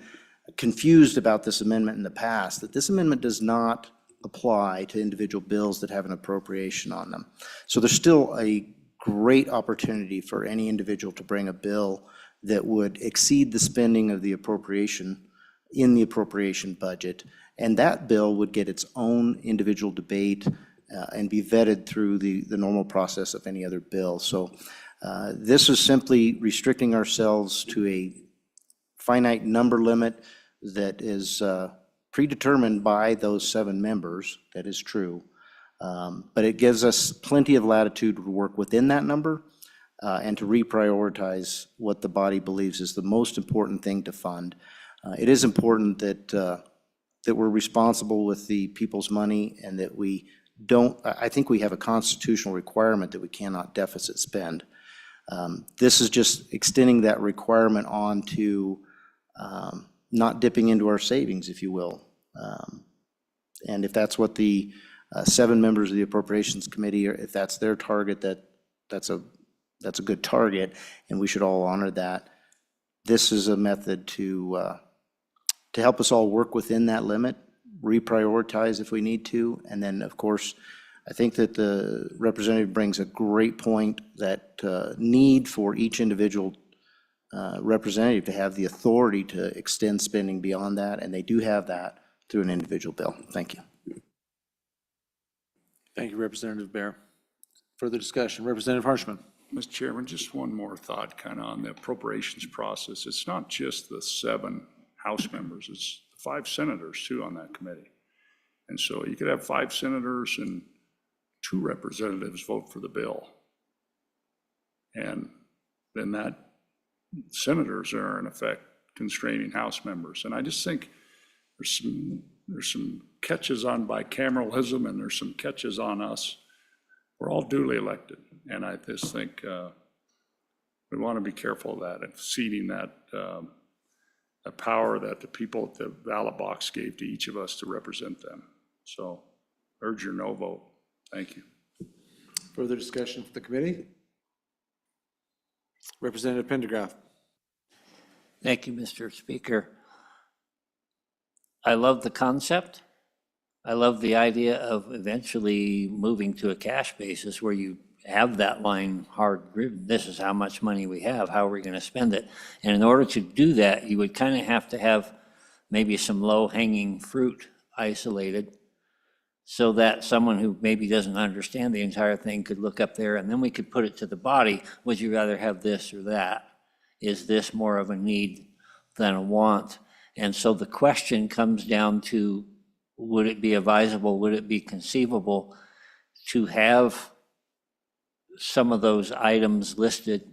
confused about this amendment in the past, that this amendment does not apply to individual bills that have an appropriation on them. So there's still a great opportunity for any individual to bring a bill that would exceed the spending of the appropriation in the appropriation budget, and that bill would get its own individual debate and be vetted through the normal process of any other bill. So this is simply restricting ourselves to a finite number limit that is predetermined by those 7 members. That is true. But it gives us plenty of latitude to work within that number and to reprioritize what the body believes is the most important thing to fund. It is important that we're responsible with the people's money and that we don't, I think we have a constitutional requirement that we cannot deficit spend. This is just extending that requirement on to not dipping into our savings, if you will. And if that's what the 7 members of the Appropriations Committee, or if that's their target, that's a good target, and we should all honor that. This is a method to help us all work within that limit reprioritize if we need to. And then, of course, I think that the representative brings a great point, that need for each individual representative to have the authority to extend spending beyond that, and they do have that through an individual bill. Thank you. Thank you, Representative Bear. Further discussion, Representative Harshman. Mr. Chairman, just one more thought kind of on the appropriations process. It's not just the 7 House members, it's 5 senators too on that committee. And so you could have 5 senators and 2 representatives vote for the bill. And then that senators are in effect constraining House members. And I just think there's some catches on bicameralism, and there's some catches on us. We're all duly elected. And I just think we want to be careful of that and ceding that the power that the people at the ballot box gave to each of us to represent them. So urge your no vote. Thank you. Further discussion for the committee? Representative Pendergraft. Thank you, Mr. Speaker. I love the concept. I love the idea of eventually moving to a cash basis where you have that line hard written. This is how much money we have. How are we going to spend it? And in order to do that, you would kind of have to have maybe some low-hanging fruit isolated, so that someone who maybe doesn't understand the entire thing could look up there, and then we could put it to the body. Would you rather have this or that? Is this more of a need than a want? And so the question comes down to, would it be advisable, would it be conceivable to have some of those items listed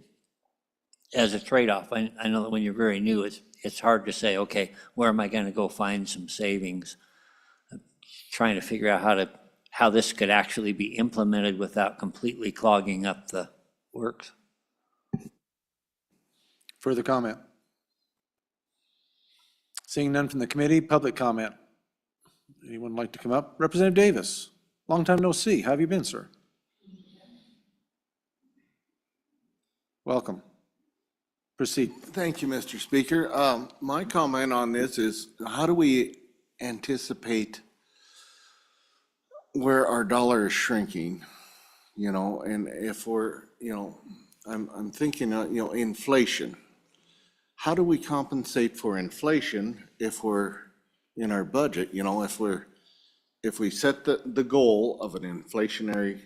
as a trade-off? I know that when you're very new, it's hard to say, okay, where am I going to go find some savings? I'm trying to figure out how this could actually be implemented without completely clogging up the works. Further comment? Seeing none from the committee, public comment. Anyone like to come up? Representative Davis, long time no see. How have you been, sir? Welcome. Proceed. Thank you, Mr. Speaker. My comment on this is, how do we anticipate where our dollar is shrinking? And if we're, I'm thinking, inflation. How do we compensate for inflation if we're in our budget? If we set the goal of an inflationary,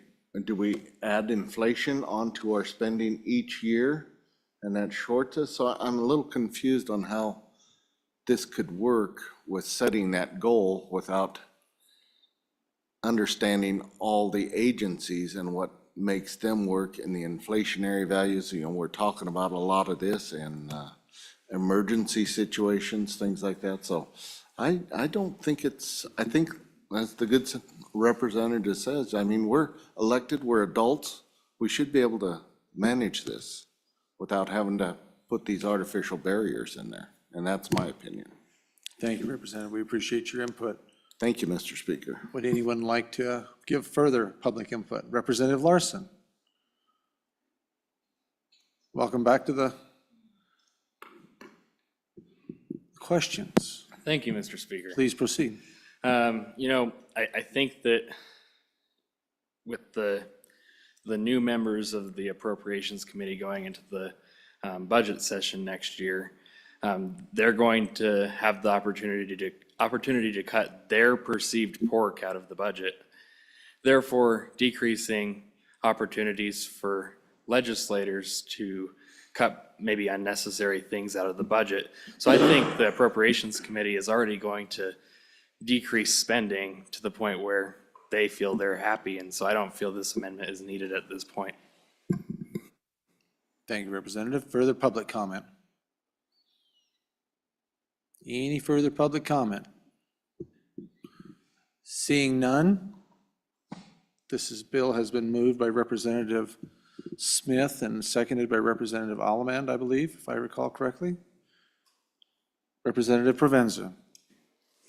do we add inflation onto our spending each year, and that shorts us? So I'm a little confused on how this could work with setting that goal without understanding all the agencies and what makes them work in the inflationary values. We're talking about a lot of this and emergency situations, things like that. So I don't think I think as the good representative says, we're elected, we're adults. We should be able to manage this without having to put these artificial barriers in there. And that's my opinion. Thank you, Representative. We appreciate your input. Thank you, Mr. Speaker. Would anyone like to give further public input? Representative Larson. Welcome back to the questions. Thank you, Mr. Speaker. Please proceed. I think that with the new members of the Appropriations Committee going into the budget session next year, they're going to have the opportunity to cut their perceived pork out of the budget, therefore decreasing opportunities for legislators to cut maybe unnecessary things out of the budget. So I think the Appropriations Committee is already going to decrease spending to the point where they feel they're happy, and so I don't feel this amendment is needed at this point. Thank you, Representative. Further public comment? Any further public comment? Seeing none, this bill has been moved by Representative Smith and seconded by Representative Allemand, I believe, if I recall correctly. Representative Provenza.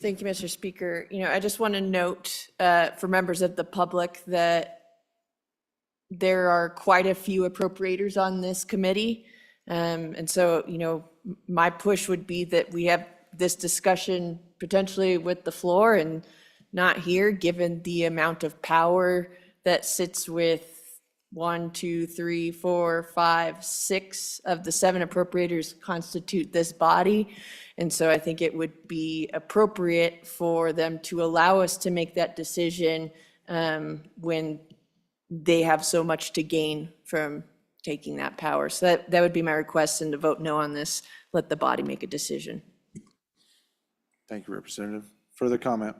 Thank you, Mr. Speaker. I just want to note for members of the public that there are quite a few appropriators on this committee. And so, my push would be that we have this discussion potentially with the floor and not here, given the amount of power that sits with 1, 2, 3, 4, 5, 6 of the 7 appropriators constitute this body. And so I think it would be appropriate for them to allow us to make that decision when they have so much to gain from taking that power. So that would be my request, and to vote no on this, let the body make a decision. Thank you, Representative. Further comment?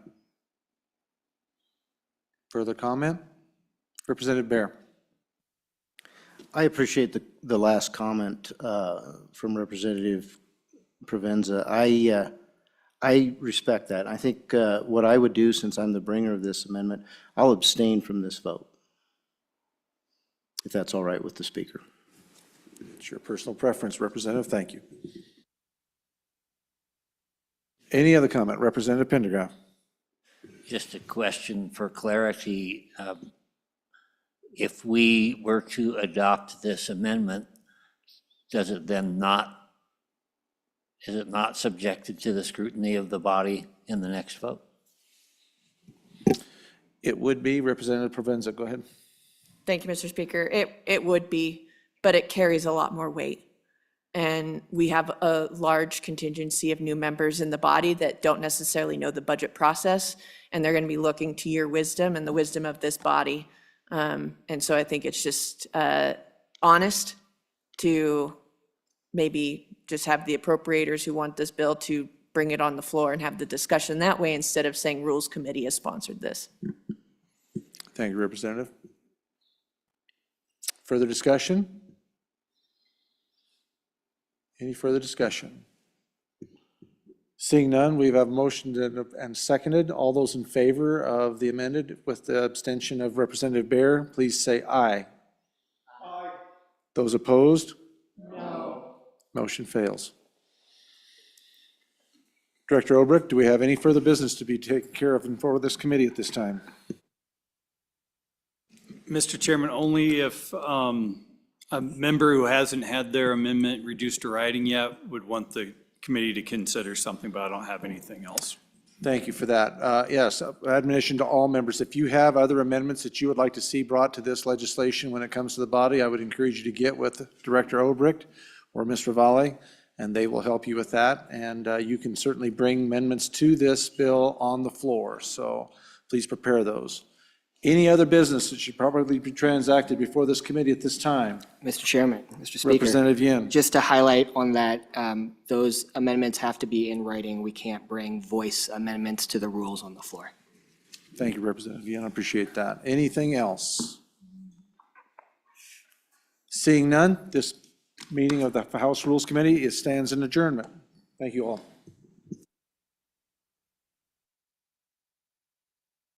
Further comment? Representative Bear. I appreciate the last comment from Representative Provenza. I respect that. I think what I would do, since I'm the bringer of this amendment, I'll abstain from this vote, if that's all right with the speaker. It's your personal preference, Representative. Thank you. Any other comment? Representative Pendergast. Just a question for clarity. If we were to adopt this amendment, does it then not, is it not subjected to the scrutiny of the body in the next vote? It would be. Representative Provenza, go ahead. Thank you, Mr. Speaker. It would be, but it carries a lot more weight. And we have a large contingency of new members in the body that don't necessarily know the budget process, and they're going to be looking to your wisdom and the wisdom of this body. And so I think it's just honest to maybe just have the appropriators who want this bill to bring it on the floor and have the discussion that way, instead of saying Rules Committee has sponsored this. Thank you, Representative. Further discussion? Any further discussion? Seeing none, we have motioned and seconded. All those in favor of the amended with the abstention of Representative Bear, please say aye. Aye. Those opposed? No. Motion fails. Director Olbrich, do we have any further business to be taken care of for this committee at this time? Mr. Chairman, only if a member who hasn't had their amendment reduced to writing yet would want the committee to consider something, but I don't have anything else. Thank you for that. Yes, admonition to all members. If you have other amendments that you would like to see brought to this legislation when it comes to the body, I would encourage you to get with Director Olbrich or Ms. Rivale, and they will help you with that. And you can certainly bring amendments to this bill on the floor. So please prepare those. Any other business that should probably be transacted before this committee at this time? Mr. Chairman, Mr. Speaker. Representative Yin. Just to highlight on that, those amendments have to be in writing. We can't bring voice amendments to the rules on the floor. Thank you, Representative Yin. I appreciate that. Anything else? Seeing none, this meeting of the House Rules Committee stands in adjournment. Thank you all.